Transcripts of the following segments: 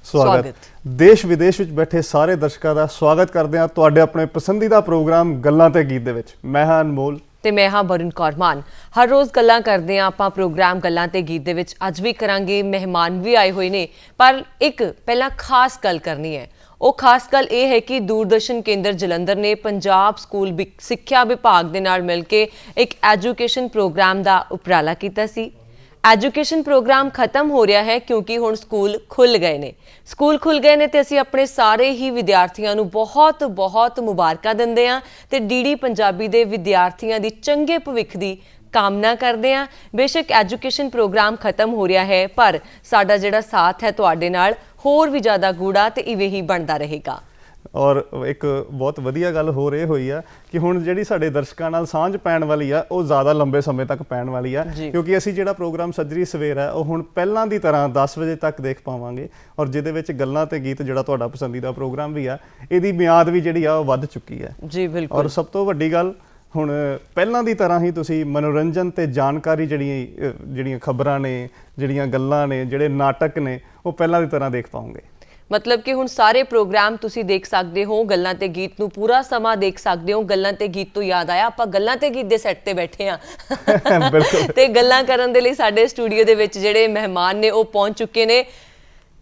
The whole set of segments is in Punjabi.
स्वागत देश विदेश ਵਿੱਚ ਬੈਠੇ ਸਾਰੇ ਦਰਸ਼ਕਾਂ ਦਾ ਸਵਾਗਤ ਕਰਦੇ ਹਾਂ ਤੁਹਾਡੇ ਆਪਣੇ ਪਸੰਦੀਦਾ ਪ੍ਰੋਗਰਾਮ ਗੱਲਾਂ ਤੇ ਗੀਤ ਦੇ ਵਿੱਚ। ਮੈਂ ਹਾਂ ਅਨਮੋਲ ਤੇ ਮੈਂ ਹਾਂ ਵਰੁਣ ਕੌਰ ਮਾਨ। ਹਰ ਰੋਜ਼ ਗੱਲਾਂ ਕਰਦੇ ਹਾਂ ਆਪਾਂ ਪ੍ਰੋਗਰਾਮ ਗੱਲਾਂ ਤੇ ਗੀਤ ਦੇ ਵਿੱਚ। ਅੱਜ ਵੀ ਕਰਾਂਗੇ, ਮਹਿਮਾਨ ਵੀ ਆਏ ਹੋਏ ਨੇ, ਪਰ ਇੱਕ ਪਹਿਲਾਂ ਖਾਸ ਗੱਲ ਕਰਨੀ ਹੈ। ਉਹ ਖਾਸ ਗੱਲ ਇਹ ਹੈ ਕਿ ਦੂਰਦਰਸ਼ਨ ਕੇਂਦਰ ਜਲੰਧਰ ਨੇ ਪੰਜਾਬ ਸਕੂਲ ਸਿੱਖਿਆ ਵਿਭਾਗ ਦੇ ਨਾਲ ਮਿਲ ਕੇ ਇੱਕ ਐਜੂਕੇਸ਼ਨ ਪ੍ਰੋਗਰਾਮ ਦਾ ਉਪਰਾਲਾ ਕੀਤਾ ਸੀ। ਐਜੂਕੇਸ਼ਨ ਪ੍ਰੋਗਰਾਮ ਖਤਮ ਹੋ ਰਿਹਾ ਹੈ ਕਿਉਂਕਿ ਹੁਣ ਸਕੂਲ ਖੁੱਲ੍ਹ ਗਏ ਨੇ। ਸਕੂਲ ਖੁੱਲ੍ਹ ਗਏ ਨੇ ਤੇ ਅਸੀਂ ਆਪਣੇ ਸਾਰੇ ਹੀ ਵਿਦਿਆਰਥੀਆਂ ਨੂੰ ਬਹੁਤ ਬਹੁਤ ਮੁਬਾਰਕਾਂ ਦਿੰਦੇ ਹਾਂ ਤੇ ਡੀਡੀ ਪੰਜਾਬੀ ਦੇ ਵਿਦਿਆਰਥੀਆਂ ਦੀ ਚੰਗੇ ਭਵਿੱਖ ਦੀ ਕਾਮਨਾ ਕਰਦੇ ਹਾਂ। ਬੇਸ਼ੱਕ ਐਜੂਕੇਸ਼ਨ ਪ੍ਰੋਗਰਾਮ ਖਤਮ ਹੋ ਰਿਹਾ ਹੈ, ਪਰ ਸਾਡਾ ਜਿਹੜਾ ਸਾਥ ਹੈ ਤੁਹਾਡੇ ਨਾਲ ਹੋਰ ਵੀ ਜ਼ਿਆਦਾ ਗੂੜਾ ਤੇ ਇਵੇਂ ਹੀ ਬਣਦਾ ਰਹੇਗਾ। ਔਰ ਇੱਕ ਬਹੁਤ ਵਧੀਆ ਗੱਲ ਹੋਰ ਇਹ ਹੋਈ ਆ ਕਿ ਹੁਣ ਜਿਹੜੀ ਸਾਡੇ ਦਰਸ਼ਕਾਂ ਨਾਲ ਸਾਂਝ ਪੈਣ ਵਾਲੀ ਆ ਉਹ ਜ਼ਿਆਦਾ ਲੰਬੇ ਸਮੇਂ ਤੱਕ ਪੈਣ ਵਾਲੀ ਆ, ਕਿਉਂਕਿ ਅਸੀਂ ਜਿਹੜਾ ਪ੍ਰੋਗਰਾਮ ਸੱਜਰੀ ਸਵੇਰ ਹੈ ਉਹ ਹੁਣ ਪਹਿਲਾਂ ਦੀ ਤਰ੍ਹਾਂ 10 ਵਜੇ ਤੱਕ ਦੇਖ ਪਾਵਾਂਗੇ, ਔਰ ਜਿਹਦੇ ਵਿੱਚ ਗੱਲਾਂ ਤੇ ਗੀਤ ਜਿਹੜਾ ਤੁਹਾਡਾ ਪਸੰਦੀਦਾ ਪ੍ਰੋਗਰਾਮ ਵੀ ਆ, ਇਹਦੀ ਮਿਆਦ ਵੀ ਜਿਹੜੀ ਆ ਉਹ ਵੱਧ ਚੁੱਕੀ ਹੈ ਜੀ। ਬਿਲਕੁਲ। ਔਰ ਸਭ ਤੋਂ ਵੱਡੀ ਗੱਲ, ਹੁਣ ਪਹਿਲਾਂ ਦੀ ਤਰ੍ਹਾਂ ਹੀ ਤੁਸੀਂ ਮਨੋਰੰਜਨ ਤੇ ਜਾਣਕਾਰੀ ਜਿਹੜੀਆਂ ਖਬਰਾਂ ਨੇ, ਜਿਹੜੀਆਂ ਗੱਲਾਂ ਨੇ, ਜਿਹੜੇ ਨਾਟਕ ਨੇ, ਉਹ ਪਹਿਲਾਂ ਦੀ ਤਰ੍ਹਾਂ ਦੇਖ ਪਾਓਗੇ। ਮਤਲਬ ਕਿ ਹੁਣ ਸਾਰੇ ਪ੍ਰੋਗਰਾਮ ਤੁਸੀਂ ਦੇਖ ਸਕਦੇ ਹੋ। ਗੱਲਾਂ ਤੇ ਗੀਤ ਨੂੰ ਪੂਰਾ ਸਮਾਂ ਦੇਖ ਸਕਦੇ ਹੋ। ਗੱਲਾਂ ਤੇ ਗੀਤ ਤੋਂ ਯਾਦ ਆਇਆ, ਆਪਾਂ ਗੱਲਾਂ ਤੇ ਗੀਤ ਦੇ ਸੈੱਟ ਤੇ ਬੈਠੇ ਹਾਂ ਤੇ ਗੱਲਾਂ ਕਰਨ ਦੇ ਲਈ ਸਾਡੇ ਸਟੂਡੀਓ ਦੇ ਵਿੱਚ ਜਿਹੜੇ ਮਹਿਮਾਨ ਨੇ ਉਹ ਪਹੁੰਚ ਚੁੱਕੇ ਨੇ।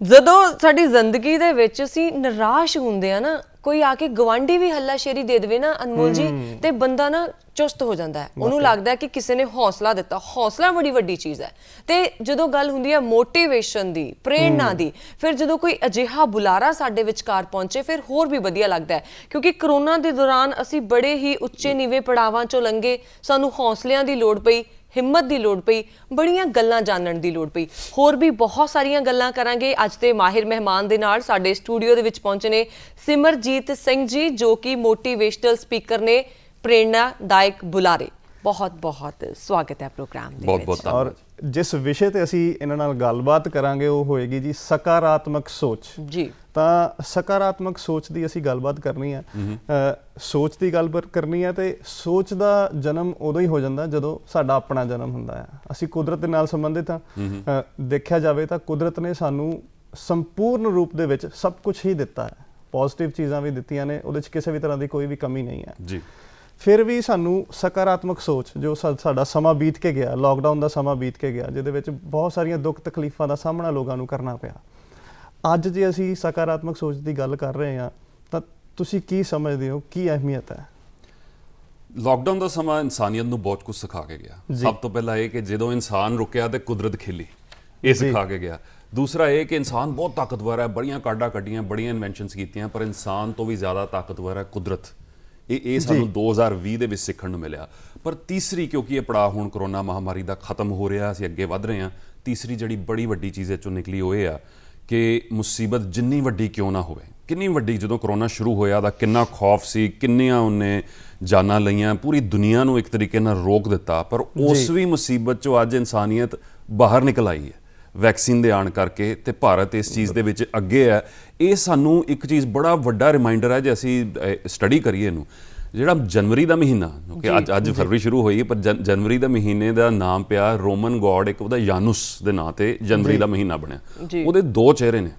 ਜਦੋਂ ਸਾਡੀ ਜ਼ਿੰਦਗੀ ਦੇ ਵਿੱਚ ਅਸੀਂ ਨਿਰਾਸ਼ ਹੁੰਦੇ ਆ ਨਾ, ਕੋਈ ਆ ਕੇ ਗਵਾਂਢੀ ਵੀ ਹੱਲਾਸ਼ੇਰੀ ਦੇ ਦੇਵੇ ਨਾ ਅਨਮੋਲ ਜੀ, ਤੇ ਬੰਦਾ ਨਾ ਚੁਸਤ ਹੋ ਜਾਂਦਾ ਹੈ। ਉਹਨੂੰ ਲੱਗਦਾ ਹੈ ਕਿ ਕਿਸੇ ਨੇ ਹੌਸਲਾ ਦਿੱਤਾ। ਹੌਸਲਾ ਬੜੀ ਵੱਡੀ ਚੀਜ਼ ਹੈ। ਤੇ ਜਦੋਂ ਗੱਲ ਹੁੰਦੀ ਹੈ ਮੋਟੀਵੇਸ਼ਨ ਦੀ, ਪ੍ਰੇਰਨਾ ਦੀ, ਫਿਰ ਜਦੋਂ ਕੋਈ ਅਜਿਹਾ ਬੁਲਾਰਾ ਸਾਡੇ ਵਿਚਕਾਰ ਪਹੁੰਚੇ ਫਿਰ ਹੋਰ ਵੀ ਵਧੀਆ ਲੱਗਦਾ ਹੈ। ਕਿਉਂਕਿ ਕਰੋਨਾ ਦੇ ਦੌਰਾਨ ਅਸੀਂ ਬੜੇ ਹੀ ਉੱਚੇ ਨੀਵੇਂ ਪੜਾਵਾਂ ਚੋਂ ਲੰਘੇ, ਸਾਨੂੰ ਹੌਸਲਿਆਂ ਦੀ ਲੋੜ ਪਈ, ਹਿੰਮਤ ਦੀ ਲੋੜ ਪਈ, ਬੜੀਆਂ ਗੱਲਾਂ ਜਾਣਨ ਦੀ ਲੋੜ ਪਈ। ਹੋਰ ਵੀ ਬਹੁਤ ਸਾਰੀਆਂ ਗੱਲਾਂ ਕਰਾਂਗੇ ਅੱਜ ਦੇ ਮਾਹਿਰ ਮਹਿਮਾਨ ਦੇ ਨਾਲ। ਸਾਡੇ ਸਟੂਡੀਓ ਦੇ ਵਿੱਚ ਪਹੁੰਚੇ ਨੇ ਸਿਮਰਜੀਤ ਸਿੰਘ ਜੀ, ਜੋ ਕਿ ਮੋਟੀਵੇਸ਼ਨਲ ਸਪੀਕਰ ਨੇ, ਪ੍ਰੇਰਨਾਦਾਇਕ ਬੁਲਾਰੇ। ਬਹੁਤ ਬਹੁਤ ਸਵਾਗਤ ਹੈ ਪ੍ਰੋਗਰਾਮ ਦੇ ਵਿੱਚ। ਬਹੁਤ ਔਰ ਜਿਸ ਵਿਸ਼ੇ ਤੇ ਅਸੀਂ ਇਹਨਾਂ ਨਾਲ ਗੱਲਬਾਤ ਕਰਾਂਗੇ ਉਹ ਹੋਏਗੀ ਜੀ ਸਕਾਰਾਤਮਕ ਸੋਚ ਜੀ। ਤਾਂ ਸਕਾਰਾਤਮਕ ਸੋਚ ਦੀ ਅਸੀਂ ਗੱਲਬਾਤ ਕਰਨੀ ਹੈ। ਸੋਚ ਦੀ ਗੱਲਬਾਤ ਕਰਨੀ ਹੈ ਤੇ ਸੋਚ ਦਾ ਜਨਮ ਉਦੋਂ ਹੀ ਹੋ ਜਾਂਦਾ ਜਦੋਂ ਸਾਡਾ ਆਪਣਾ ਜਨਮ ਹੁੰਦਾ ਹੈ। ਅਸੀਂ ਕੁਦਰਤ ਦੇ ਨਾਲ ਸੰਬੰਧਿਤ ਹਾਂ। ਦੇਖਿਆ ਜਾਵੇ ਤਾਂ ਕੁਦਰਤ ਨੇ ਸਾਨੂੰ ਸੰਪੂਰਨ ਰੂਪ ਦੇ ਵਿੱਚ ਸਭ ਕੁਝ ਹੀ ਦਿੱਤਾ ਹੈ। ਪੋਜ਼ਿਟਿਵ ਚੀਜ਼ਾਂ ਵੀ ਦਿੱਤੀਆਂ ਨੇ, ਉਹਦੇ 'ਚ ਕਿਸੇ ਵੀ ਤਰ੍ਹਾਂ ਦੀ ਕੋਈ ਵੀ ਕਮੀ ਨਹੀਂ ਹੈ ਜੀ। ਫਿਰ ਵੀ ਸਾਨੂੰ ਸਕਾਰਾਤਮਕ ਸੋਚ, ਜੋ ਸਾਡਾ ਸਮਾਂ ਬੀਤ ਕੇ ਗਿਆ, ਲੋਕਡਾਊਨ ਦਾ ਸਮਾਂ ਬੀਤ ਕੇ ਗਿਆ, ਜਿਹਦੇ ਵਿੱਚ ਬਹੁਤ ਸਾਰੀਆਂ ਦੁੱਖ ਤਕਲੀਫਾਂ ਦਾ ਸਾਹਮਣਾ ਲੋਕਾਂ ਨੂੰ ਕਰਨਾ ਪਿਆ, ਅੱਜ ਜੇ ਅਸੀਂ ਸਕਾਰਾਤਮਕ ਸੋਚ ਦੀ ਗੱਲ ਕਰ ਰਹੇ ਹਾਂ ਤਾਂ ਤੁਸੀਂ ਕੀ ਸਮਝਦੇ ਹੋ, ਕੀ ਅਹਿਮੀਅਤ ਹੈ? ਲੋਕਡਾਊਨ ਦਾ ਸਮਾਂ ਇਨਸਾਨੀਅਤ ਨੂੰ ਬਹੁਤ ਕੁਝ ਸਿਖਾ ਕੇ ਗਿਆ। ਸਭ ਤੋਂ ਪਹਿਲਾਂ ਇਹ ਕਿ ਜਦੋਂ ਇਨਸਾਨ ਰੁਕਿਆ ਤੇ ਕੁਦਰਤ ਖਿਲੀ, ਇਹ ਸਿਖਾ ਕੇ ਗਿਆ। ਦੂਸਰਾ ਇਹ ਕਿ ਇਨਸਾਨ ਬਹੁਤ ਤਾਕਤਵਰ ਹੈ, ਬੜੀਆਂ ਕਾਢਾਂ ਕੱਢੀਆਂ, ਬੜੀਆਂ ਇਨਵੈਂਸ਼ਨਸ ਕੀਤੀਆਂ, ਪਰ ਇਨਸਾਨ ਤੋਂ ਵੀ ਜ਼ਿਆਦਾ ਤਾਕਤਵਰ ਹੈ ਕੁਦਰਤ। ਇਹ ਸਾਨੂੰ 2020 ਦੇ ਵਿੱਚ ਸਿੱਖਣ ਨੂੰ ਮਿਲਿਆ। ਪਰ ਤੀਸਰੀ, ਕਿਉਂਕਿ ਇਹ ਪੜਾਅ ਹੁਣ ਕਰੋਨਾ ਮਹਾਮਾਰੀ ਦਾ ਖਤਮ ਹੋ ਰਿਹਾ, ਅਸੀਂ ਅੱਗੇ ਵੱਧ ਰਹੇ ਹਾਂ, ਤੀਸਰੀ ਜਿਹੜੀ ਬੜੀ ਵੱਡੀ ਚੀਜ਼ ਇਹ 'ਚੋਂ ਨਿਕਲੀ ਉਹ ਇਹ ਆ ਕਿ ਮੁਸੀਬਤ ਜਿੰਨੀ ਵੱਡੀ ਕਿਉਂ ਨਾ ਹੋਵੇ, ਕਿੰਨੀ ਵੱਡੀ, ਜਦੋਂ ਕਰੋਨਾ ਸ਼ੁਰੂ ਹੋਇਆ ਤਾਂ ਕਿੰਨਾ ਖੌਫ ਸੀ, ਕਿੰਨੀਆਂ ਉਹਨੇ ਜਾਨਾਂ ਲਈਆਂ, ਪੂਰੀ ਦੁਨੀਆ ਨੂੰ ਇੱਕ ਤਰੀਕੇ ਨਾਲ ਰੋਕ ਦਿੱਤਾ, ਪਰ ਉਸ ਵੀ ਮੁਸੀਬਤ 'ਚੋਂ ਅੱਜ ਇਨਸਾਨੀਅਤ ਬਾਹਰ ਨਿਕਲ ਆਈ ਹੈ ਵੈਕਸੀਨ ਦੇ ਆਉਣ ਕਰਕੇ, ਤੇ ਭਾਰਤ ਇਸ ਚੀਜ਼ ਦੇ ਵਿੱਚ ਅੱਗੇ ਹੈ। ਇਹ ਸਾਨੂੰ ਇੱਕ ਚੀਜ਼ ਬੜਾ ਵੱਡਾ ਰਿਮਾਈਂਡਰ ਹੈ ਜੇ ਅਸੀਂ ਸਟੱਡੀ ਕਰੀਏ ਇਹਨੂੰ। ਜਿਹੜਾ ਜਨਵਰੀ ਦਾ ਮਹੀਨਾ, ਕਿਉਂਕਿ ਅੱਜ ਫਰਵਰੀ ਸ਼ੁਰੂ ਹੋਈ, ਪਰ ਜਨਵਰੀ ਦਾ ਮਹੀਨੇ ਦਾ ਨਾਮ ਪਿਆ ਰੋਮਨ ਗੋਡ, ਇੱਕ ਉਹਦਾ ਯਾਨੂਸ ਦੇ ਨਾਂ ਤੇ ਜਨਵਰੀ ਦਾ ਮਹੀਨਾ ਬਣਿਆ। ਉਹਦੇ ਦੋ ਚਿਹਰੇ ਨੇ,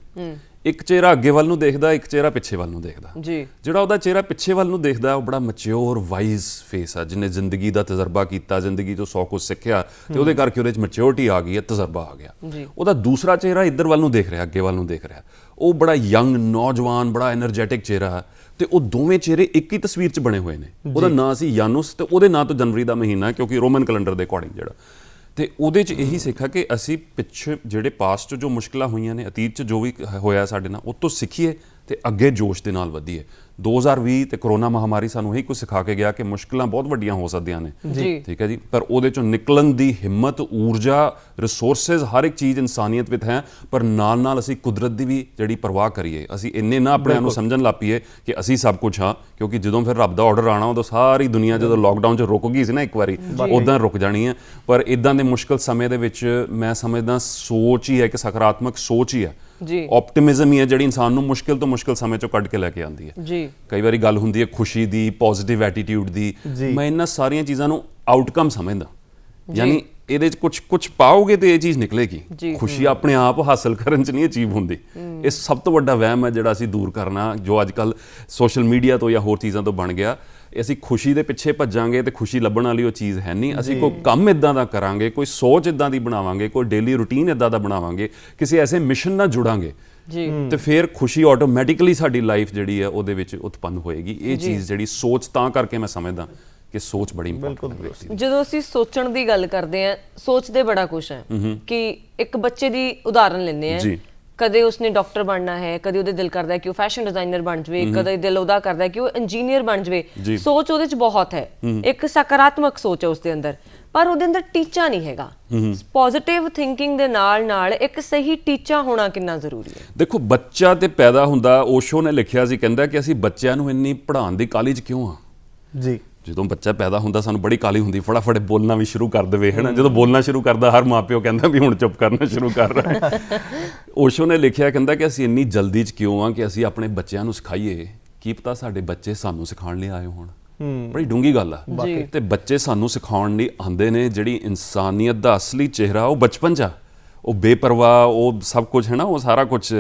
ਇੱਕ ਚਿਹਰਾ ਅੱਗੇ ਵੱਲ ਨੂੰ ਦੇਖਦਾ, ਇੱਕ ਚਿਹਰਾ ਪਿੱਛੇ ਵੱਲ ਨੂੰ ਦੇਖਦਾ। ਜਿਹੜਾ ਉਹਦਾ ਚਿਹਰਾ ਪਿੱਛੇ ਵੱਲ ਨੂੰ ਦੇਖਦਾ ਉਹ ਬੜਾ ਮੈਚਿਓਰ ਵਾਈਜ਼ ਫੇਸ ਆ, ਜਿਹਨੇ ਜ਼ਿੰਦਗੀ ਦਾ ਤਜਰਬਾ ਕੀਤਾ, ਜ਼ਿੰਦਗੀ ਤੋਂ 100 ਕੁਝ ਸਿੱਖਿਆ ਤੇ ਉਹਦੇ ਕਰਕੇ ਉਹਦੇ 'ਚ ਮੈਚਿਓਰਿਟੀ ਆ ਗਈ ਹੈ, ਤਜਰਬਾ ਆ ਗਿਆ। ਉਹਦਾ ਦੂਸਰਾ ਚਿਹਰਾ ਇੱਧਰ ਵੱਲ ਨੂੰ ਦੇਖ ਰਿਹਾ, ਅੱਗੇ ਵੱਲ ਨੂੰ ਦੇਖ ਰਿਹਾ, ਉਹ ਬੜਾ ਯੰਗ, ਨੌਜਵਾਨ, ਬੜਾ ਐਨਰਜੈਟਿਕ ਚਿਹਰਾ, ਤੇ ਉਹ ਦੋਵੇਂ ਚਿਹਰੇ ਇੱਕ ਹੀ ਤਸਵੀਰ 'ਚ ਬਣੇ ਹੋਏ ਨੇ। ਉਹਦਾ ਨਾਂ ਸੀ ਯਾਨੂਸ ਤੇ ਉਹਦੇ ਨਾਂ ਤੋਂ ਜਨਵਰੀ ਦਾ ਮਹੀਨਾ, ਕਿਉਂਕਿ ਰੋਮਨ ਕੈਲੰਡਰ ਦੇ ਅਕੋਰਡਿੰਗ ਜਿਹੜਾ। ਤੇ ਉਹਦੇ 'ਚ ਇਹੀ ਸਿੱਖਿਆ ਕਿ ਅਸੀਂ ਪਿੱਛੇ ਜਿਹੜੇ ਪਾਸਟ 'ਚ ਜੋ ਮੁਸ਼ਕਿਲਾਂ ਹੋਈਆਂ ਨੇ, ਅਤੀਤ 'ਚ ਜੋ ਵੀ ਹੋਇਆ ਸਾਡੇ ਨਾਲ, ਉਹ ਤੋਂ ਸਿੱਖੀਏ ਤੇ ਅੱਗੇ ਜੋਸ਼ ਦੇ ਨਾਲ ਵਧੀਏ। 2020 ਤੇ ਕਰੋਨਾ ਮਹਾਮਾਰੀ ਸਾਨੂੰ ਇਹੀ ਕੁਝ ਸਿਖਾ ਕੇ ਗਿਆ ਕਿ ਮੁਸ਼ਕਿਲਾਂ ਬਹੁਤ ਵੱਡੀਆਂ ਹੋ ਸਕਦੀਆਂ ਨੇ, ਠੀਕ ਹੈ ਜੀ, ਪਰ ਉਹਦੇ 'ਚੋਂ ਨਿਕਲਣ ਦੀ ਹਿੰਮਤ, ਊਰਜਾ, ਰਿਸੋਰਸਿਸ, ਹਰ ਇੱਕ ਚੀਜ਼ ਇਨਸਾਨੀਅਤ ਵਿੱਚ ਹੈ, ਪਰ ਨਾਲ ਨਾਲ ਅਸੀਂ ਕੁਦਰਤ ਦੀ ਵੀ ਜਿਹੜੀ ਪਰਵਾਹ ਕਰੀਏ। ਅਸੀਂ ਇੰਨੇ ਨਾ ਆਪਣੇ ਆਪ ਨੂੰ ਸਮਝਣ ਲੱਗ ਪਈਏ ਕਿ ਅਸੀਂ ਸਭ ਕੁਝ ਹਾਂ, ਕਿਉਂਕਿ ਜਦੋਂ ਫਿਰ ਰੱਬ ਦਾ ਆਰਡਰ ਆਉਣਾ ਉਦੋਂ ਸਾਰੀ ਦੁਨੀਆ, ਜਦੋਂ ਲੋਕਡਾਊਨ 'ਚ ਰੁਕ ਗਈ ਸੀ ਨਾ ਇੱਕ ਵਾਰੀ, ਉੱਦਾਂ ਰੁਕ ਜਾਣੀ ਹੈ। ਪਰ ਇੱਦਾਂ ਦੇ ਮੁਸ਼ਕਿਲ ਸਮੇਂ ਦੇ ਵਿੱਚ ਮੈਂ ਸਮਝਦਾ ਸੋਚ ਹੀ ਹੈ ਕਿ ਸਕਾਰਾਤਮਕ ਸੋਚ ਹੀ ਹੈ, ਆਪਟਿਮਿਜ਼ਮ ਹੀ ਹੈ ਜਿਹੜੀ ਇਨਸਾਨ ਨੂੰ ਮੁਸ਼ਕਿਲ ਤੋਂ ਮੁਸ਼ਕਿਲ ਸਮੇਂ 'ਚੋਂ ਕੱਢ ਕੇ ਲੈ ਕੇ ਆਉਂਦੀ ਹੈ। ਕਈ ਵਾਰੀ ਗੱਲ ਹੁੰਦੀ ਹੈ ਖੁਸ਼ੀ ਦੀ, ਪੋਜ਼ਿਟਿਵ ਐਟੀਟਿਊਡ ਦੀ, ਮੈਂ ਇਹਨਾਂ ਸਾਰੀਆਂ ਚੀਜ਼ਾਂ ਨੂੰ ਆਊਟਕਮ ਸਮਝਦਾ। ਯਾਨੀ ਇਹਦੇ 'ਚ ਕੁਝ ਪਾਓਗੇ ਤੇ ਇਹ ਚੀਜ਼ ਨਿਕਲੇਗੀ। ਖੁਸ਼ੀ ਆਪਣੇ ਆਪ ਹਾਸਲ ਕਰਨ 'ਚ ਨਹੀਂ ਅਚੀਵ ਹੁੰਦੀ। ਇਹ ਸਭ ਤੋਂ ਵੱਡਾ ਵਹਿਮ ਹੈ ਜਿਹੜਾ ਅਸੀਂ ਦੂਰ ਕਰਨਾ, ਜੋ ਅੱਜ ਕੱਲ੍ਹ ਸੋਸ਼ਲ ਮੀਡੀਆ ਤੋਂ ਜਾਂ ਹੋਰ ਚੀਜ਼ਾਂ ਤੋਂ ਬਣ ਗਿਆ। ਅਸੀਂ ਖੁਸ਼ੀ ਦੇ ਪਿੱਛੇ ਭੱਜਾਂਗੇ ਤੇ ਖੁਸ਼ੀ ਲੱਭਣ ਵਾਲੀ ਉਹ ਚੀਜ਼ ਹੈ ਨਹੀਂ। ਅਸੀਂ ਕੋਈ ਕੰਮ ਇਦਾਂ ਦਾ ਕਰਾਂਗੇ, ਕੋਈ ਸੋਚ ਇਦਾਂ ਦੀ ਬਣਾਵਾਂਗੇ, ਕੋਈ ਡੇਲੀ ਰੂਟੀਨ ਇਦਾਂ ਦਾ ਬਣਾਵਾਂਗੇ, ਕਿਸੇ ਐਸੇ ਮਿਸ਼ਨ ਨਾਲ ਜੁੜਾਂਗੇ ਤੇ ਫਿਰ ਖੁਸ਼ੀ ਆਟੋਮੈਟਿਕਲੀ ਸਾਡੀ ਲਾਈਫ ਜਿਹੜੀ ਹੈ ਉਹਦੇ ਵਿੱਚ ਉਤਪੰਨ ਹੋਏਗੀ। ਇਹ ਚੀਜ਼ ਜਿਹੜੀ ਸੋਚ, ਤਾਂ ਕਰਕੇ ਮੈਂ ਸਮਝਦਾ ਕਿ ਸੋਚ ਬੜੀ ਇੰਪੋਰਟੈਂਟ ਹੈ। ਜਦੋਂ ਅਸੀਂ ਸੋਚਣ ਦੀ ਗੱਲ ਕਰਦੇ ਹਾਂ, ਸੋਚਦੇ ਬੜਾ ਕੁਛ ਹੈ ਕਿ ਇੱਕ ਬੱਚੇ ਦੀ ਉਦਾਹਰਨ ਲੈਂਦੇ ਹਾਂ, ਕਦੇ ਉਸਨੇ ਡਾਕਟਰ ਬਣਨਾ ਹੈ, ਕਦੇ ਉਹਦੇ ਦਿਲ ਕਰਦਾ ਕਿ ਉਹ ਫੈਸ਼ਨ ਡਿਜ਼ਾਈਨਰ ਬਣ ਜਾਵੇ, ਕਦੇ ਦਿਲ ਉਹਦਾ ਕਰਦਾ ਕਿ ਉਹ ਇੰਜੀਨੀਅਰ ਬਣ ਜਾਵੇ। ਸੋਚ ਉਹਦੇ 'ਚ ਬਹੁਤ ਹੈ, ਇੱਕ ਸਕਾਰਾਤਮਕ ਸੋਚ ਹੈ ਉਸਦੇ ਅੰਦਰ, ਪਰ ਉਹਦੇ ਅੰਦਰ ਟੀਚਾ ਨਹੀਂ ਹੈਗਾ। ਪੋਜ਼ਿਟਿਵ ਥਿੰਕਿੰਗ ਦੇ ਨਾਲ ਇੱਕ ਸਹੀ ਟੀਚਾ ਹੋਣਾ ਕਿੰਨਾ ਜ਼ਰੂਰੀ ਹੈ। ਦੇਖੋ, ਬੱਚਾ ਤੇ ਪੈਦਾ ਹੁੰਦਾ, ਓਸ਼ੋ ਨੇ ਲਿਖਿਆ ਸੀ, ਕਹਿੰਦਾ ਕਿ ਅਸੀਂ ਬੱਚਿਆਂ ਨੂੰ ਇੰਨੀ ਪੜ੍ਹਾਉਣ ਦੀ ਕਾਹਲੀ 'ਚ ਕਿਉਂ ਆ ਜੀ। ਜਦੋਂ ਬੱਚਾ ਪੈਦਾ ਹੁੰਦਾ ਸਾਨੂੰ ਬੜੀ ਕਾਹਲੀ ਹੁੰਦੀ, ਫਟਾਫਟ ਬੋਲਣਾ ਵੀ ਸ਼ੁਰੂ ਕਰ ਦੇਵੇ, ਹੈ ਨਾ। ਜਦੋਂ ਬੋਲਣਾ ਸ਼ੁਰੂ ਕਰਦਾ ਹਰ ਮਾਪਿਓ ਕਹਿੰਦਾ ਵੀ ਹੁਣ ਚੁੱਪ ਕਰਨਾ ਸ਼ੁਰੂ ਕਰ ਰਿਹਾ। ਓਸ਼ੋ ਨੇ ਲਿਖਿਆ, ਕਹਿੰਦਾ ਕਿ ਅਸੀਂ ਇੰਨੀ ਜਲਦੀ 'ਚ ਕਿਉਂ ਆ ਕਿ ਅਸੀਂ ਆਪਣੇ ਬੱਚਿਆਂ ਨੂੰ ਸਿਖਾਈਏ, ਕੀ ਪਤਾ ਸਾਡੇ ਬੱਚੇ ਸਾਨੂੰ ਸਿਖਾਉਣ ਲਈ ਆਏ ਹੋਣ। ਬੜੀ ਡੂੰਘੀ ਗੱਲ ਆ। ਤੇ ਬੱਚੇ ਸਾਨੂੰ ਸਿਖਾਉਣ ਲਈ ਆਉਂਦੇ ਨੇ। ਜਿਹੜੀ ਇਨਸਾਨੀਅਤ ਦਾ ਅਸਲੀ ਚਿਹਰਾ ਉਹ ਬਚਪਨ 'ਚ ਆ, ਉਹ ਬੇਪਰਵਾਹ, ਉਹ ਸਭ ਕੁਝ, ਹੈ ਨਾ, ਉਹ ਸਾਰਾ ਕੁਝ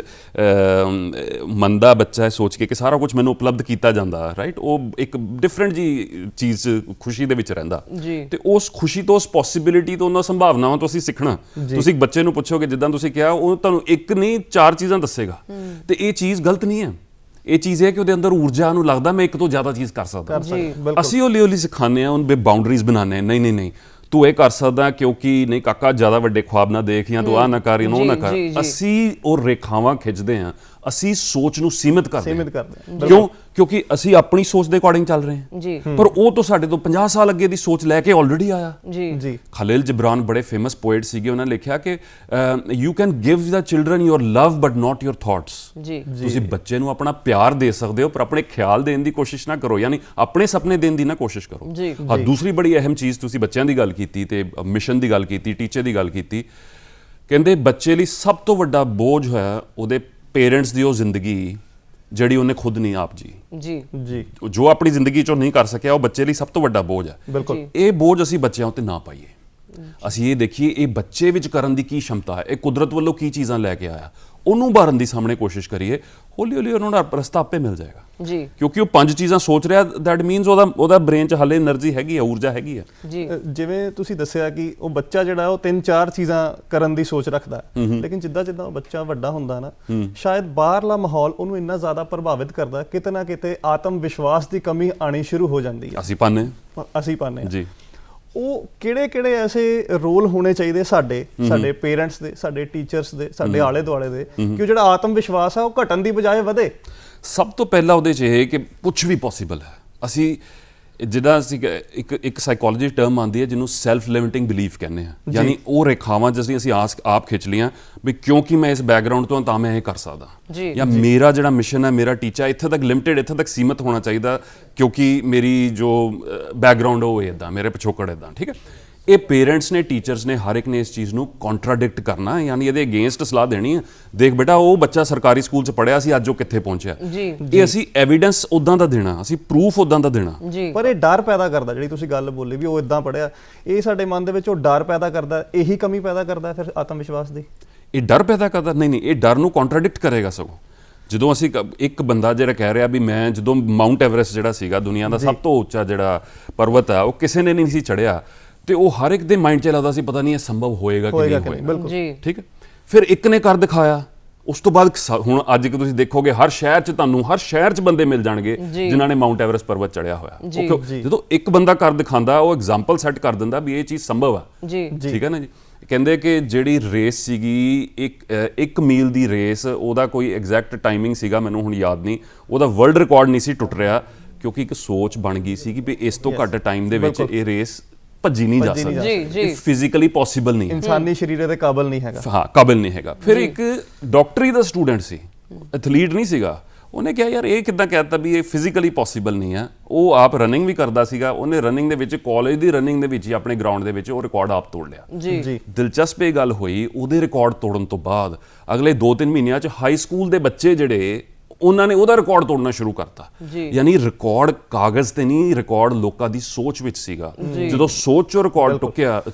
ਮੰਨਦਾ ਬੱਚਾ ਹੈ ਸੋਚ ਕੇ ਕਿ ਸਾਰਾ ਕੁਝ ਮੈਨੂੰ ਉਪਲਬਧ ਕੀਤਾ ਜਾਂਦਾ, ਰਾਈਟ। ਉਹ ਇੱਕ ਡਿਫਰੈਂਟ ਜੀ ਚੀਜ਼ ਖੁਸ਼ੀ ਦੇ ਵਿੱਚ ਰਹਿੰਦਾ ਤੇ ਉਸ ਖੁਸ਼ੀ ਤੋਂ, ਉਸ ਪੋਸੀਬਿਲਿਟੀ ਤੋਂ, ਉਹਨਾਂ ਸੰਭਾਵਨਾਵਾਂ ਤੋਂ ਅਸੀਂ ਸਿੱਖਣਾ। ਤੁਸੀਂ ਬੱਚੇ ਨੂੰ ਪੁੱਛੋਗੇ, ਜਿੱਦਾਂ ਤੁਸੀਂ ਕਿਹਾ, ਉਹ ਤੁਹਾਨੂੰ ਇੱਕ ਨਹੀਂ 4 ਚੀਜ਼ਾਂ ਦੱਸੇਗਾ ਤੇ ਇਹ ਚੀਜ਼ ਗਲਤ ਨਹੀਂ ਹੈ। ਇਹ ਚੀਜ਼ ਹੈ ਕਿ ਉਹਦੇ ਅੰਦਰ ਊਰਜਾ ਨੂੰ ਲੱਗਦਾ ਮੈਂ ਇੱਕ ਤੋਂ ਜ਼ਿਆਦਾ ਚੀਜ਼ ਕਰ ਸਕਦਾ। ਅਸੀਂ ਹੌਲੀ ਸਿਖਾਉਂਦੇ ਹਾਂ, ਉਹਨੂੰ ਬਾਉਂਡਰੀਜ਼ ਬਣਾਉਂਦੇ ਹਾਂ। ਨਹੀਂ ਤੂੰ ਇਹ ਕਰ ਸਕਦਾ, ਕਿਉਂਕਿ ਨਹੀਂ ਕਾਕਾ ਜ਼ਿਆਦਾ ਵੱਡੇ ਖੁਆਬ ਨਾ ਦੇਖ, ਜਾਂ ਤੂੰ ਆਹ ਨਾ ਕਰ, ਉਹ ਨਾ ਕਰ। ਅਸੀਂ ਉਹ ਰੇਖਾਵਾਂ ਖਿੱਚਦੇ ਹਾਂ, ਅਸੀਂ ਸੋਚ ਨੂੰ ਸੀਮਿਤ ਕਰਦੇ ਹਾਂ। ਕਿਉਂਕਿ ਅਸੀਂ ਆਪਣੀ ਸੋਚ ਦੇ ਅਕੋਰਡਿੰਗ ਚੱਲ ਰਹੇ ਹਾਂ, ਪਰ ਉਹ ਤਾਂ ਸਾਡੇ ਤੋਂ 50 ਸਾਲ ਅੱਗੇ ਦੀ ਸੋਚ ਲੈ ਕੇ ਆਲਰੇਡੀ ਆਇਆ। ਖਲੀਲ ਜਿਬਰਾਨ ਬੜੇ ਫੇਮਸ ਪੋਇਟ ਸੀਗੇ, ਉਹਨਾਂ ਨੇ ਲਿਖਿਆ ਕਿ you can give the children your love but not your thoughts. ਤੁਸੀਂ ਬੱਚੇ ਨੂੰ ਆਪਣਾ ਪਿਆਰ ਦੇ ਸਕਦੇ ਹੋ, ਪਰ ਆਪਣੇ ਖਿਆਲ ਦੇਣ ਦੀ ਕੋਸ਼ਿਸ਼ ਨਾ ਕਰੋ, ਯਾਨੀ ਆਪਣੇ ਸੁਪਨੇ ਦੇਣ ਦੀ ਨਾ ਕੋਸ਼ਿਸ਼ ਕਰੋ। ਹਾਂ, ਦੂਸਰੀ ਬੜੀ ਅਹਿਮ ਚੀਜ਼, ਤੁਸੀਂ ਬੱਚਿਆਂ ਦੀ ਗੱਲ ਕੀਤੀ ਤੇ ਮਿਸ਼ਨ ਦੀ ਗੱਲ ਕੀਤੀ, ਟੀਚੇ ਦੀ ਗੱਲ ਕੀਤੀ। ਕਹਿੰਦੇ ਬੱਚੇ ਲਈ ਸਭ ਤੋਂ ਵੱਡਾ ਬੋਝ ਹੈ ਉਹਦੇ ਪੇਰੈਂਟਸ ਦੀ ਉਹ ਜ਼ਿੰਦਗੀ ਜਿਹੜੀ ਉਹਨੇ ਖੁਦ ਨਹੀਂ ਆਪ ਜੀ ਜੋ ਆਪਣੀ ਜ਼ਿੰਦਗੀ ਚੋਂ ਨਹੀਂ ਕਰ ਸਕਿਆ, ਉਹ ਬੱਚੇ ਲਈ ਸਭ ਤੋਂ ਵੱਡਾ ਬੋਝ ਹੈ। ਇਹ ਬੋਝ ਅਸੀਂ ਬੱਚਿਆਂ ਉੱਤੇ ਨਾ ਪਾਈਏ। ਅਸੀਂ ਇਹ ਦੇਖੀਏ ਇਹ ਬੱਚੇ ਵਿੱਚ ਕਰਨ ਦੀ ਕੀ ਸ਼ਮਤਾ ਹੈ, ਇਹ ਕੁਦਰਤ ਵੱਲੋਂ ਕੀ ਚੀਜ਼ਾਂ ਲੈ ਕੇ ਆਇਆ, ਉਹਨੂੰ ਉਭਾਰਨ ਦੀ ਸਾਹਮਣੇ ਕੋਸ਼ਿਸ਼ ਕਰੀਏ। ਹੌਲੀ ਉਹਨਾਂ ਦਾ ਰਸਤਾ ਆਪੇ ਮਿਲ ਜਾਏਗਾ ਕਿਉਂਕਿ ਉਹ 5 ਚੀਜ਼ਾਂ ਸੋਚ ਰਿਹਾ, ਦੈਟ ਮੀਨਸ ਉਹਦਾ ਬ੍ਰੇਨ 'ਚ ਹਾਲੇ એનર્ਜੀ ਹੈਗੀ ਹੈ, ਊਰਜਾ ਹੈਗੀ ਹੈ। ਜਿਵੇਂ ਤੁਸੀਂ ਦੱਸਿਆ ਕਿ ਉਹ ਬੱਚਾ ਜਿਹੜਾ ਉਹ 3-4 ਚੀਜ਼ਾਂ ਕਰਨ ਦੀ ਸੋਚ ਰੱਖਦਾ, ਲੇਕਿਨ ਜਿੱਦਾਂ ਉਹ ਬੱਚਾ ਵੱਡਾ ਹੁੰਦਾ ਨਾ, ਸ਼ਾਇਦ ਬਾਹਰਲਾ ਮਾਹੌਲ ਉਹਨੂੰ ਇੰਨਾ ਜ਼ਿਆਦਾ ਪ੍ਰਭਾਵਿਤ ਕਰਦਾ, ਕਿਤੇ ਨਾ ਕਿਤੇ ਆਤਮ ਵਿਸ਼ਵਾਸ ਦੀ ਕਮੀ ਆਣੀ ਸ਼ੁਰੂ ਹੋ ਜਾਂਦੀ ਹੈ। ਅਸੀਂ ਪਾਉਂਦੇ ਜੀ। ਉਹ ਕਿਹੜੇ ਐਸੇ ਰੋਲ ਹੋਣੇ ਚਾਹੀਦੇ ਸਾਡੇ ਪੇਰੈਂਟਸ ਦੇ, ਸਾਡੇ ਟੀਚਰਸ ਦੇ, ਸਾਡੇ ਆਲੇ ਦੁਆਲੇ ਦੇ, ਕਿ ਉਹ ਜਿਹੜਾ ਆਤਮ ਵਿਸ਼ਵਾਸ ਹੈ ਉਹ ਘਟਣ ਦੀ ਬਜਾਏ ਵਧੇ? ਸਭ ਤੋਂ ਪਹਿਲਾਂ ਉਹਦੇ 'ਚ ਇਹ ਕਿ ਕੁਛ ਵੀ ਪੋਸੀਬਲ ਹੈ। ਅਸੀਂ ਜਿੱਦਾਂ ਅਸੀਂ ਇੱਕ ਸਾਈਕੋਲੋਜੀ ਟਰਮ ਆਉਂਦੀ ਹੈ ਜਿਹਨੂੰ ਸੈਲਫ ਲਿਮਿਟਿੰਗ ਬਿਲੀਫ ਕਹਿੰਦੇ ਹਾਂ, ਯਾਨੀ ਉਹ ਰੇਖਾਵਾਂ ਜਿਸ ਅਸੀਂ ਆਪ ਖਿੱਚ ਲਈਆਂ ਵੀ ਕਿਉਂਕਿ ਮੈਂ ਇਸ ਬੈਕਗਰਾਊਂਡ ਤੋਂ ਤਾਂ ਮੈਂ ਇਹ ਕਰ ਸਕਦਾ, ਜਾਂ ਮੇਰਾ ਜਿਹੜਾ ਮਿਸ਼ਨ ਹੈ, ਮੇਰਾ ਟੀਚਾ ਇੱਥੇ ਤੱਕ ਲਿਮਿਟਿਡ, ਇੱਥੇ ਤੱਕ ਸੀਮਤ ਹੋਣਾ ਚਾਹੀਦਾ ਕਿਉਂਕਿ ਮੇਰੀ ਜੋ ਬੈਕਗਰਾਊਂਡ ਉਹ ਇੱਦਾਂ, ਮੇਰੇ ਪਿਛੋਕੜ ਇੱਦਾਂ, ਠੀਕ ਹੈ। ਇਹ ਪੇਰੈਂਟਸ ਨੇ, ਟੀਚਰਸ ਨੇ, ਹਰ ਇੱਕ ਨੇ ਇਸ ਚੀਜ਼ ਨੂੰ ਕੰਟਰਾਡਿਕਟ ਕਰਨਾ, ਯਾਨੀ ਇਹਦੇ ਅਗੇਂਸਟ ਸਲਾਹ ਦੇਣੀ ਹੈ। ਦੇਖ ਬੇਟਾ, ਉਹ ਬੱਚਾ ਸਰਕਾਰੀ ਸਕੂਲ 'ਚ ਪੜ੍ਹਿਆ ਸੀ, ਅੱਜ ਉਹ ਕਿੱਥੇ ਪਹੁੰਚਿਆ। ਇਹ ਅਸੀਂ ਐਵੀਡੈਂਸ ਉਦਾਂ ਦਾ ਦੇਣਾ, ਅਸੀਂ ਪ੍ਰੂਫ ਉਦਾਂ ਦਾ ਦੇਣਾ। ਪਰ ਇਹ ਡਰ ਪੈਦਾ ਕਰਦਾ, ਜਿਹੜੀ ਤੁਸੀਂ ਗੱਲ ਬੋਲੀ ਵੀ ਉਹ ਇਦਾਂ ਪੜ੍ਹਿਆ, ਇਹ ਸਾਡੇ ਮਨ ਦੇ ਵਿੱਚ ਉਹ ਡਰ ਪੈਦਾ ਕਰਦਾ, ਇਹੀ ਕਮੀ ਪੈਦਾ ਕਰਦਾ ਫਿਰ ਆਤਮ ਵਿਸ਼ਵਾਸ ਦੀ। ਇਹ ਡਰ ਪੈਦਾ ਕਰਦਾ? ਨਹੀਂ, ਇਹ ਡਰ ਨੂੰ ਕੰਟਰਾਡਿਕਟ ਕਰੇਗਾ। ਸਗੋਂ ਜਦੋਂ ਅਸੀਂ ਇੱਕ ਬੰਦਾ ਜਿਹੜਾ ਕਹਿ ਰਿਹਾ ਵੀ ਮੈਂ ਜਦੋਂ ਮਾਊਂਟ ਐਵਰੈਸਟ ਜਿਹੜਾ ਸੀਗਾ ਦੁਨੀਆ ਦਾ ਸਭ ਤੋਂ ਉੱਚਾ ਜਿਹੜਾ ਪਰਬਤ ਆ, ਉਹ ਕਿਸੇ ਨੇ ਨਹੀਂ ਸੀ ਚੜ੍ਹਿਆ, ਤੇ ਉਹ ਹਰ ਇੱਕ ਦੇ ਮਾਈਂਡ 'ਚ ਲੱਗਦਾ ਸੀ ਪਤਾ ਨਹੀਂ ਇਹ ਸੰਭਵ ਹੋਏਗਾ ਕਿ ਨਹੀਂ ਹੋਏਗਾ, ਠੀਕ ਹੈ। ਫਿਰ ਇੱਕ ਨੇ ਕਰ ਦਿਖਾਇਆ, ਉਸ ਤੋਂ ਬਾਅਦ ਹੁਣ ਅੱਜ ਤੁਸੀਂ ਦੇਖੋਗੇ ਹਰ ਸ਼ਹਿਰ 'ਚ ਬੰਦੇ ਮਿਲ ਜਾਣਗੇ ਜਿਨ੍ਹਾਂ ਨੇ ਮਾਊਂਟ ਐਵਰੈਸਟ ਪਰਬਤ ਚੜ੍ਹਿਆ ਹੋਇਆ। ਜਦੋਂ ਇੱਕ ਬੰਦਾ ਕਰ ਦਿਖਾਉਂਦਾ, ਉਹ ਐਗਜ਼ਾਮਪਲ ਸੈੱਟ ਕਰ ਦਿੰਦਾ ਵੀ ਇਹ ਚੀਜ਼ ਸੰਭਵ ਆ, ਠੀਕ ਹੈ ਨਾ ਜੀ। ਕਹਿੰਦੇ ਕਿ ਜਿਹੜੀ ਰੇਸ ਸੀਗੀ, ਇੱਕ ਮੀਲ ਦੀ ਰੇਸ, ਉਹਦਾ ਕੋਈ ਐਗਜ਼ੈਕਟ ਟਾਈਮਿੰਗ ਸੀਗਾ, ਮੈਨੂੰ ਹੁਣ ਯਾਦ ਨਹੀਂ, ਉਹਦਾ ਵਰਲਡ ਰਿਕਾਰਡ ਨਹੀਂ ਸੀ ਟੁੱਟ ਰਿਹਾ ਕਿਉਂਕਿ ਇੱਕ ਸੋਚ ਬਣ ਗਈ ਸੀ ਕਿ ਵੀ ਇਸ ਤੋਂ ਘੱਟ ਟਾਈਮ ਦੇ ਵਿੱਚ ਇਹ ਰੇਸ ਭੱਜੀ ਨਹੀਂ ਜਾ ਸਕਦੀ, ਇਹ ਫਿਜ਼ੀਕਲੀ ਪੋਸੀਬਲ ਨਹੀਂ ਹੈ, ਇਨਸਾਨੀ ਸਰੀਰ ਦੇ ਕਾਬਿਲ ਨਹੀਂ ਹੈਗਾ। ਹਾਂ, ਕਾਬਿਲ ਨਹੀਂ ਹੈਗਾ। ਫਿਰ ਇੱਕ ਡਾਕਟਰੀ ਦਾ ਸਟੂਡੈਂਟ ਸੀ, ਐਥਲੀਟ ਨਹੀਂ ਸੀਗਾ, ਉਹਨੇ ਕਿਹਾ ਯਾਰ ਇਹ ਕਿੱਦਾਂ ਕਹਿਤਾ ਵੀ ਇਹ ਫਿਜ਼ੀਕਲੀ ਪੋਸੀਬਲ ਨਹੀਂ ਹੈ। ਉਹ ਆਪ ਰਨਿੰਗ ਵੀ ਕਰਦਾ ਸੀਗਾ, ਉਹਨੇ ਰਨਿੰਗ ਦੇ ਵਿੱਚ, ਕਾਲਜ ਦੀ ਰਨਿੰਗ ਦੇ ਵਿੱਚ ਹੀ, ਆਪਣੇ ਗਰਾਊਂਡ ਦੇ ਵਿੱਚ ਉਹ ਰਿਕਾਰਡ ਆਪ ਤੋੜ ਲਿਆ। ਦਿਲਚਸਪ ਇਹ ਗੱਲ ਹੋਈ, ਉਹਦੇ ਰਿਕਾਰਡ ਤੋੜਨ ਤੋਂ ਬਾਅਦ ਅਗਲੇ 2-3 ਮਹੀਨਿਆਂ 'ਚ ਹਾਈ ਸਕੂਲ ਦੇ ਬੱਚੇ ਜਿਹੜੇ ਉਹਨਾਂ ਨੇ ਉਹਦਾ ਰਿਕਾਰਡ ਤੋੜਨਾ ਸ਼ੁਰੂ ਕਰਤਾ। ਯਾਨੀ ਰਿਕਾਰਡ ਕਾਗਜ਼ ਤੇ ਨਹੀਂ, ਰਿਕਾਰਡ ਲੋਕਾਂ ਦੀ ਸੋਚ ਵਿੱਚ ਸੀਗਾ। ਜਦੋਂ ਸੋਚ ਚੋਂ ਰਿਕਾਰਡ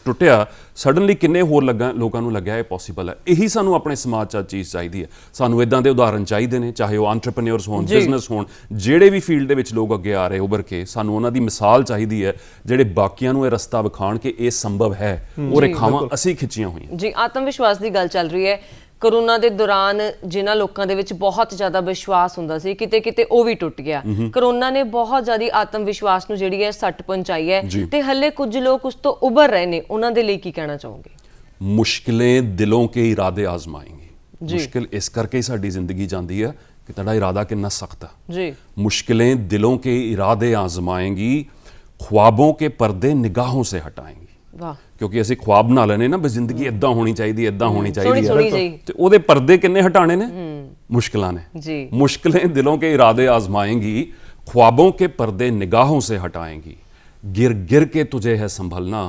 ਟੁੱਟਿਆ ਸਡਨਲੀ ਕਿੰਨੇ ਹੋਰ ਲੋਕਾਂ ਨੂੰ ਲੱਗਿਆ ਇਹ ਪੋਸੀਬਲ ਹੈ। ਇਹੀ ਸਾਨੂੰ ਆਪਣੇ ਸਮਾਜ 'ਚ ਚੀਜ਼ ਚਾਹੀਦੀ ਹੈ। ਸਾਨੂੰ ਇਦਾਂ ਦੇ ਉਦਾਹਰਨ ਚਾਹੀਦੇ ਨੇ, ਚਾਹੇ ਉਹ ਐਂਟਰਪ੍ਰੈਨਿਓਰਸ ਹੋਣ, ਬਿਜ਼ਨਸ ਹੋਣ, ਜਿਹੜੇ ਵੀ ਫੀਲਡ ਦੇ ਵਿੱਚ ਲੋਕ ਅੱਗੇ ਆ ਰਹੇ ਉੱਭਰ ਕੇ, ਸਾਨੂੰ ਉਹਨਾਂ ਦੀ ਮਿਸਾਲ ਚਾਹੀਦੀ ਹੈ ਜਿਹੜੇ ਬਾਕੀਆਂ ਨੂੰ ਇਹ ਰਸਤਾ ਵਿਖਾਣ ਕਿ ਇਹ ਸੰਭਵ ਹੈ। ਉਹ ਰੇਖਾਵਾਂ ਅਸੀਂ ਖਿੱਚੀਆਂ ਹੋਈਆਂ। ਜੀ, ਆਤਮ ਵਿਸ਼ਵਾਸ ਦੀ ਗੱਲ ਚੱਲ ਰਹੀ ਹੈ। ਕਰੋਨਾ ਦੇ ਦੌਰਾਨ ਜਿਨ੍ਹਾਂ ਲੋਕਾਂ ਦੇ ਵਿੱਚ ਬਹੁਤ ਜ਼ਿਆਦਾ ਵਿਸ਼ਵਾਸ ਹੁੰਦਾ ਸੀ, ਕਿਤੇ ਕਿਤੇ ਉਹ ਵੀ ਟੁੱਟ ਗਿਆ। ਕਰੋਨਾ ਨੇ ਬਹੁਤ ਜ਼ਿਆਦਾ ਆਤਮ ਵਿਸ਼ਵਾਸ ਨੂੰ ਜਿਹੜੀ ਹੈ ਸੱਟ ਪਹੁੰਚਾਈ ਹੈ ਤੇ ਹੱਲੇ ਕੁਝ ਲੋਕ ਉਸ ਤੋਂ ਉੱਭਰ ਰਹੇ ਨੇ। ਉਹਨਾਂ ਦੇ ਲਈ ਕੀ ਕਹਿਣਾ ਚਾਹੋਗੇ? ਮੁਸ਼ਕਿਲਾਂ ਦਿਲੋਂ ਕੇ ਇਰਾਦੇ ਆਜ਼ਮਾਏਂਗੀ। ਮੁਸ਼ਕਿਲ ਇਸ ਕਰਕੇ ਹੀ ਸਾਡੀ ਜ਼ਿੰਦਗੀ ਜਾਂਦੀ ਹੈ ਕਿ ਤੁਹਾਡਾ ਇਰਾਦਾ ਕਿੰਨਾ ਸਖਤ ਹੈ। ਜੀ, ਮੁਸ਼ਕਿਲਾਂ ਦਿਲੋਂ ਕੇ ਇਰਾਦੇ ਆਜ਼ਮਾਏਂਗੀ, ख्वाबों के पर्दे निगाहों से हटाएंगी। वाह, क्योंकि ਅਸੀਂ ख्वाब ਬਣਾ ਲੈਨੇ ਨਾ ਵੀ ਜ਼ਿੰਦਗੀ ਇਦਾਂ ਹੋਣੀ ਚਾਹੀਦੀ, ਇਦਾਂ ਹੋਣੀ ਚਾਹੀਦੀ ਹੈ, ਤੇ ਉਹਦੇ ਪਰਦੇ ਕਿੰਨੇ ਹਟਾਣੇ ਨੇ? ਮੁਸ਼ਕਿਲਾਂ ਨੇ। ਜੀ, ਮੁਸ਼ਕਿਲਾਂ ਦਿਲੋਂ ਕੇ ਇਰਾਦੇ आजमाएंगी, ख्वाबों के पर्दे निगाहों से हटाएंगी, गिर गिर के तुझे है संभलना,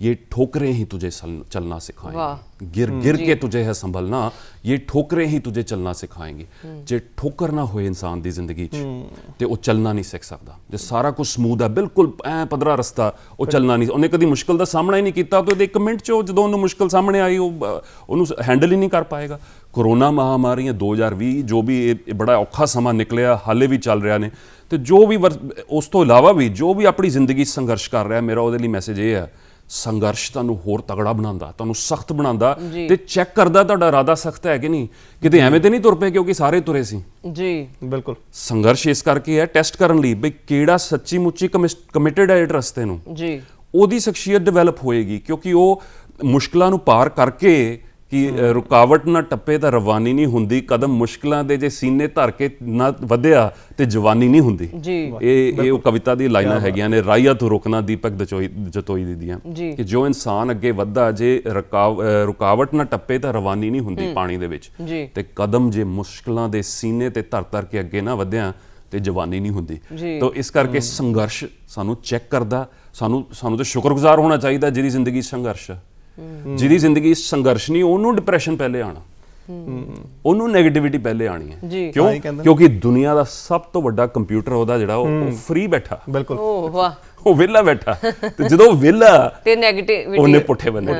ये ठोकरें ही तुझे चलना सिखाएंगी। गिर गिर के तुझे है संभलना, ये ठोकरें ही तुझे चलना सिखाएंगी। जे ठोकर ना होए इंसान दी जिंदगी ते वो चलना नहीं सीख सकता। जे सारा कुछ समूथ है, बिल्कुल ऐ पधरा रस्ता, वो चलना नहीं। उन्हें कभी मुश्किल का सामना ही नहीं किया, तो एक मिनट चो जो उन्होंने मुश्किल सामने आई उन्होंने हैंडल ही नहीं कर पाएगा। कोरोना महामारी 2020 जो भी बड़ा औखा समा निकलिया, हाले भी चल रहा ने, तो जो भी उस तो इलावा भी जो भी अपनी जिंदगी संघर्ष कर रहा, मेरा ਉਹਦੇ ਲਈ ਮੈਸੇਜ ਇਹ ਹੈ, ਸੰਘਰਸ਼ ਤੁਹਾਨੂੰ ਹੋਰ ਤਗੜਾ ਬਣਾਉਂਦਾ, ਤੁਹਾਨੂੰ ਸਖਤ ਬਣਾਉਂਦਾ ਤੇ ਚੈੱਕ ਕਰਦਾ ਤੁਹਾਡਾ ਇਰਾਦਾ ਸਖਤ ਹੈ ਕਿ ਨਹੀਂ। ਕਿਤੇ ਐਵੇਂ ਤੇ ਨਹੀਂ ਤੁਰ ਪਏ ਕਿਉਂਕਿ ਸਾਰੇ ਤੁਰੇ ਸੀ। ਜੀ ਬਿਲਕੁਲ, ਸੰਘਰਸ਼ ਇਸ ਕਰਕੇ ਹੈ ਟੈਸਟ ਕਰਨ ਲਈ ਵੀ ਕਿਹੜਾ ਸੱਚੀ ਮੁੱਚੀ ਕਮਿਟਡ ਹੈ ਇਸ ਰਸਤੇ ਨੂੰ। ਜੀ, ਉਹਦੀ ਸ਼ਖਸੀਅਤ ਡਿਵੈਲਪ ਹੋਏਗੀ, ਕਿਉਂਕਿ ਉਹ ਮੁਸ਼ਕਲਾਂ ਨੂੰ ਪਾਰ ਕਰਕੇ ਕਿ ਰੁਕਾਵਟ ਨਾ ਟੱਪੇ ਤਾਂ ਰਵਾਨੀ ਨਹੀਂ ਹੁੰਦੀ। ਕਦਮ ਮੁਸ਼ਕਲਾਂ ਦੇ ਜੇ ਸੀਨੇ ਧਰ ਕੇ ਨਾ ਵਧਿਆ ਤੇ ਜਵਾਨੀ ਨਹੀਂ ਹੁੰਦੀ। ਇਹ ਉਹ ਕਵਿਤਾ ਦੀ ਲਾਈਨਾਂ ਹੈਗੀਆਂ ਨੇ, ਰਾਈਆ ਤੋਂ ਰੁਕਣਾ ਦੀਪਕ ਜਤੋਈ ਦੀਆਂ, ਕਿ ਜੋ ਇਨਸਾਨ ਅੱਗੇ ਵੱਧਦਾ ਜੇ ਰੁਕਾਵਟ ਨਾ ਟੱਪੇ ਤਾਂ ਰਵਾਨੀ ਨਹੀਂ ਹੁੰਦੀ ਪਾਣੀ ਦੇ ਵਿੱਚ, ਤੇ ਕਦਮ ਜੇ ਮੁਸ਼ਕਲਾਂ ਦੇ ਸੀਨੇ ਤੇ ਧਰ ਕੇ ਅੱਗੇ ਨਾ ਵਧਿਆ ਤੇ ਜਵਾਨੀ ਨਹੀਂ ਹੁੰਦੀ। ਤਾਂ ਇਸ ਕਰਕੇ ਸੰਘਰਸ਼ ਸਾਨੂੰ ਚੈੱਕ ਕਰਦਾ। ਸਾਨੂੰ ਤਾਂ ਸ਼ੁਕਰਗੁਜ਼ਾਰ ਹੋਣਾ ਚਾਹੀਦਾ ਜਿਹਦੀ ਜ਼ਿੰਦਗੀ ਸੰਘਰਸ਼, ਜਿਹਦੀ ਜ਼ਿੰਦਗੀ ਸੰਘਰਸ਼ ਨਹੀਂ, ਉਹਨੂੰ ਡਿਪਰੈਸ਼ਨ ਪਹਿਲੇ ਆਣਾ, ਉਹਨੂੰ ਨੈਗੇਟਿਵਿਟੀ ਪਹਿਲੇ ਆਣੀ ਹੈ। ਕਿਉਂਕਿ ਦੁਨੀਆ ਦਾ ਸਭ ਤੋਂ ਵੱਡਾ ਕੰਪਿਊਟਰ ਉਹਦਾ ਜਿਹੜਾ ਉਹ ਫ੍ਰੀ ਬੈਠਾ, ਬਿਲਕੁਲ ਉਹ ਵਿਹਲਾ ਬੈਠਾ, ਤੇ ਜਦੋਂ ਵਿਹਲਾ ਤੇ ਨੈਗੇਟਿਵਿਟੀ ਉਹਨੇ ਪੁੱਠੇ ਬੰਨੇ,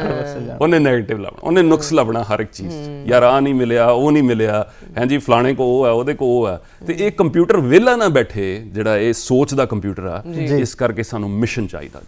ਉਹਨੇ ਨੈਗੇਟਿਵ ਲੱਭਣਾ, ਉਹਨੇ ਨੁਕਸ ਲੱਭਣਾ ਹਰ ਇੱਕ ਚੀਜ਼। ਯਾਰ ਆ ਨਹੀਂ ਮਿਲਿਆ, ਉਹ ਨਹੀਂ ਮਿਲਿਆ, ਹਾਂਜੀ ਫਲਾਣੇ ਕੋ ਉਹ ਹੈ, ਉਹਦੇ ਕੋ ਉਹ ਹੈ। ਤੇ ਇਹ ਕੰਪਿਊਟਰ ਵਿਹਲਾ ਨਾ ਬੈਠੇ, ਜਿਹੜਾ ਇਹ ਸੋਚ ਦਾ ਕੰਪਿਊਟਰ ਆ। ਇਸ ਕਰਕੇ ਸਾਨੂੰ ਮਿਸ਼ਨ ਚਾਹੀਦਾ।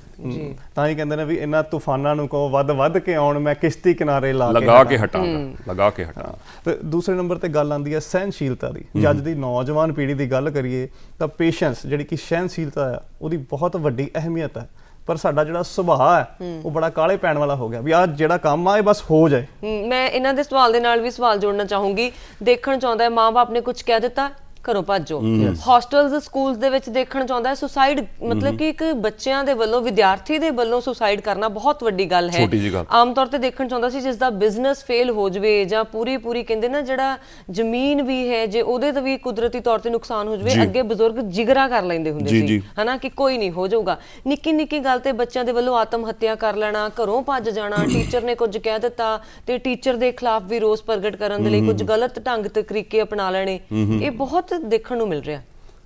ਤਾਂ ਹੀ ਕਹਿੰਦੇ ਨੇ ਵੀ ਇਹਨਾਂ ਤੂਫਾਨਾਂ ਨੂੰ ਕਹੋ ਵੱਧ ਕੇ ਆਉਣ, ਮੈਂ ਕਿਸ਼ਤੀ ਕਿਨਾਰੇ ਲਗਾ ਕੇ ਹਟਾਂਗਾ। ਤੇ ਦੂਸਰੇ ਨੰਬਰ ਤੇ ਗੱਲ ਆਉਂਦੀ ਹੈ ਸਹਿਨਸ਼ੀਲਤਾ ਦੀ। ਜੇ ਅੱਜ ਦੀ ਨੌਜਵਾਨ ਪੀੜ੍ਹੀ ਦੀ ਗੱਲ ਕਰੀਏ ਤਾਂ ਪੇਸ਼ੈਂਸ, ਜਿਹੜੀ ਕਿ ਸਹਿਨਸ਼ੀਲਤਾ ਆ, ਉਹਦੀ ਬਹੁਤ ਵੱਡੀ ਅਹਿਮੀਅਤ ਹੈ। ਪਰ ਸਾਡਾ ਜਿਹੜਾ ਸੁਭਾਅ ਹੈ ਉਹ ਬੜਾ ਕਾਲੇ ਪੈਣ ਵਾਲਾ ਹੋ ਗਿਆ ਵੀ ਆਹ ਜਿਹੜਾ ਕੰਮ ਆ ਇਹ ਬਸ ਹੋ ਜਾਏ। ਮੈਂ ਇਹਨਾਂ ਦੇ ਸਵਾਲ ਦੇ ਨਾਲ ਵੀ ਸਵਾਲ ਜੋੜਨਾ ਚਾਹੂੰਗੀ। ਦੇਖਣ ਚਾਹੁੰਦਾ ਹੈ ਮਾਂ-ਬਾਪ ਨੇ ਕੁਝ ਕਹਿ ਦਿੱਤਾ, ਘਰੋਂ ਭੱਜੋ। ਹੋਸਟਲਸ, ਸਕੂਲਸ ਦੇ ਵਿੱਚ ਦੇਖਣ ਚਾਹੁੰਦਾ ਹੈ ਸੁਸਾਈਡ, ਮਤਲਬ ਕਿ ਇੱਕ ਬੱਚਿਆਂ ਦੇ ਵੱਲੋਂ, ਵਿਦਿਆਰਥੀ ਦੇ ਵੱਲੋਂ ਸੁਸਾਈਡ ਕਰਨਾ ਬਹੁਤ ਵੱਡੀ ਗੱਲ ਹੈ। ਆਮ ਤੌਰ ਤੇ ਦੇਖਣ ਚਾਹੁੰਦਾ ਸੀ ਜਿਸ ਦਾ ਬਿਜ਼ਨਸ ਫੇਲ ਹੋ ਜਵੇ ਜਾਂ ਪੂਰੀ ਕਹਿੰਦੇ ਨਾ ਜਿਹੜਾ ਜ਼ਮੀਨ ਵੀ ਹੈ ਜੇ ਉਹਦੇ ਤੇ ਵੀ ਕੁਦਰਤੀ ਤੌਰ ਤੇ ਨੁਕਸਾਨ ਹੋ ਜਵੇ, ਅੱਗੇ ਬਜ਼ੁਰਗ ਜਿਗਰਾ ਕਰ ਲੈਂਦੇ ਹੁੰਦੇ ਸੀ ਹਨਾ ਕਿ ਕੋਈ ਨਹੀਂ ਹੋ ਜਾਊਗਾ। ਨਿੱਕੀ ਗੱਲ ਤੇ ਬੱਚਿਆਂ ਦੇ ਵੱਲੋਂ ਆਤਮ ਹੱਤਿਆ ਕਰ ਲੈਣਾ, ਘਰੋਂ ਭੱਜ ਜਾਣਾ, ਟੀਚਰ ਨੇ ਕੁਝ ਕਹਿ ਦਿੱਤਾ ਤੇ ਟੀਚਰ ਦੇ ਖਿਲਾਫ ਵੀ ਰੋਸ ਪ੍ਰਗਟ ਕਰਨ ਦੇ ਲਈ ਕੁਝ ਗਲਤ ਢੰਗ ਤੇ ਤਰੀਕੇ ਅਪਣਾ ਲੈਣੇ, ਇਹ ਬਹੁਤ ਦੇਖਣ ਨੂੰ ਮਿਲ ਰਿਹਾ।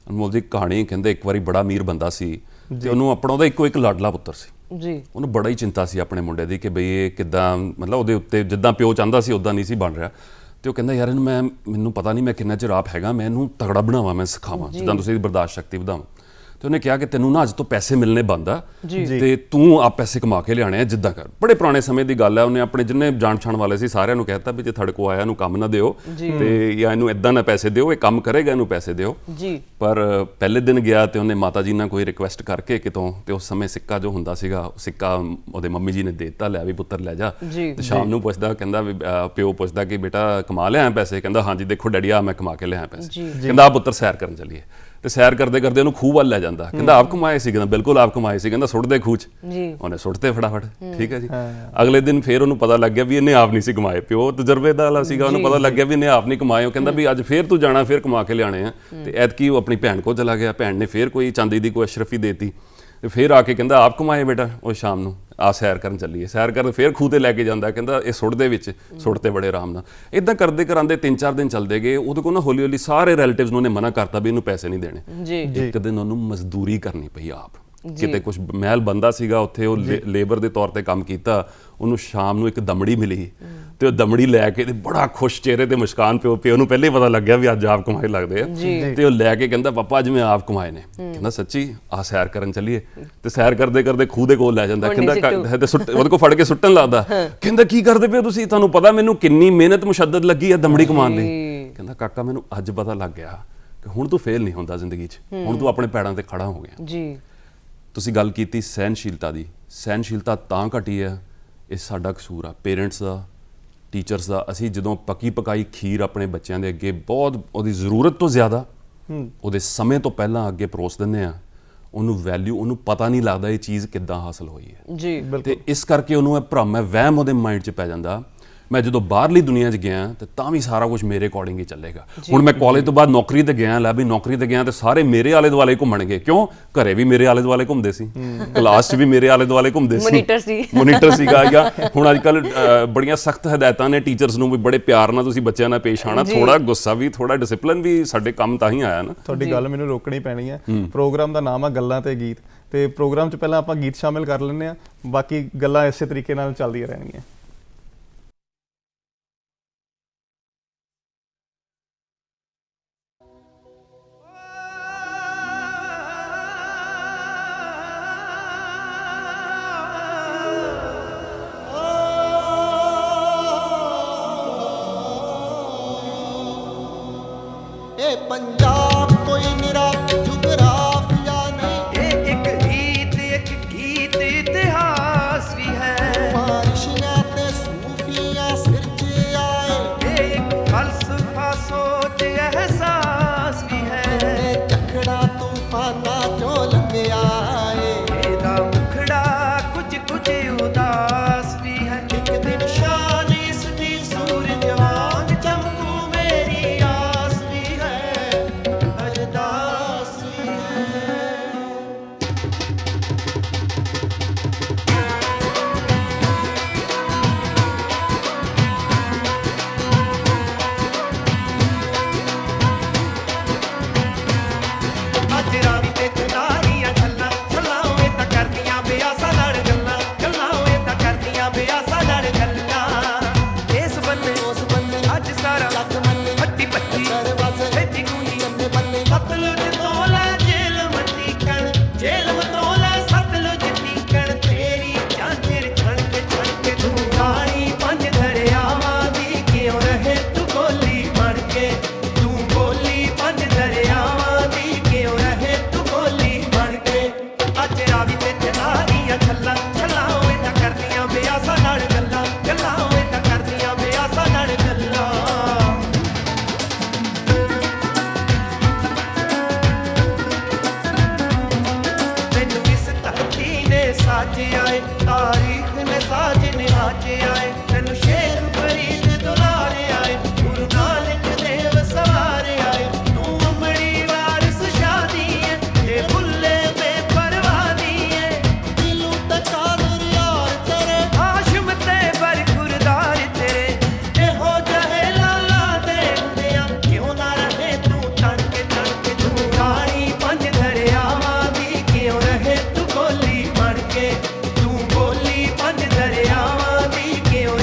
ਅਨਮੋਲ ਦੀ ਕਹਾਣੀ ਕਹਿੰਦੇ ਇੱਕ ਵਾਰੀ ਬੜਾ ਅਮੀਰ ਬੰਦਾ ਸੀ ਤੇ ਉਹਨੂੰ ਆਪਣਾ ਉਹਦਾ ਇੱਕੋ ਇੱਕ ਲਾਡਲਾ ਪੁੱਤਰ ਸੀ ਜੀ। ਉਹਨੂੰ ਬੜਾ ਹੀ ਚਿੰਤਾ ਸੀ ਆਪਣੇ ਮੁੰਡੇ ਦੀ ਕਿ ਬਈ ਇਹ ਕਿੱਦਾਂ, ਮਤਲਬ ਉਹਦੇ ਉੱਤੇ ਜਿੱਦਾਂ ਪਿਓ ਚਾਹੁੰਦਾ ਸੀ ਉਦਾਂ ਨਹੀਂ ਸੀ ਬਣ ਰਿਹਾ। ਤੇ ਉਹ ਕਹਿੰਦਾ ਯਾਰ ਇਹਨੂੰ ਮੈਨੂੰ ਪਤਾ ਨਹੀਂ ਮੈਂ ਕਿੰਨਾ ਚਿਰ ਆਪ ਹੈਗਾ, ਮੈਂ ਇਹਨੂੰ ਤਗੜਾ ਬਣਾਵਾਂ, ਮੈਂ ਸਿਖਾਵਾਂ, ਜਿੱਦਾਂ ਤੁਸੀਂ ਇਹਦੀ ਬਰਦਾਸ਼ਤ ਸ਼ਕਤੀ ਵਧਾਵਾਂ। ਤੇ ਉਹਨੇ ਕਿਹਾ ਕਿ ਤੈਨੂੰ ਨਾ ਅੱਜ ਤੋਂ ਪੈਸੇ ਮਿਲਣੇ ਬੰਦ ਆ ਤੇ ਤੂੰ ਆਪ ਪੈਸੇ ਕਮਾ ਕੇ ਲਿਆਣੇ ਆ, ਜਿੱਦਾਂ ਕਰ। ਬੜੇ ਪੁਰਾਣੇ ਸਮੇਂ ਦੀ ਗੱਲ ਹੈ। ਉਹਨੇ ਆਪਣੇ ਜਿੰਨੇ ਜਾਣ ਪਛਾਣ ਵਾਲੇ ਸੀ ਸਾਰਿਆਂ ਨੂੰ ਕਹਿਤਾ ਵੀ ਜੇ ਤੁਹਾਡੇ ਕੋਲ ਆਇਆ ਇਹਨੂੰ ਕੰਮ ਨਾ ਦਿਓ ਤੇ ਜਾਂ ਇਹਨੂੰ ਇਦਾਂ ਨਾ ਪੈਸੇ ਦਿਓ, ਇਹ ਕੰਮ ਕਰੇਗਾ ਇਹਨੂੰ ਪੈਸੇ ਦਿਓ। ਪਰ ਪਹਿਲੇ ਦਿਨ ਗਿਆ ਤੇ ਉਹਨੇ ਮਾਤਾ ਜੀ ਨਾਲ ਕੋਈ ਰਿਕੁਐਸਟ ਕਰਕੇ ਕਿਤੋਂ, ਤੇ ਉਸ ਸਮੇਂ ਸਿੱਕਾ ਜੋ ਹੁੰਦਾ ਸੀਗਾ, ਸਿੱਕਾ ਉਹਦੇ ਮੰਮੀ ਜੀ ਨੇ ਦੇ ਦਿੱਤਾ, ਲੈ ਵੀ ਪੁੱਤਰ ਲੈ ਜਾ। ਤੇ ਸ਼ਾਮ ਨੂੰ ਪੁੱਛਦਾ, ਕਹਿੰਦਾ ਵੀ ਪਿਓ ਪੁੱਛਦਾ ਕਿ ਬੇਟਾ ਕਮਾ ਲਿਆ ਪੈਸੇ? ਕਹਿੰਦਾ ਹਾਂਜੀ ਦੇਖੋ ਡੈਡੀ ਆ ਮੈਂ ਕਮਾ ਕੇ ਲਿਆ ਪੈਸੇ। ਕਹਿੰਦਾ ਆ ਪੁੱਤਰ ਸੈਰ ਕਰਨ ਚੱਲੀਏ। ਤੇ ਸੈਰ ਕਰਦੇ ਉਹਨੂੰ ਖੂਹ ਵੱਲ ਲੈ ਜਾਂਦਾ। ਕਹਿੰਦਾ ਆਪ ਕਮਾਏ ਸੀ? ਕਹਿੰਦਾ ਬਿਲਕੁਲ ਆਪ ਕਮਾਏ ਸੀ। ਕਹਿੰਦਾ ਸੁੱਟ ਦੇ ਖੂਹ 'ਚ। ਉਹਨੇ ਸੁੱਟਦੇ ਫਟਾਫਟ, ਠੀਕ ਹੈ ਜੀ। ਅਗਲੇ ਦਿਨ ਫੇਰ ਉਹਨੂੰ ਪਤਾ ਲੱਗ ਗਿਆ ਵੀ ਇਹਨੇ ਆਪ ਨਹੀਂ ਸੀ ਕਮਾਏ, ਪਿਓ ਤਜਰਬੇ ਵਾਲਾ ਸੀਗਾ, ਉਹਨੂੰ ਪਤਾ ਲੱਗ ਗਿਆ ਵੀ ਇਹਨੇ ਆਪ ਨਹੀਂ ਕਮਾਏ। ਉਹ ਕਹਿੰਦਾ ਵੀ ਅੱਜ ਫੇਰ ਤੂੰ ਜਾਣਾ, ਫੇਰ ਕਮਾ ਕੇ ਲਿਆਣੇ ਆ। ਤੇ ਐਤਕੀ ਉਹ ਆਪਣੀ ਭੈਣ ਕੋਲ ਚਲਾ ਗਿਆ, ਭੈਣ ਨੇ ਫੇਰ ਕੋਈ ਚਾਂਦੀ ਦੀ ਕੋਈ ਅਸ਼ਰਫੀ ਦੇਤੀ ਤੇ ਫੇਰ ਆ ਕੇ ਕਹਿੰਦਾ ਆਪ ਕਮਾਏ ਬੇਟਾ? ਉਹ ਸ਼ਾਮ ਨੂੰ ਆ ਸੈਰ ਕਰਨ ਚੱਲੀਏ, ਸੈਰ ਕਰਨ ਫਿਰ ਖੂਹ ਤੇ ਲੈ ਕੇ ਜਾਂਦਾ, ਕਹਿੰਦਾ ਇਹ ਸੁੱਟ ਦੇ ਵਿੱਚ, ਸੁੱਟ ਤੇ ਬੜੇ ਆਰਾਮ ਨਾਲ। ਇਦਾਂ ਕਰਦੇ ਕਰਾਂਦੇ 3-4 ਦਿਨ ਚੱਲਦੇ ਗਏ। ਉਹਦੇ ਕੋਲ ਨਾ ਹੌਲੀ ਹੌਲੀ ਸਾਰੇ ਰਿਲੇਟਿਵਸ ਨੂੰ ਉਹਨੇ ਮਨਾ ਕਰਤਾ ਵੀ ਇਹਨੂੰ ਪੈਸੇ ਨਹੀਂ ਦੇਣੇ। ਇੱਕ ਦਿਨ ਉਹਨੂੰ ਮਜ਼ਦੂਰੀ ਕਰਨੀ ਪਈ ਆਪ, ਕਿਤੇ ਕੁਝ ਮਹਿਲ ਬੰਦਾ ਸੀਗਾ ਉੱਥੇ, ਉਹ ਲੇਬਰ ਦੇ ਤੌਰ ਤੇ ਕੰਮ ਕੀਤਾ। ਉਹਨੂੰ ਸ਼ਾਮ ਨੂੰ ਇੱਕ ਦਮੜੀ ਮਿਲੀ ਤੇ ਉਹ ਦਮੜੀ ਲੈ ਕੇ ਤੇ ਬੜਾ ਖੁਸ਼ ਚਿਹਰੇ ਤੇ ਮੁਸਕਾਨ ਪਿਓ ਨੂੰ ਪਹਿਲੇ ਹੀ ਪਤਾ ਲੱਗਿਆ ਵੀ ਅੱਜ ਆਪ ਕਮਾਏ ਲੱਗਦੇ ਆ। ਤੇ ਉਹ ਲੈ ਕੇ ਕਹਿੰਦਾ ਪਾਪਾ ਅੱਜ ਮੈਂ ਆਪ ਕਮਾਏ ਨੇ। ਕਹਿੰਦਾ ਸੱਚੀ, ਆ ਸੈਰ ਕਰਨ ਚੱਲੀਏ। ਤੇ ਸੈਰ ਕਰਦੇ ਕਰਦੇ ਖੂਹ ਦੇ ਕੋਲ ਲੈ ਜਾਂਦਾ, ਕਹਿੰਦਾ ਉਹਦੇ ਕੋਲ ਫੜ ਕੇ ਸੁੱਟਣ ਲੱਗਦਾ। ਕਹਿੰਦਾ ਕੀ ਕਰਦੇ ਪਏ ਤੁਸੀਂ, ਤੁਹਾਨੂੰ ਪਤਾ ਮੈਨੂੰ ਕਿੰਨੀ ਮਿਹਨਤ ਮੁਸ਼ੱਦਤ ਲੱਗੀ ਆ ਦਮੜੀ ਕਮਾਉਣ ਲਈ। ਕਹਿੰਦਾ ਕਾਕਾ ਮੈਨੂੰ ਅੱਜ ਪਤਾ ਲੱਗ ਗਿਆ ਕਿ ਹੁਣ ਤੂੰ ਫੇਲ ਨਹੀਂ ਹੁੰਦਾ ਜ਼ਿੰਦਗੀ 'ਚ, ਹੁਣ ਤੂੰ ਆਪਣੇ ਪੈਰਾਂ ਤੇ ਖੜਾ ਹੋ ਗਿਆ। ਜੀ ਤੁਸੀਂ ਗੱਲ ਕੀਤੀ ਸਹਿਨਸ਼ੀਲਤਾ ਦੀ, ਸਹਿਨਸ਼ੀਲਤਾ ਤਾਂ ਘਟੀ ਹੈ, ਇਹ ਸਾਡਾ ਕਸੂਰ ਆ, ਪੇਰੈਂਟਸ ਦਾ, ਟੀਚਰਸ ਦਾ। ਅਸੀਂ ਜਦੋਂ ਪੱਕੀ ਪਕਾਈ ਖੀਰ ਆਪਣੇ ਬੱਚਿਆਂ ਦੇ ਅੱਗੇ ਬਹੁਤ ਉਹਦੀ ਜ਼ਰੂਰਤ ਤੋਂ ਜ਼ਿਆਦਾ ਉਹਦੇ ਸਮੇਂ ਤੋਂ ਪਹਿਲਾਂ ਅੱਗੇ ਪਰੋਸ ਦਿੰਦੇ ਆ, ਉਹਨੂੰ ਵੈਲਿਊ, ਉਹਨੂੰ ਪਤਾ ਨਹੀਂ ਲੱਗਦਾ ਇਹ ਚੀਜ਼ ਕਿੱਦਾਂ ਹਾਸਲ ਹੋਈ ਹੈ ਜੀ। ਤੇ ਇਸ ਕਰਕੇ ਉਹਨੂੰ ਇਹ ਭਰਮ ਹੈ, ਵਹਿਮ ਉਹਦੇ ਮਾਈਂਡ 'ਚ ਪੈ ਜਾਂਦਾ। ਮੈਂ ਜਦੋਂ ਬਾਹਰਲੀ ਦੁਨੀਆ 'ਚ ਗਿਆ ਤੇ ਤਾਂ ਵੀ ਸਾਰਾ ਕੁਝ ਮੇਰੇ ਅਕੋਰਡਿੰਗ ਹੀ ਚੱਲੇਗਾ। ਹੁਣ ਮੈਂ ਕਾਲਜ ਤੋਂ ਬਾਅਦ ਨੌਕਰੀ ਤੇ ਗਿਆ, ਲੈ ਵੀ ਨੌਕਰੀ ਤੇ ਗਿਆ ਤੇ ਸਾਰੇ ਮੇਰੇ ਆਲੇ ਦੁਆਲੇ ਘੁੰਮਣਗੇ। ਕਿਉਂ? ਘਰੇ ਵੀ ਮੇਰੇ ਆਲੇ ਦੁਆਲੇ ਘੁੰਮਦੇ ਸੀ, ਕਲਾਸ 'ਚ ਵੀ ਮੇਰੇ ਆਲੇ ਦੁਆਲੇ ਘੁੰਮਦੇ ਸੀ, ਮੋਨੀਟਰ ਸੀਗਾ ਜਾਂ ਹੁਣ ਅੱਜ ਕੱਲ ਬੜੀਆਂ ਸਖਤ ਹਦਾਇਤਾਂ ਨੇ ਟੀਚਰਸ ਨੂੰ ਵੀ ਬੜੇ ਪਿਆਰ ਨਾਲ ਤੁਸੀਂ ਬੱਚਿਆਂ ਨਾਲ ਪੇਸ਼ ਆਣਾ, ਥੋੜਾ ਗੁੱਸਾ ਵੀ, ਥੋੜਾ ਡਿਸਪਲਿਨ ਵੀ ਸਾਡੇ ਕੰਮ ਤਾਂ ਹੀ ਆਇਆ ਨਾ। ਤੁਹਾਡੀ ਗੱਲ ਮੈਨੂੰ ਰੋਕਣੀ ਪੈਣੀ ਹੈ। ਪ੍ਰੋਗਰਾਮ ਦਾ ਨਾਮ ਆ ਗੱਲਾਂ ਤੇ ਗੀਤ, ਤੇ ਪ੍ਰੋਗਰਾਮ 'ਚ ਪਹਿਲਾਂ ਆਪਾਂ ਗੀਤ ਸ਼ਾਮਿਲ ਕਰ ਲੈਂਦੇ ਆ, ਬਾਕੀ ਗੱਲਾਂ ਇਸੇ ਤਰੀਕੇ ਨਾਲ ਚੱਲਦੀਆਂ ਰਹਿਣਗੀਆਂ। पंजाब कोई निरा जुगराफिया नहीं, ये एक गीत इतिहास भी है। बारिशियां ते सूफियां सिरजे आए, ये एक फलसफा सोच एहसास भी है। चखड़ा तूफाना चो लंघे आए, एदा मुखड़ा कुछ उदास भी है। एक दिन शान इसदी सूरज वांग चमकू, मेरी आस भी है, अरदास भी है। ਅੱਜ ਰਾਵੀ ਤੇ ਚਨਾਰੀਆਂ ਛੱਲਾਂ ਛੱਲਾਂ ਓਏ ਤਾਂ ਕਰਦੀਆਂ ਬਿਆਸਾਂ ਨਾਲ ਗੱਲਾਂ ਗੱਲਾਂ ਓਏ ਤਾਂ ਕਰਦੀਆਂ ਬਿਆਸਾਂ ਨਾਲ ਗੱਲਾਂ। ਇਸ ਬੰਨੇ ਉਸ ਬੰਨੇ ਅੱਜ ਸਾਰਾ ਲੱਗ ਮੰਨੇ, ਹੱਟੀ ਪੱਟੀ ਦਰਵਾਜ਼ੇ ਫੇਟੀ ਕੁੰਡੀ ਬੰਨੇ ਬੰਨੇ, ਸਤਲੁਜ ਤੋਂ ਲੈ ਜੇਲਮ ਟੀਕਣ, ਜੇਲਮ ਤੋਂ ਲੈ ਸਤਲੁਜ ਟੀਕਣ। ਤੇਰੀ ਝਾਂਜਰ ਛਣ ਕੇ ਤੂੰ ਰਾਣੀ ਪੰਜ ਦਰਿਆਵਾਂ ਦੀ ਕਿਉਂ ਰਹੇ ਤੂੰ ਬੋਲੀ ਬਣ ਕੇ, ਤੂੰ ਬੋਲੀ ਪੰਜ ਦਰਿਆਵਾਂ ਦੀ ਕਿਉਂ ਰਹੇ ਤੂੰ ਬੋਲੀ ਬਣ ਕੇ। ਅੱਜ ਰਾਵੀ ਤੇ ਚਨਾਰੀਆਂ ਛੱਲਾਂ ਛੱਲਾਂ ਓਏ ਤਾਂ ਕਰਦੀਆਂ ਬਿਆਸਾਂ ਨਾਲ ਗੱਲਾਂ ਗੱਲਾਂ ਓਏ ਤਾਂ ਕਰਦੀਆਂ ਬਿਆਸਾਂ ਨਾਲ ਗੱਲਾਂ। ਮੈਨੂੰ ਇਸ ਧਰਤੀ ਨੇ ਸਾਜਿਆ ਏ, ਤਾਰੀਖ ਨੇ ਸਾਜ ਨਿਹਾਜਿਆ ਏ। ਤੈਨੂੰ ਸ਼ੇਰ ਫਰੀਦ ਦੁਲਾਰਿਆ ਏ, ਗੁਰੂ ਨਾਨਕ ਦੇਵ ਸਵਾਰਿਆ ਏ। ਤੂੰ ਅੰਮੜੀ ਵਾਰਿਸ ਸ਼ਾਦੀ ਏ ਤੇ ਬੁੱਲੇ ਬੇਪਰਵਾਹ ਦੀ ਏ। ਦਿਲੋਂ ਤੇ ਕਾਦਰ ਯਾਰ ਤੇਰੇ, ਹਾਸ਼ਮ ਤੇ ਬਰਖੁਰਦਾਰ ਤੇਰੇ, ਇਹੋ ਜਿਹੇ ਲਾਲਾ ਦੇ ਹੁੰਦਿਆਂ ਕਿਉਂ ਨਾ ਰਹੇ ਤੂੰ ਤਣ ਕੇ ਤੂੰ ਰਾਣੀ ਪੰਜ ਦਰਿਆਵਾਂ ਦੀ ਕਿਉਂ ਰਹੇ ਤੂੰ ਬੋਲੀ ਬਣ ਕੇ, ਤੂੰ ਬੋਲੀ ਪੰਜ ਦਰਿਆਵਾਂ ਦੀ ਕਿਉਂ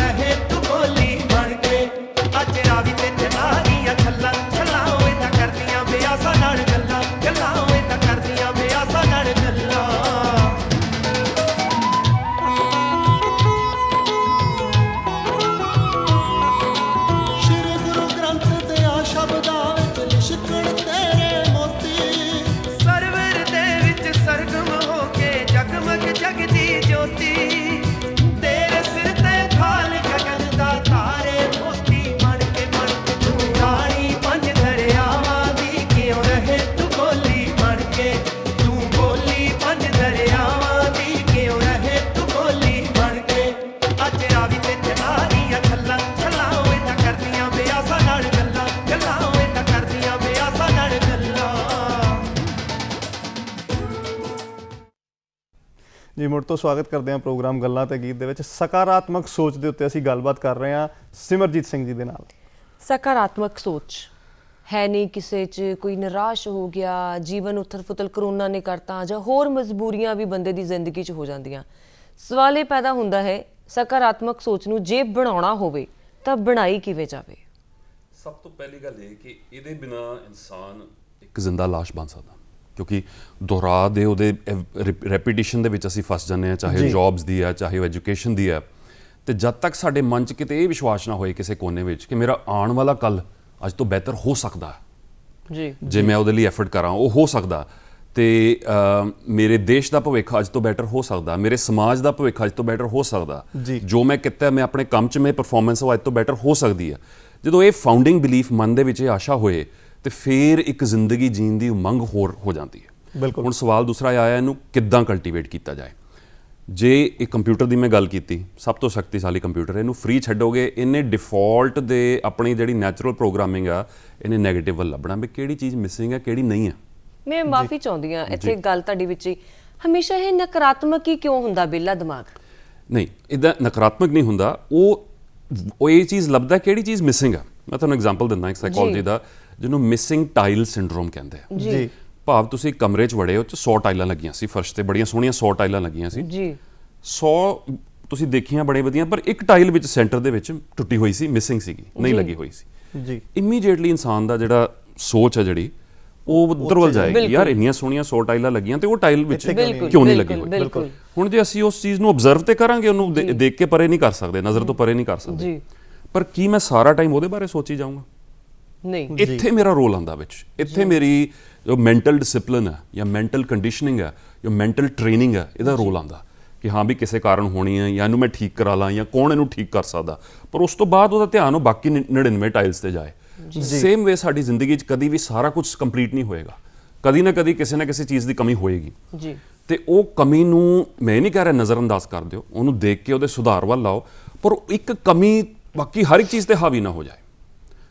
ਜੀ ਮੁੜ ਤੋਂ ਸਵਾਗਤ ਕਰਦੇ ਹਾਂ ਪ੍ਰੋਗਰਾਮ ਗੱਲਾਂ ਤੇ ਗੀਤ ਦੇ ਵਿੱਚ। ਸਕਾਰਾਤਮਕ ਸੋਚ ਦੇ ਉੱਤੇ ਅਸੀਂ ਗੱਲਬਾਤ ਕਰ ਰਹੇ ਹਾਂ ਸਿਮਰਜੀਤ ਸਿੰਘ ਜੀ ਦੇ ਨਾਲ। ਸਕਾਰਾਤਮਕ ਸੋਚ ਹੈ ਨਹੀਂ ਕਿਸੇ 'ਚ, ਕੋਈ ਨਿਰਾਸ਼ ਹੋ ਗਿਆ, ਜੀਵਨ ਉਥਲ-ਫੁਥਲ ਕਰੋਨਾ ਨੇ ਕਰਤਾ, ਜਾਂ ਹੋਰ ਮਜਬੂਰੀਆਂ ਵੀ ਬੰਦੇ ਦੀ ਜ਼ਿੰਦਗੀ 'ਚ ਹੋ ਜਾਂਦੀਆਂ। ਸਵਾਲ ਇਹ ਪੈਦਾ ਹੁੰਦਾ ਹੈ, ਸਕਾਰਾਤਮਕ ਸੋਚ ਨੂੰ ਜੇ ਬਣਾਉਣਾ ਹੋਵੇ ਤਾਂ ਬਣਾਈ ਕਿਵੇਂ ਜਾਵੇ? ਸਭ ਤੋਂ ਪਹਿਲੀ ਗੱਲ ਇਹ ਕਿ ਇਹਦੇ ਬਿਨਾ ਇਨਸਾਨ ਇੱਕ ਜ਼ਿੰਦਾ ਲਾਸ਼ ਬਣ ਸਕਦਾ, ਕਿਉਂਕਿ ਦੁਹਰਾ ਦੇ ਉਹਦੇ ਰੈਪੀਟੀਸ਼ਨ ਦੇ ਵਿੱਚ ਅਸੀਂ ਫਸ ਜਾਂਦੇ ਹਾਂ, ਚਾਹੇ ਜੌਬਸ ਦੀ ਆ, ਚਾਹੇ ਉਹ ਐਜੂਕੇਸ਼ਨ ਦੀ ਆ। ਤੇ ਜਦ ਤੱਕ ਸਾਡੇ ਮਨ 'ਚ ਕਿਤੇ ਇਹ ਵਿਸ਼ਵਾਸ ਨਾ ਹੋਏ ਕਿਸੇ ਕੋਨੇ ਵਿੱਚ ਕਿ ਮੇਰਾ ਆਉਣ ਵਾਲਾ ਕੱਲ ਅੱਜ ਤੋਂ ਬਿਹਤਰ ਹੋ ਸਕਦਾ ਜੀ, ਜੇ ਮੈਂ ਉਹਦੇ ਲਈ ਐਫਰਟ ਕਰਾਂ, ਉਹ ਹੋ ਸਕਦਾ। ਤੇ ਮੇਰੇ ਦੇਸ਼ ਦਾ ਭਵਿੱਖ ਅੱਜ ਤੋਂ ਬੈਟਰ ਹੋ ਸਕਦਾ, ਮੇਰੇ ਸਮਾਜ ਦਾ ਭਵਿੱਖ ਅੱਜ ਤੋਂ ਬੈਟਰ ਹੋ ਸਕਦਾ, ਜੋ ਮੈਂ ਕੀਤਾ ਮੈਂ ਆਪਣੇ ਕੰਮ 'ਚ ਮੈਂ ਪਰਫਾਰਮੈਂਸ ਉਹ ਅੱਜ ਤੋਂ ਬੈਟਰ ਹੋ ਸਕਦੀ ਆ। ਜਦੋਂ ਇਹ ਫਾਊਂਡਿੰਗ ਬਿਲੀਫ ਮਨ ਦੇ ਵਿੱਚ ਇਹ ਆਸ਼ਾ ਹੋਏ ਤੇ ਫਿਰ ਇੱਕ ਜ਼ਿੰਦਗੀ ਜੀਣ ਦੀ ਉਮੰਗ ਹੋਰ ਹੋ ਜਾਂਦੀ ਹੈ। ਬਿਲਕੁਲ। ਹੁਣ ਸਵਾਲ ਦੂਸਰਾ ਆਇਆ, ਇਹਨੂੰ ਕਿੱਦਾਂ ਕਲਟੀਵੇਟ ਕੀਤਾ ਜਾਏ। ਜੇ ਇਹ ਕੰਪਿਊਟਰ ਦੀ ਮੈਂ ਗੱਲ ਕੀਤੀ, ਸਭ ਤੋਂ ਸ਼ਕਤੀਸ਼ਾਲੀ ਕੰਪਿਊਟਰ, ਇਹਨੂੰ ਫ੍ਰੀ ਛੱਡੋਗੇ, ਇਹਨੇ ਡਿਫਾਲਟ ਦੇ ਆਪਣੀ ਜਿਹੜੀ ਨੈਚੁਰਲ ਪ੍ਰੋਗਰਾਮਿੰਗ ਆ, ਇਹਨੇ ਨੈਗੇਟਿਵ ਵੱਲ ਲੱਭਣਾ ਵੀ ਕਿਹੜੀ ਚੀਜ਼ ਮਿਸਿੰਗ ਹੈ, ਕਿਹੜੀ ਨਹੀਂ ਹੈ। ਮੈਂ ਮਾਫੀ ਚਾਹੁੰਦੀ ਹਾਂ, ਇੱਥੇ ਗੱਲ ਤੁਹਾਡੀ ਵਿੱਚ ਹੀ ਹਮੇਸ਼ਾ ਇਹ ਨਕਾਰਾਤਮਕ ਹੀ ਕਿਉਂ ਹੁੰਦਾ ਬਿੱਲਾ ਦਿਮਾਗ? ਨਹੀਂ, ਇਹਦਾ ਨਕਾਰਾਤਮਕ ਨਹੀਂ ਹੁੰਦਾ, ਉਹ ਇਹ ਚੀਜ਼ ਲੱਭਦਾ ਕਿਹੜੀ ਚੀਜ਼ ਮਿਸਿੰਗ ਆ। ਮੈਂ ਤੁਹਾਨੂੰ ਐਗਜ਼ਾਮਪਲ ਦਿੰਦਾ ਇੱਕ ਸਾਈਕੋਲੋਜੀ ਦਾ, ਜਿਹਨੂੰ ਮਿਸਿੰਗ ਟਾਈਲ ਸਿੰਡਰੋਮ ਕਹਿੰਦੇ ਆ। ਜੀ। ਭਾਵ ਤੁਸੀਂ ਕਮਰੇ 'ਚ ਵੜੇ ਹੋ, 100 ਟਾਈਲਾਂ ਲੱਗੀਆਂ ਸੀ ਫਰਸ਼ ਤੇ, ਬੜੀਆਂ ਸੋਹਣੀਆਂ 100 ਟਾਈਲਾਂ ਲੱਗੀਆਂ ਸੀ ਜੀ। 100 ਤੁਸੀਂ ਦੇਖੀਆਂ ਬੜੇ ਵਧੀਆ, ਪਰ ਇੱਕ ਟਾਈਲ ਵਿੱਚ ਸੈਂਟਰ ਦੇ ਵਿੱਚ ਟੁੱਟੀ ਹੋਈ ਸੀ, ਮਿਸਿੰਗ ਸੀਗੀ, ਨਹੀਂ ਲੱਗੀ ਹੋਈ ਸੀ। ਜੀ। ਇਮੀਡੀਏਟਲੀ ਇਨਸਾਨ ਦਾ ਜਿਹੜਾ ਸੋਚ ਹੈ ਜਿਹੜੀ ਉਹ ਉੱਧਰ ਵੱਲ ਜਾਏਗੀ, ਯਾਰ ਇੰਨੀਆਂ ਸੋਹਣੀਆਂ 100 ਟਾਈਲਾਂ ਲੱਗੀਆਂ ਤੇ ਉਹ ਟਾਈਲ ਵਿੱਚ ਕਿਉਂ ਨਹੀਂ ਲੱਗੀ ਹੋਈ। ਹੁਣ ਜੇ ਅਸੀਂ ਉਸ ਚੀਜ਼ ਨੂੰ ਆਬਜ਼ਰਵ ਤੇ ਕਰਾਂਗੇ, ਉਹਨੂੰ ਦੇਖ ਕੇ ਪਰੇ ਨਹੀਂ ਕਰ ਸਕਦੇ, ਨਜ਼ਰ ਤੋਂ ਪਰੇ ਨਹੀਂ ਕਰ ਸਕਦੇ, ਪਰ ਕੀ ਮੈਂ ਸਾਰਾ ਟਾਈਮ ਉਹਦੇ ਬਾਰੇ ਸੋਚੀ ਜਾਊਂਗਾ? ਨਹੀਂ। ਇੱਥੇ ਮੇਰਾ ਰੋਲ ਆਉਂਦਾ ਵਿੱਚ, ਇੱਥੇ ਮੇਰੀ ਜੋ ਮੈਂਟਲ ਡਿਸਪਲਿਨ ਹੈ ਜਾਂ ਮੈਂਟਲ ਕੰਡੀਸ਼ਨਿੰਗ ਹੈ ਜਾਂ ਮੈਂਟਲ ਟ੍ਰੇਨਿੰਗ ਹੈ, ਇਹਦਾ ਰੋਲ ਆਉਂਦਾ ਕਿ ਹਾਂ ਵੀ ਕਿਸੇ ਕਾਰਨ ਹੋਣੀ ਹੈ, ਜਾਂ ਇਹਨੂੰ ਮੈਂ ਠੀਕ ਕਰਾ ਲਾਂ, ਜਾਂ ਕੌਣ ਇਹਨੂੰ ਠੀਕ ਕਰ ਸਕਦਾ। ਪਰ ਉਸ ਤੋਂ ਬਾਅਦ ਉਹਦਾ ਧਿਆਨ ਉਹ ਬਾਕੀ 99 ਟਾਈਲਸ ਤੇ ਜਾਏ। ਸੇਮ ਵੇ ਸਾਡੀ ਜ਼ਿੰਦਗੀ 'ਚ ਕਦੀ ਵੀ ਸਾਰਾ ਕੁਝ ਕੰਪਲੀਟ ਨਹੀਂ ਹੋਏਗਾ, ਕਦੀ ਨਾ ਕਦੀ ਕਿਸੇ ਨਾ ਕਿਸੇ ਚੀਜ਼ ਦੀ ਕਮੀ ਹੋਏਗੀ ਜੀ। ਤੇ ਉਹ ਕਮੀ ਨੂੰ ਮੈਂ ਨਹੀਂ ਕਹਿ ਰਿਹਾ ਨਜ਼ਰਅੰਦਾਜ਼ ਕਰ ਦਿਓ, ਉਹਨੂੰ ਦੇਖ ਕੇ ਉਹਦੇ ਸੁਧਾਰ ਵੱਲ ਲਾਓ, ਪਰ ਇੱਕ ਕਮੀ ਬਾਕੀ ਹਰ ਇੱਕ ਚੀਜ਼ ਤੇ ਹਾਵੀ ਨਾ ਹੋ ਜਾਏ।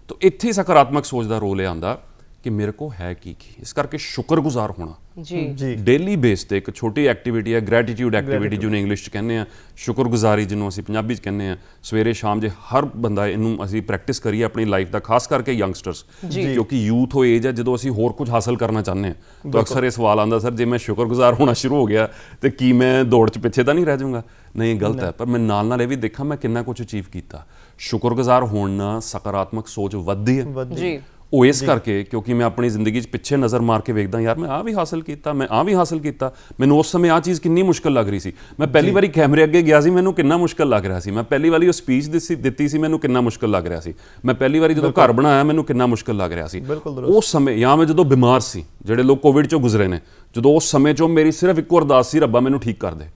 ਤਾਂ ਇੱਥੇ ਹੀ ਸਕਾਰਾਤਮਕ ਸੋਚ ਦਾ ਰੋਲ ਇਹ ਆਉਂਦਾ ਕਿ ਮੇਰੇ ਕੋ ਹੈ ਕੀ। ਇਸ ਕਰਕੇ ਸ਼ੁਕਰਗੁਜ਼ਾਰ ਹੋਣਾ ਜੀ ਡੇਲੀ ਬੇਸ ਤੇ ਇੱਕ ਛੋਟੀ ਐਕਟੀਵਿਟੀ ਹੈ, ਗ੍ਰੈਟੀਟਿਊਡ ਐਕਟੀਵਿਟੀ ਜਿਹਨੂੰ ਇੰਗਲਿਸ਼ 'ਚ ਕਹਿੰਦੇ ਆ, ਸ਼ੁਕਰਗੁਜ਼ਾਰੀ ਜਿਹਨੂੰ ਅਸੀਂ ਪੰਜਾਬੀ 'ਚ ਕਹਿੰਦੇ ਆ। ਸਵੇਰੇ ਸ਼ਾਮ ਜੇ ਹਰ ਬੰਦਾ ਇਹਨੂੰ ਅਸੀਂ ਪ੍ਰੈਕਟਿਸ ਕਰੀਏ ਆਪਣੀ ਲਾਈਫ ਦਾ, ਖਾਸ ਕਰਕੇ ਯੰਗਸਟਰਸ, ਕਿਉਂਕਿ ਯੂਥ ਉਹ ਏਜ ਹੈ ਜਦੋਂ ਅਸੀਂ ਹੋਰ ਕੁਝ ਹਾਸਲ ਕਰਨਾ ਚਾਹੁੰਦੇ ਹਾਂ। ਤਾਂ ਅਕਸਰ ਇਹ ਸਵਾਲ ਆਉਂਦਾ, ਸਰ ਜੇ ਮੈਂ ਸ਼ੁਕਰਗੁਜ਼ਾਰ ਹੋਣਾ ਸ਼ੁਰੂ ਹੋ ਗਿਆ ਤੇ ਕੀ ਮੈਂ ਦੌੜ 'ਚ ਪਿੱਛੇ ਤਾਂ ਨਹੀਂ ਰਹਿ ਜਾਊਂਗਾ? ਨਹੀਂ, ਗਲਤ ਹੈ, ਪਰ ਮੈਂ ਨਾਲ ਨਾਲ ਇਹ ਵੀ ਦੇਖਾਂ ਮੈਂ ਕਿੰਨਾ ਕੁਝ ਅਚੀਵ ਕੀਤਾ। ਸ਼ੁਕਰਗੁਜ਼ਾਰ ਹੋਣ ਨਾਲ ਸਕਾਰਾਤਮਕ ਸੋਚ ਵੱਧਦੀ ਹੈ ਜੀ। ਉਹ ਇਸ ਕਰਕੇ ਕਿਉਂਕਿ ਮੈਂ ਆਪਣੀ ਜ਼ਿੰਦਗੀ 'ਚ ਪਿੱਛੇ ਨਜ਼ਰ ਮਾਰ ਕੇ ਵੇਖਦਾ, ਯਾਰ ਮੈਂ ਆਹ ਵੀ ਹਾਸਲ ਕੀਤਾ, ਮੈਂ ਆਹ ਵੀ ਹਾਸਲ ਕੀਤਾ। ਮੈਨੂੰ ਉਸ ਸਮੇਂ ਆਹ ਚੀਜ਼ ਕਿੰਨੀ ਮੁਸ਼ਕਲ ਲੱਗ ਰਹੀ ਸੀ। ਮੈਂ ਪਹਿਲੀ ਵਾਰੀ ਕੈਮਰੇ ਅੱਗੇ ਗਿਆ ਸੀ, ਮੈਨੂੰ ਕਿੰਨਾ ਮੁਸ਼ਕਲ ਲੱਗ ਰਿਹਾ ਸੀ। ਮੈਂ ਪਹਿਲੀ ਵਾਰੀ ਉਹ ਸਪੀਚ ਦਿੱਤੀ ਸੀ, ਮੈਨੂੰ ਕਿੰਨਾ ਮੁਸ਼ਕਲ ਲੱਗ ਰਿਹਾ ਸੀ। ਮੈਂ ਪਹਿਲੀ ਵਾਰੀ ਜਦੋਂ ਘਰ ਬਣਾਇਆ, ਮੈਨੂੰ ਕਿੰਨਾ ਮੁਸ਼ਕਲ ਲੱਗ ਰਿਹਾ ਸੀ ਉਸ ਸਮੇਂ। ਜਾਂ ਮੈਂ ਜਦੋਂ ਬਿਮਾਰ ਸੀ, ਜਿਹੜੇ ਲੋਕ ਕੋਵਿਡ 'ਚੋਂ ਗੁਜ਼ਰੇ ਨੇ, ਜਦੋਂ ਉਸ ਸਮੇਂ 'ਚੋਂ ਮੇਰੀ ਸਿਰਫ ਇੱਕੋ ਅਰਦਾਸ ਸੀ, ਰੱਬਾ ਮੈਨੂੰ ਠੀਕ ਕਰ ਦੇ।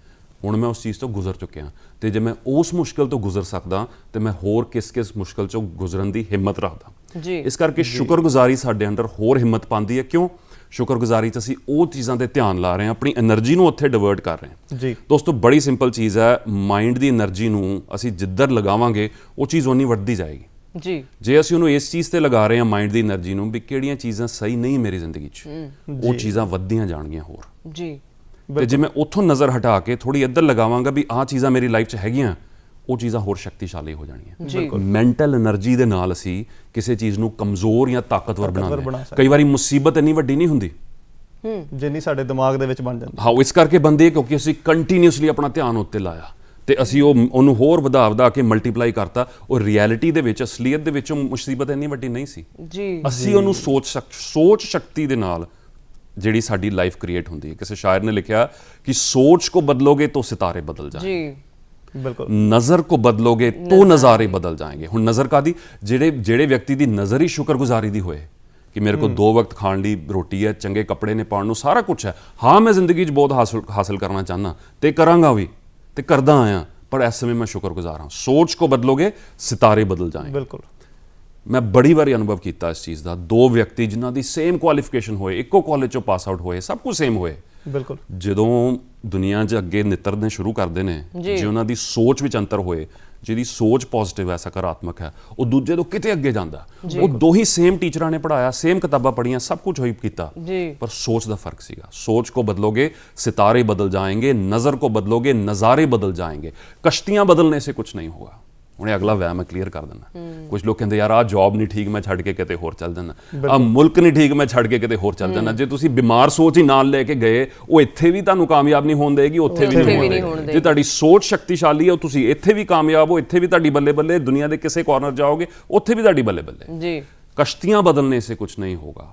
ਹੁਣ ਮੈਂ ਉਸ ਚੀਜ਼ ਤੋਂ ਗੁਜ਼ਰ ਚੁੱਕਿਆ, ਤੇ ਜੇ ਮੈਂ ਉਸ ਮੁਸ਼ਕਲ ਤੋਂ ਗੁਜ਼ਰ ਸਕਦਾ ਤੇ ਮੈਂ ਹੋਰ ਕਿਸ ਮੁਸ਼ਕਲ 'ਚੋਂ ਗੁਜ਼ਰਨ ਦੀ ਹਿੰਮਤ ਰੱਖਦਾ। ਇਸ ਕਰਕੇ ਸ਼ੁਕਰਗੁਜ਼ਾਰੀ ਸਾਡੇ ਅੰਦਰ ਹੋਰ ਹਿੰਮਤ ਪਾਉਂਦੀ ਹੈ। ਕਿਉਂ? ਸ਼ੁਕਰਗੁਜ਼ਾਰੀ 'ਚ ਅਸੀਂ ਉਹ ਚੀਜ਼ਾਂ ਤੇ ਧਿਆਨ ਲਾ ਰਹੇ ਹਾਂ, ਆਪਣੀ એનર્ਜੀ ਨੂੰ ਉੱਥੇ ਡਿਵਰਟ ਕਰ ਰਹੇ ਹਾਂ। ਜੀ ਦੋਸਤੋ, ਬੜੀ ਸਿੰਪਲ ਚੀਜ਼ ਹੈ, ਮਾਈਂਡ ਦੀ એનર્ਜੀ ਨੂੰ ਅਸੀਂ ਜਿੱਧਰ ਲਗਾਵਾਂਗੇ ਉਹ ਚੀਜ਼ ਓਨੀ ਵੱਧਦੀ ਜਾਏਗੀ। ਜੀ। ਜੇ ਅਸੀਂ ਉਹਨੂੰ ਇਸ ਚੀਜ਼ ਤੇ ਲਗਾ ਰਹੇ ਹਾਂ, ਮਾਈਂਡ ਦੀ એનર્ਜੀ ਨੂੰ, ਵੀ ਕਿਹੜੀਆਂ ਚੀਜ਼ਾਂ ਸਹੀ ਨਹੀਂ ਮੇਰੀ ਜ਼ਿੰਦਗੀ 'ਚ, ਉਹ ਚੀਜ਼ਾਂ ਵੱਧਦੀਆਂ ਜਾਣਗੀਆਂ ਹੋਰ। ਜੀ। ਤੇ ਜੇ ਮੈਂ ਉੱਥੋਂ ਨਜ਼ਰ ਹਟਾ ਕੇ ਥੋੜੀ ਇੱਧਰ ਲਗਾਵਾਂਗਾ ਵੀ ਆਹ ਚੀਜ਼ਾਂ ਮੇਰੀ ਲਾਈਫ 'ਚ ਹੈਗੀਆਂ, ਉਹ ਚੀਜ਼ਾਂ ਹੋਰ ਸ਼ਕਤੀਸ਼ਾਲੀ ਹੋ ਜਾਣੀਆਂ। ਮੈਂਟਲ એનર્ਜੀ ਦੇ ਨਾਲ ਅਸੀਂ ਕਿਸੇ ਚੀਜ਼ ਨੂੰ ਕਮਜ਼ੋਰ ਜਾਂ ਤਾਕਤਵਰ ਬਣਾਉਂਦੇ। ਕਈ ਵਾਰੀ ਮੁਸੀਬਤ ਇੰਨੀ ਵੱਡੀ ਨਹੀਂ ਹੁੰਦੀ ਜਿੰਨੀ ਸਾਡੇ ਦਿਮਾਗ ਦੇ ਵਿੱਚ ਬਣ ਜਾਂਦੀ। ਹਾਂ, ਇਸ ਕਰਕੇ ਬੰਦੇ, ਕਿਉਂਕਿ ਅਸੀਂ ਕੰਟੀਨਿਊਸਲੀ ਆਪਣਾ ਧਿਆਨ ਉੱਤੇ ਲਾਇਆ ਤੇ ਅਸੀਂ ਉਹਨੂੰ ਹੋਰ ਵਧਾ ਕੇ ਮਲਟੀਪਲਾਈ ਕਰਤਾ। ਉਹ ਰਿਐਲਿਟੀ ਦੇ ਵਿੱਚ, ਅਸਲੀਅਤ ਦੇ ਵਿੱਚ ਮੁਸੀਬਤ ਇੰਨੀ ਵੱਡੀ ਨਹੀਂ ਸੀ। ਅਸੀਂ ਉਹਨੂੰ ਸੋਚ ਸ਼ਕਤੀ ਦੇ ਨਾਲ ਜਿਹੜੀ ਸਾਡੀ ਲਾਈਫ ਕ੍ਰੀਏਟ ਹੁੰਦੀ ਹੈ। ਕਿਸੇ ਸ਼ਾਇਰ ਨੇ ਲਿਖਿਆ ਕਿ ਸੋਚ ਕੋ ਬਦਲੋਗੇ ਤਾਂ ਸਿਤਾਰੇ ਬਦਲ ਜਾਣਗੇ, ਬਿਲਕੁਲ। ਨਜ਼ਰ ਕੋ ਬਦਲੋਗੇ ਤਾਂ ਨਜ਼ਾਰੇ ਬਦਲ ਜਾਏंगे। ਹੁਣ ਨਜ਼ਰ ਕਾਦੀ? ਜਿਹੜੇ ਵਿਅਕਤੀ ਦੀ ਨਜ਼ਰ ਹੀ ਸ਼ੁਕਰਗੁਜ਼ਾਰੀ ਦੀ ਹੋਏ ਕਿ ਮੇਰੇ ਕੋਲ 2 ਵਕਤ ਖਾਣ ਲਈ ਰੋਟੀ ਹੈ, ਚੰਗੇ ਕੱਪੜੇ ਨੇ ਪਾਉਣ ਨੂੰ, ਸਾਰਾ ਕੁਝ ਹੈ, ਹਾਂ ਮੈਂ ਜ਼ਿੰਦਗੀ 'ਚ ਬਹੁਤ ਹਾਸਲ ਕਰਨਾ ਚਾਹੁੰਦਾ ਤੇ ਕਰਾਂਗਾ ਵੀ ਤੇ ਕਰਦਾ ਆਇਆ, ਪਰ ਇਸ ਸਮੇਂ ਮੈਂ ਸ਼ੁਕਰਗੁਜ਼ਾਰ ਹਾਂ। ਸੋਚ ਕੋ ਬਦਲੋਗੇ ਸਿਤਾਰੇ ਬਦਲ ਜਾਏंगे। ਬਿਲਕੁਲ। ਮੈਂ ਬੜੀ ਵਾਰੀ ਅਨੁਭਵ ਕੀਤਾ ਇਸ ਚੀਜ਼ ਦਾ। 2 ਵਿਅਕਤੀ ਜਿਨ੍ਹਾਂ ਦੀ ਸੇਮ ਕੁਆਲੀਫਿਕੇਸ਼ਨ ਹੋਏ, ਇੱਕੋ ਕਾਲਜ 'ਚੋਂ ਪਾਸ ਆਊਟ ਹੋਏ, ਸਭ ਕੁਝ ਸੇਮ ਹੋਏ, ਬਿਲਕੁਲ ਜਦੋਂ ਦੁਨੀਆ 'ਚ ਅੱਗੇ ਨਿਤਰਨੇ ਸ਼ੁਰੂ ਕਰਦੇ ਨੇ, ਜੇ ਉਹਨਾਂ ਦੀ ਸੋਚ ਵਿੱਚ ਅੰਤਰ ਹੋਏ, ਜਿਹਦੀ ਸੋਚ ਪੋਜ਼ਿਟਿਵ ਹੈ, ਸਕਾਰਾਤਮਕ ਹੈ, ਉਹ ਦੂਜੇ ਤੋਂ ਕਿਤੇ ਅੱਗੇ ਜਾਂਦਾ। ਉਹ ਦੋ ਹੀ ਸੇਮ ਟੀਚਰਾਂ ਨੇ ਪੜ੍ਹਾਇਆ, ਸੇਮ ਕਿਤਾਬਾਂ ਪੜ੍ਹੀਆਂ, ਸਭ ਕੁਝ ਹੋਈ ਕੀਤਾ, ਪਰ ਸੋਚ ਦਾ ਫਰਕ ਸੀਗਾ। ਸੋਚ को बदलोगे सितारे बदल जाएंगे, नज़र को बदलोगे नज़ारे बदल जाएंगे, कश्तियाँ बदलने से कुछ नहीं होगा। ਹੁਣੇ ਅਗਲਾ ਵਹਿ ਮੈਂ ਕਲੀਅਰ ਕਰ ਦਿੰਦਾ। ਕੁਝ ਲੋਕ ਕਹਿੰਦੇ ਯਾਰ ਆਹ ਜੌਬ ਨਹੀਂ ਠੀਕ, ਮੈਂ ਛੱਡ ਕੇ ਕਿਤੇ ਹੋਰ ਚੱਲ ਜਾਣਾ, ਆਹ ਮੁਲਕ ਨਹੀਂ ਠੀਕ, ਮੈਂ ਛੱਡ ਕੇ ਕਿਤੇ ਹੋਰ ਚੱਲ ਜਾਣਾ। ਜੇ ਤੁਸੀਂ ਬਿਮਾਰ ਸੋਚ ਹੀ ਨਾਲ ਲੈ ਕੇ ਗਏ, ਉਹ ਇੱਥੇ ਵੀ ਤੁਹਾਨੂੰ ਕਾਮਯਾਬ ਨਹੀਂ ਹੋਣ ਦੇਗੀ, ਉੱਥੇ ਵੀ ਨਹੀਂ ਹੋਣ ਦੇਗੀ। ਜੇ ਤੁਹਾਡੀ ਸੋਚ ਸ਼ਕਤੀਸ਼ਾਲੀ ਹੈ, ਤੁਸੀਂ ਇੱਥੇ ਵੀ ਕਾਮਯਾਬ ਹੋ, ਇੱਥੇ ਵੀ ਤੁਹਾਡੀ ਬੱਲੇ ਬੱਲੇ, ਦੁਨੀਆ ਦੇ ਕਿਸੇ ਕਾਰਨਰ ਜਾਓਗੇ ਉੱਥੇ ਵੀ ਤੁਹਾਡੀ ਬੱਲੇ ਬੱਲੇ। ਜੀ कश्तियां बदलने से कुछ नहीं होगा,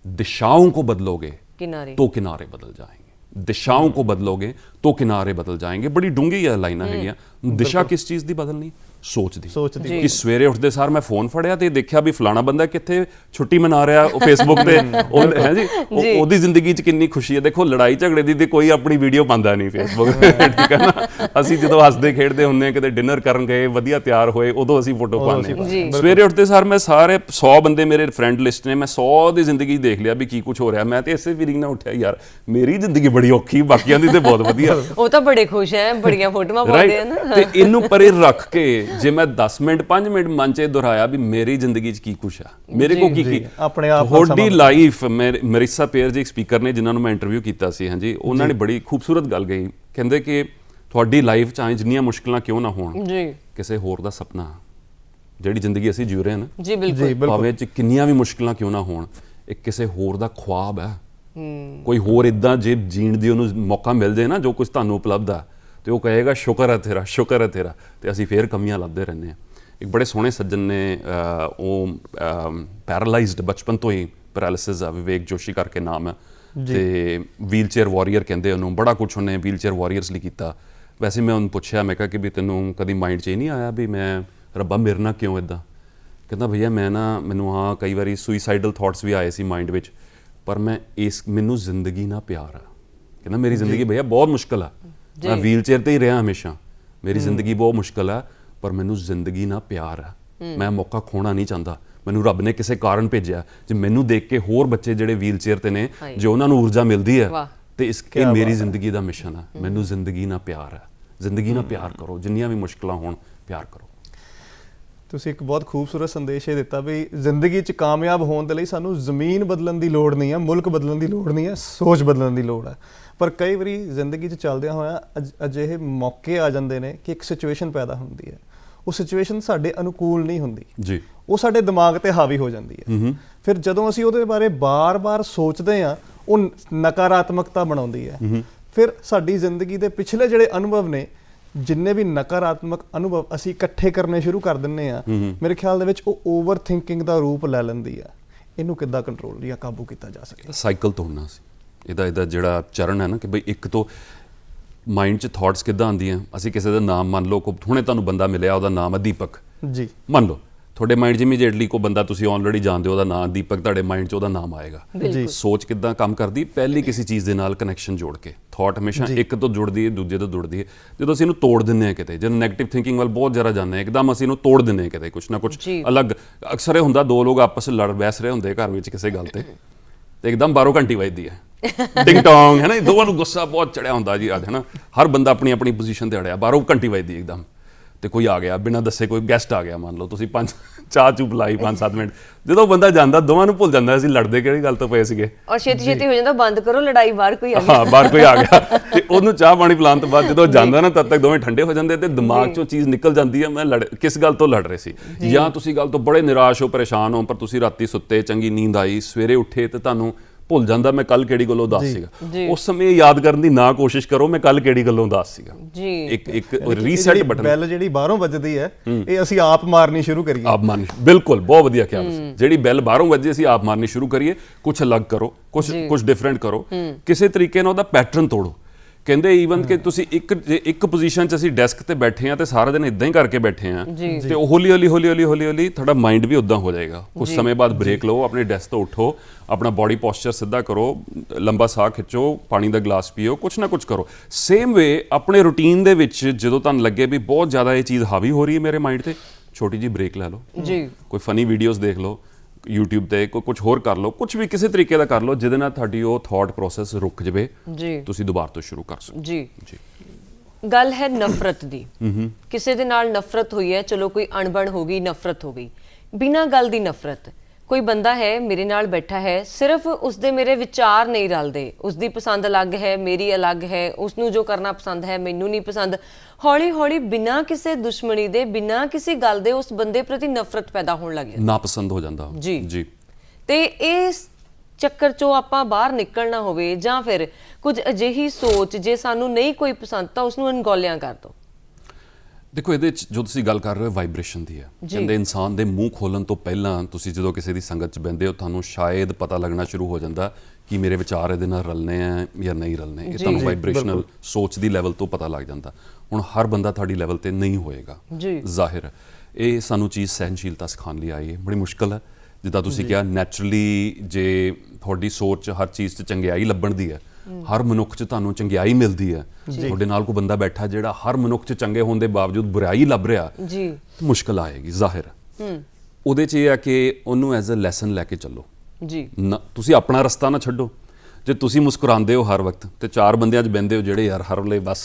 दिशाओं को बदलोगे तो किनारे बदल जाएंगे। दिशाओं को बदलोगे तो किनारे बदल जाएंगे। बड़ी डूंगी है लाइना है। दिशा किस चीज़ दी बदलनी? सोच दी कि सवेरे उठते सार मैं फोन फड़िया तो देखा भी फलाना बंदा कितने छुट्टी मना रहा फेसबुक पे है जी, ओदी जिंदगी च कितनी खुशी है। देखो लड़ाई झगड़े दी कोई अपनी वीडियो पांदा नहीं फेसबुक पे, ठीक है ना। असीं जदों हसदे खेडदे हुंदे किते डिनर करन गए, वधिया तैयार होए, उदों असीं फोटो पाने। सवेरे उठते सार मैं सारे 100 बंदे मेरे फ्रेंड लिस्ट ने, मैं 100 दी जिंदगी देख लिया भी की कुछ हो रहा। मैं तो इसे फीलिंग ना उठिया यार मेरी जिंदगी बड़ी औखी, बाकियां दी ते बहुत वधिया। ਉਹ ਤਾਂ ਬੜੇ ਖੁਸ਼ ਹੈ, ਬੜੀਆਂ ਫੋਟੋਆਂ ਪਾਉਂਦੇ ਹਨ। ਤੇ ਇਹਨੂੰ ਪਰੇ ਰੱਖ ਕੇ ਜੇ ਮੈਂ 10 ਮਿੰਟ 5 ਮਿੰਟ ਮਨ 'ਚ ਦੁਹਰਾਇਆ ਵੀ ਮੇਰੀ ਜ਼ਿੰਦਗੀ 'ਚ ਕੀ ਕੁਛ ਆ, ਮੇਰੇ ਕੋ ਕੀ ਆਪਣੇ ਆਪ ਤੁਹਾਡੀ ਲਾਈਫ। ਮਰੀਸਾ ਪੇਰ ਜੀ ਇੱਕ ਸਪੀਕਰ ਨੇ ਜਿਨ੍ਹਾਂ ਨੂੰ ਮੈਂ ਇੰਟਰਵਿਊ ਕੀਤਾ ਸੀ, ਹਾਂਜੀ, ਉਹਨਾਂ ਨੇ ਬੜੀ ਖੂਬਸੂਰਤ ਗੱਲ ਕਹੀ। ਕਹਿੰਦੇ ਕਿ ਤੁਹਾਡੀ ਲਾਈਫ 'ਚ ਜਿੰਨੀਆਂ ਮੁਸ਼ਕਲਾਂ ਕਿਉਂ ਨਾ ਹੋਣ, ਕਿਸੇ ਹੋਰ ਦਾ ਸੁਪਨਾ, ਜਿਹੜੀ ਜ਼ਿੰਦਗੀ ਅਸੀਂ ਜੀ ਰਹੇ ਹਾਂ ਨਾ, ਜੀ ਬਿਲਕੁਲ, ਭਾਵੇਂ 'ਚ ਕਿੰਨੀਆਂ ਵੀ ਮੁਸ਼ਕਲਾਂ ਕਿਉਂ ਨਾ ਹੋਣ, ਇਹ ਕਿਸੇ ਹੋਰ ਦਾ ਖੁਆਬ ਹੈ। ਕੋਈ ਹੋਰ ਇਦਾਂ ਜੇ ਜੀਣ ਦੀ ਉਹਨੂੰ ਮੌਕਾ ਮਿਲ ਜਾਏ ਨਾ, ਜੋ ਕੁਝ ਤੁਹਾਨੂੰ ਉਪਲਬਧ ਆ, ਤੇ ਉਹ ਕਹੇਗਾ ਸ਼ੁਕਰ ਹੈ ਤੇਰਾ, ਸ਼ੁਕਰ ਹੈ ਤੇਰਾ। ਤੇ ਅਸੀਂ ਫੇਰ ਕਮੀਆਂ ਲੱਭਦੇ ਰਹਿੰਦੇ ਹਾਂ। ਇੱਕ ਬੜੇ ਸੋਹਣੇ ਸੱਜਣ ਨੇ, ਉਹ ਪੈਰਾਲਾਈਜ਼ਡ ਬਚਪਨ ਤੋਂ ਹੀ, ਪੈਰਾਲਿਸਿਸ ਆ, ਵਿਵੇਕ ਜੋਸ਼ੀ ਕਰਕੇ ਨਾਮ ਹੈ, ਤੇ ਵੀਲ ਚੇਅਰ ਵਾਰੀਅਰ ਕਹਿੰਦੇ ਉਹਨੂੰ। ਬੜਾ ਕੁਛ ਉਹਨੇ ਵੀਲ ਚੇਅਰ ਵਾਰੀਅਰਸ ਲਈ ਕੀਤਾ। ਵੈਸੇ ਮੈਂ ਉਹਨੂੰ ਪੁੱਛਿਆ, ਮੈਂ ਕਿਹਾ ਕਿ ਵੀ ਤੈਨੂੰ ਕਦੀ ਮਾਈਂਡ 'ਚ ਇਹ ਨਹੀਂ ਆਇਆ ਵੀ ਮੈਂ ਰੱਬਾ ਮੇਰੇ ਨਾਲ ਕਿਉਂ ਇੱਦਾਂ? ਕਹਿੰਦਾ ਭਈਆ ਮੈਂ ਨਾ, ਮੈਨੂੰ ਹਾਂ ਕਈ ਵਾਰੀ ਸੁਈਸਾਈਡਲ ਥਾਟਸ ਵੀ ਆਏ ਸੀ ਮਾਈਂਡ ਵਿੱਚ, ਪਰ ਮੈਂ ਮੈਨੂੰ ਜ਼ਿੰਦਗੀ ਨਾਲ ਪਿਆਰ ਆ। ਕਹਿੰਦਾ ਮੇਰੀ ਜ਼ਿੰਦਗੀ ਭਈਆ ਬਹੁਤ ਮੁਸ਼ਕਿਲ ਆ, ਮੈਂ ਵੀਲ ਚੇਅਰ ਤੇ ਹੀ ਰਿਹਾ ਹਮੇਸ਼ਾ, ਮੇਰੀ ਜ਼ਿੰਦਗੀ ਬਹੁਤ ਮੁਸ਼ਕਿਲ ਆ, ਪਰ ਮੈਨੂੰ ਜ਼ਿੰਦਗੀ ਨਾਲ ਪਿਆਰ ਆ, ਮੈਂ ਮੌਕਾ ਖੋਣਾ ਨਹੀਂ ਚਾਹੁੰਦਾ। ਮੈਨੂੰ ਰੱਬ ਨੇ ਕਿਸੇ ਕਾਰਨ ਭੇਜਿਆ, ਜੇ ਮੈਨੂੰ ਦੇਖ ਕੇ ਹੋਰ ਬੱਚੇ ਜਿਹੜੇ ਵੀਲ ਚੇਅਰ ਤੇ ਨੇ, ਜੇ ਉਹਨਾਂ ਨੂੰ ਊਰਜਾ ਮਿਲਦੀ ਹੈ, ਤੇ ਇਹ ਮੇਰੀ ਜ਼ਿੰਦਗੀ ਦਾ ਮਿਸ਼ਨ ਆ। ਮੈਨੂੰ ਜ਼ਿੰਦਗੀ ਨਾਲ ਪਿਆਰ ਆ, ਜ਼ਿੰਦਗੀ ਨਾਲ ਪਿਆਰ ਕਰੋ, ਜਿੰਨੀਆਂ ਵੀ ਮੁਸ਼ਕਿਲਾਂ ਹੋਣ ਪਿਆਰ ਕਰੋ। ਤੁਸੀਂ ਇੱਕ ਬਹੁਤ ਖੂਬਸੂਰਤ ਸੰਦੇਸ਼ ਇਹ ਦਿੱਤਾ ਵੀ ਜ਼ਿੰਦਗੀ 'ਚ ਕਾਮਯਾਬ ਹੋਣ ਦੇ ਲਈ ਸਾਨੂੰ ਜ਼ਮੀਨ ਬਦਲਣ ਦੀ ਲੋੜ ਨਹੀਂ ਹੈ, ਮੁਲਕ ਬਦਲਣ ਦੀ ਲੋੜ ਨਹੀਂ ਹੈ, ਸੋਚ ਬਦਲਣ ਦੀ ਲੋੜ ਹੈ। ਪਰ ਕਈ ਵਾਰੀ ਜ਼ਿੰਦਗੀ 'ਚ ਚੱਲਦਿਆਂ ਹੋਇਆਂ ਅਜਿਹੇ ਮੌਕੇ ਆ ਜਾਂਦੇ ਨੇ ਕਿ ਇੱਕ ਸਿਚੁਏਸ਼ਨ ਪੈਦਾ ਹੁੰਦੀ ਹੈ, ਉਹ ਸਿਚੁਏਸ਼ਨ ਸਾਡੇ ਅਨੁਕੂਲ ਨਹੀਂ ਹੁੰਦੀ ਜੀ, ਉਹ ਸਾਡੇ ਦਿਮਾਗ ਤੇ ਹਾਵੀ ਹੋ ਜਾਂਦੀ ਹੈ। ਫਿਰ ਜਦੋਂ ਅਸੀਂ ਉਹਦੇ ਬਾਰੇ ਬਾਰ-ਬਾਰ ਸੋਚਦੇ ਹਾਂ, ਉਹ ਨਕਾਰਾਤਮਕਤਾ ਬਣਾਉਂਦੀ ਹੈ। ਫਿਰ ਸਾਡੀ ਜ਼ਿੰਦਗੀ ਦੇ ਪਿਛਲੇ ਜਿਹੜੇ ਅਨੁਭਵ ਨੇ, ਜਿੰਨੇ ਵੀ ਨਕਾਰਾਤਮਕ ਅਨੁਭਵ ਅਸੀਂ ਇਕੱਠੇ ਕਰਨੇ ਸ਼ੁਰੂ ਕਰ ਦਿੰਦੇ ਆ, ਮੇਰੇ ਖਿਆਲ ਦੇ ਵਿੱਚ ਉਹ ਓਵਰ ਥਿੰਕਿੰਗ ਦਾ ਰੂਪ ਲੈ ਲੈਂਦੀ ਆ। ਇਹਨੂੰ ਕਿੱਦਾਂ ਕੰਟਰੋਲ ਜਾਂ ਕਾਬੂ ਕੀਤਾ ਜਾ ਸਕੇ? ਸਾਈਕਲ ਤੋੜਨਾ ਸੀ ਇਹਦਾ ਜਿਹੜਾ ਚਰਨ ਹੈ ਨਾ, ਕਿ ਬਈ ਇੱਕ ਤੋਂ ਮਾਈਂਡ 'ਚ ਥਾਟਸ ਕਿੱਦਾਂ ਆਉਂਦੀਆਂ। ਅਸੀਂ ਕਿਸੇ ਦਾ ਨਾਮ ਮੰਨ ਲਓ, ਹੁਣੇ ਤੁਹਾਨੂੰ ਬੰਦਾ ਮਿਲਿਆ, ਉਹਦਾ ਨਾਮ ਹੈ ਦੀਪਕ ਜੀ, ਮੰਨ ਲਓ ਤੁਹਾਡੇ ਮਾਈਂਡ 'ਚ ਇਮੀਡੀਏਟਲੀ ਕੋਈ ਬੰਦਾ ਤੁਸੀਂ ਆਲਰੇਡੀ ਜਾਣਦੇ ਹੋ, ਉਹਦਾ ਨਾਮ ਦੀਪਕ, ਤੁਹਾਡੇ ਮਾਈਂਡ 'ਚ ਉਹਦਾ ਨਾਮ ਆਏਗਾ। ਸੋਚ ਕਿੱਦਾਂ ਕੰਮ ਕਰਦੀ? ਪਹਿਲੀ ਕਿਸੇ ਚੀਜ਼ ਦੇ ਨਾਲ ਕਨੈਕਸ਼ਨ ਜੋੜ ਕੇ। ਥਾਟ ਹਮੇਸ਼ਾ ਇੱਕ ਤੋਂ ਜੁੜਦੀ ਹੈ, ਦੂਜੇ ਤੋਂ ਜੁੜਦੀ ਹੈ। ਜਦੋਂ ਅਸੀਂ ਇਹਨੂੰ ਤੋੜ ਦਿੰਦੇ ਹਾਂ ਕਿਤੇ, ਜਦੋਂ ਨੈਗੇਟਿਵ ਥਿੰਕਿੰਗ ਵੱਲ ਬਹੁਤ ਜ਼ਿਆਦਾ ਜਾਂਦੇ ਹਾਂ, ਇੱਕਦਮ ਅਸੀਂ ਇਹਨੂੰ ਤੋੜ ਦਿੰਦੇ ਹਾਂ ਕਿਤੇ, ਕੁਛ ਨਾ ਕੁਛ ਅਲੱਗ। ਅਕਸਰ ਇਹ ਹੁੰਦਾ, ਦੋ ਲੋਕ ਆਪਸ ਵਿੱਚ ਲੜ ਬਹਿਸ ਰਹੇ ਹੁੰਦੇ ਘਰ ਵਿੱਚ ਕਿਸੇ ਗੱਲ ਤੇ ਇੱਕਦਮ 12 ਘੰਟੀ ਵੱਜਦੀ ਹੈ, ਟਿੰਗ ਟੋਂਗ, ਹੈ ਨਾ। ਦੋਵਾਂ ਨੂੰ ਗੁੱਸਾ ਬਹੁਤ ਚੜਿਆ ਹੁੰਦਾ ਜੀ ਅੱਜ, ਹੈ ਨਾ। ਹਰ ਬੰਦਾ ਆਪਣੀ ਆਪਣੀ ਪੋਜੀਸ਼ਨ ਤੇ ਅੜਿਆ, 12 ਘੰਟੀ ਵੱਜਦੀ ਇੱਕਦਮ, ਤੇ ਕੋਈ ਆ ਗਿਆ ਬਿਨਾਂ ਦੱਸੇ, ਕੋਈ ਗੈਸਟ ਆ ਗਿਆ, ਮੰਨ ਲਓ ਤੁਸੀਂ ਚਾਹ ਚੂ ਪਿਲਾਈ 5-7 ਮਿੰਟ, ਜਦੋਂ ਬੰਦਾ ਜਾਂਦਾ ਦੋਵਾਂ ਨੂੰ ਭੁੱਲ ਜਾਂਦਾ ਅਸੀਂ ਲੜਦੇ ਕਿਹੜੀ ਗੱਲ ਤੋਂ ਪਏ ਸੀਗੇ, ਔਰ ਛੇਤੀ ਹੋ ਜਾਂਦਾ, ਬੰਦ ਕਰੋ ਲੜਾਈ, ਬਾਹਰ ਕੋਈ ਆ ਗਿਆ। ਹਾਂ, ਬਾਹਰ ਕੋਈ ਆ ਗਿਆ, ਤੇ ਉਹਨੂੰ ਚਾਹ ਪਾਣੀ ਪਿਲਾਉਣ ਤੋਂ ਬਾਅਦ ਜਦੋਂ ਜਾਂਦਾ ਨਾ, ਤਦ ਤੱਕ ਦੋਵੇਂ ਠੰਡੇ ਹੋ ਜਾਂਦੇ, ਤੇ ਦਿਮਾਗ 'ਚੋਂ ਚੀਜ਼ ਨਿਕਲ ਜਾਂਦੀ ਹੈ, ਮੈਂ ਕਿਸ ਗੱਲ ਤੋਂ ਲੜ ਰਹੇ ਸੀ। ਜਾਂ ਤੁਸੀਂ ਗੱਲ ਤੋਂ ਬੜੇ ਨਿਰਾਸ਼ ਹੋ, ਪਰੇਸ਼ਾਨ ਹੋ, ਪਰ ਤੁਸੀਂ ਰਾਤੀ ਸੁੱਤੇ, ਚੰਗੀ ਨੀਂਦ ਆਈ, ਸਵੇਰੇ ਉੱਠੇ ਤੇ ਤੁਹਾਨੂੰ ਭੁੱਲ ਜਾਂਦਾ ਮੈਂ ਕੱਲ ਕਿਹੜੀ ਗੱਲੋਂ ਉਦਾਸ ਸੀਗਾ। ਉਸ ਸਮੇਂ ਯਾਦ ਕਰਨ ਦੀ ਨਾ ਕੋਸ਼ਿਸ਼ ਕਰੋ ਮੈਂ ਕੱਲ ਕਿਹੜੀ ਗੱਲੋਂ ਉਦਾਸ ਸੀਗਾ। ਇੱਕ ਰੀਸੈਟ ਬਟਨ, ਬੈਲ ਜਿਹੜੀ ਬਾਹਰੋਂ ਵੱਜਦੀ ਹੈ, ਇਹ ਅਸੀਂ ਆਪ ਮਾਰਨੀ ਸ਼ੁਰੂ ਕਰੀਏ। ਆਪ ਮਾਰਨੀ, ਬਿਲਕੁਲ, ਬਹੁਤ ਵਧੀਆ ਕਿਹਾ ਤੁਸੀਂ। ਜਿਹੜੀ ਬੈਲ ਬਾਹਰੋਂ ਵੱਜੇ ਅਸੀਂ ਆਪ ਮਾਰਨੀ ਸ਼ੁਰੂ ਕਰੀਏ, ਕੁਝ ਅਲੱਗ ਕਰੋ, ਕੁਝ ਡਿਫਰੈਂਟ ਕਰੋ, ਕਿਸੇ ਤਰੀਕੇ ਨਾਲ ਉਹਦਾ ਪੈਟਰਨ ਤੋੜੋ। ਕਹਿੰਦੇ ਈਵਨ ਕਿ ਤੁਸੀਂ ਇੱਕ ਪੋਜੀਸ਼ਨ 'ਚ ਅਸੀਂ ਡੈਸਕ ਤੇ ਬੈਠੇ ਆ ਤੇ ਸਾਰਾ ਦਿਨ ਇਦਾਂ ਹੀ ਕਰਕੇ ਬੈਠੇ ਆ, ਤੇ ਹੌਲੀ ਹੌਲੀ ਤੁਹਾਡਾ ਮਾਈਂਡ ਵੀ ਉਦਾਂ ਹੋ ਜਾਏਗਾ। ਕੁਝ ਸਮੇਂ ਬਾਅਦ ਬ੍ਰੇਕ ਲਓ, ਆਪਣੇ ਡੈਸਕ ਤੋਂ ਉੱਠੋ, ਆਪਣਾ ਬੋਡੀ ਪੋਸਚਰ ਸਿੱਧਾ ਕਰੋ, ਲੰਬਾ ਸਾਹ ਖਿੱਚੋ, ਪਾਣੀ ਦਾ ਗਲਾਸ ਪੀਓ, ਕੁਛ ਨਾ ਕੁਛ ਕਰੋ। ਸੇਮ ਵੇ ਆਪਣੇ ਰੂਟੀਨ ਦੇ ਵਿੱਚ ਜਦੋਂ ਤੁਹਾਨੂੰ ਲੱਗੇ ਵੀ ਬਹੁਤ ਜ਼ਿਆਦਾ ਇਹ ਚੀਜ਼ ਹਾਵੀ ਹੋ ਰਹੀ ਹੈ ਮੇਰੇ ਮਾਈਂਡ ਤੇ, ਛੋਟੀ ਜਿਹੀ ਬ੍ਰੇਕ ਲੈ ਲਓ, ਕੋਈ ਫਨੀ ਵੀਡੀਓਜ਼ ਦੇਖ ਲਓ, YouTube ਤੇ ਕੁਝ ਹੋਰ ਕਰ ਲਓ, ਕੁਝ ਵੀ ਕਿਸੇ ਤਰੀਕੇ ਦਾ ਕਰ ਲਓ ਜਿਹਦੇ ਨਾਲ ਤੁਹਾਡੀ ਉਹ ਥਾਟ ਪ੍ਰੋਸੈਸ ਰੁਕ ਜਾਵੇ, ਜੀ ਤੁਸੀਂ ਦੁਬਾਰਾ ਤੋਂ ਸ਼ੁਰੂ ਕਰ ਸਕੋ। ਜੀ ਗੱਲ ਹੈ ਨਫ਼ਰਤ ਦੀ। ਕਿਸੇ ਦੇ ਨਾਲ ਨਫ਼ਰਤ ਹੋਈ ਹੈ, ਚਲੋ ਕੋਈ ਅਣਬਣ ਹੋ ਗਈ, ਨਫ਼ਰਤ ਹੋ ਗਈ, ਬਿਨਾਂ ਗੱਲ ਦੀ ਨਫ਼ਰਤ। ਕੋਈ ਬੰਦਾ ਹੈ ਮੇਰੇ ਨਾਲ ਬੈਠਾ ਹੈ, ਸਿਰਫ ਉਸਦੇ ਮੇਰੇ ਵਿਚਾਰ ਨਹੀਂ ਰਲਦੇ, ਉਸਦੀ ਪਸੰਦ ਅਲੱਗ ਹੈ, ਮੇਰੀ ਅਲੱਗ ਹੈ, ਉਸਨੂੰ ਜੋ ਕਰਨਾ ਪਸੰਦ ਹੈ ਮੈਨੂੰ ਨਹੀਂ ਪਸੰਦ। ਹੌਲੀ ਹੌਲੀ ਬਿਨਾਂ ਕਿਸੇ ਦੁਸ਼ਮਣੀ ਦੇ, ਬਿਨਾਂ ਕਿਸੇ ਗੱਲ ਦੇ ਉਸ ਬੰਦੇ ਪ੍ਰਤੀ ਨਫ਼ਰਤ ਪੈਦਾ ਹੋਣ ਲੱਗ ਜਾਂਦੀ, ਨਾਪਸੰਦ ਹੋ ਜਾਂਦਾ। ਜੀ ਜੀ। ਤੇ ਇਸ ਚੱਕਰ ਚੋਂ ਆਪਾਂ ਬਾਹਰ ਨਿਕਲਣਾ ਹੋਵੇ, ਜਾਂ ਫਿਰ ਕੁਝ ਅਜਿਹੀ ਸੋਚ ਜੇ ਸਾਨੂੰ ਨਹੀਂ ਕੋਈ ਪਸੰਦ ਤਾਂ ਉਸਨੂੰ ਅਣਗੌਲਿਆਂ ਕਰ ਦਿਓ। ਦੇਖੋ ਇਹਦੇ ਚ ਜੋ ਤੁਸੀਂ ਗੱਲ ਕਰ ਰਹੇ ਹੋ ਵਾਈਬ੍ਰੇਸ਼ਨ ਦੀ ਹੈ। ਕਹਿੰਦੇ ਇਨਸਾਨ ਦੇ ਮੂੰਹ ਖੋਲਣ ਤੋਂ ਪਹਿਲਾਂ ਤੁਸੀਂ ਜਦੋਂ ਕਿਸੇ ਦੀ ਸੰਗਤ ਚ ਬਹਿੰਦੇ ਹੋ ਤੁਹਾਨੂੰ ਸ਼ਾਇਦ ਪਤਾ ਲੱਗਣਾ ਸ਼ੁਰੂ ਹੋ ਜਾਂਦਾ ਕਿ ਮੇਰੇ ਵਿਚਾਰ ਇਹਦੇ ਨਾਲ ਰਲਨੇ ਆ ਜਾਂ ਨਹੀਂ ਰਲਨੇ। ਇਹ ਤੁਹਾਨੂੰ ਵਾਈਬ੍ਰੇਸ਼ਨਲ ਸੋਚ ਦੀ ਲੈਵਲ ਤੋਂ ਪਤਾ ਲੱਗ ਜਾਂਦਾ। ਹੁਣ ਹਰ ਬੰਦਾ ਤੁਹਾਡੀ ਲੈਵਲ ਤੇ ਨਹੀਂ ਹੋਏਗਾ, ਜ਼ਾਹਿਰ। ਇਹ ਸਾਨੂੰ ਚੀਜ਼ ਸਹਿਨਸ਼ੀਲਤਾ ਸਿਖਾਉਣ ਲਈ ਆਈ ਹੈ, ਬੜੀ ਮੁਸ਼ਕਲ ਹੈ। ਜਿੱਦਾਂ ਤੁਸੀਂ ਕਿਹਾ ਨੈਚੁਰਲੀ ਜੇ ਤੁਹਾਡੀ ਸੋਚ ਹਰ ਚੀਜ਼ 'ਚ ਚੰਗਿਆਈ ਲੱਭਣ ਦੀ ਹੈ, ਹਰ ਮਨੁੱਖ 'ਚ ਤੁਹਾਨੂੰ ਚੰਗਿਆਈ ਮਿਲਦੀ ਹੈ, ਤੁਹਾਡੇ ਨਾਲ ਕੋਈ ਬੰਦਾ ਬੈਠਾ ਜਿਹੜਾ ਹਰ ਮਨੁੱਖ 'ਚ ਚੰਗੇ ਹੋਣ ਦੇ ਬਾਵਜੂਦ ਬੁਰਾਈ ਲੱਭ ਰਿਹਾ, ਮੁਸ਼ਕਲ ਆਏਗੀ, ਜ਼ਾਹਿਰ। ਉਹਦੇ 'ਚ ਇਹ ਹੈ ਕਿ ਉਹਨੂੰ ਐਜ਼ ਅ ਲੈਸਨ ਲੈ ਕੇ ਚੱਲੋ। ਤੁਸੀਂ ਆਪਣਾ ਰਸਤਾ ਨਾ ਛੱਡੋ। ਜੇ ਤੁਸੀਂ ਮੁਸਕਰਾਉਂਦੇ ਹੋ ਹਰ ਵਕਤ ਤੇ ਚਾਰ ਬੰਦਿਆਂ 'ਚ ਬਹਿੰਦੇ ਹੋ ਜਿਹੜੇ ਯਾਰ ਹਰ ਵੇਲੇ ਬਸ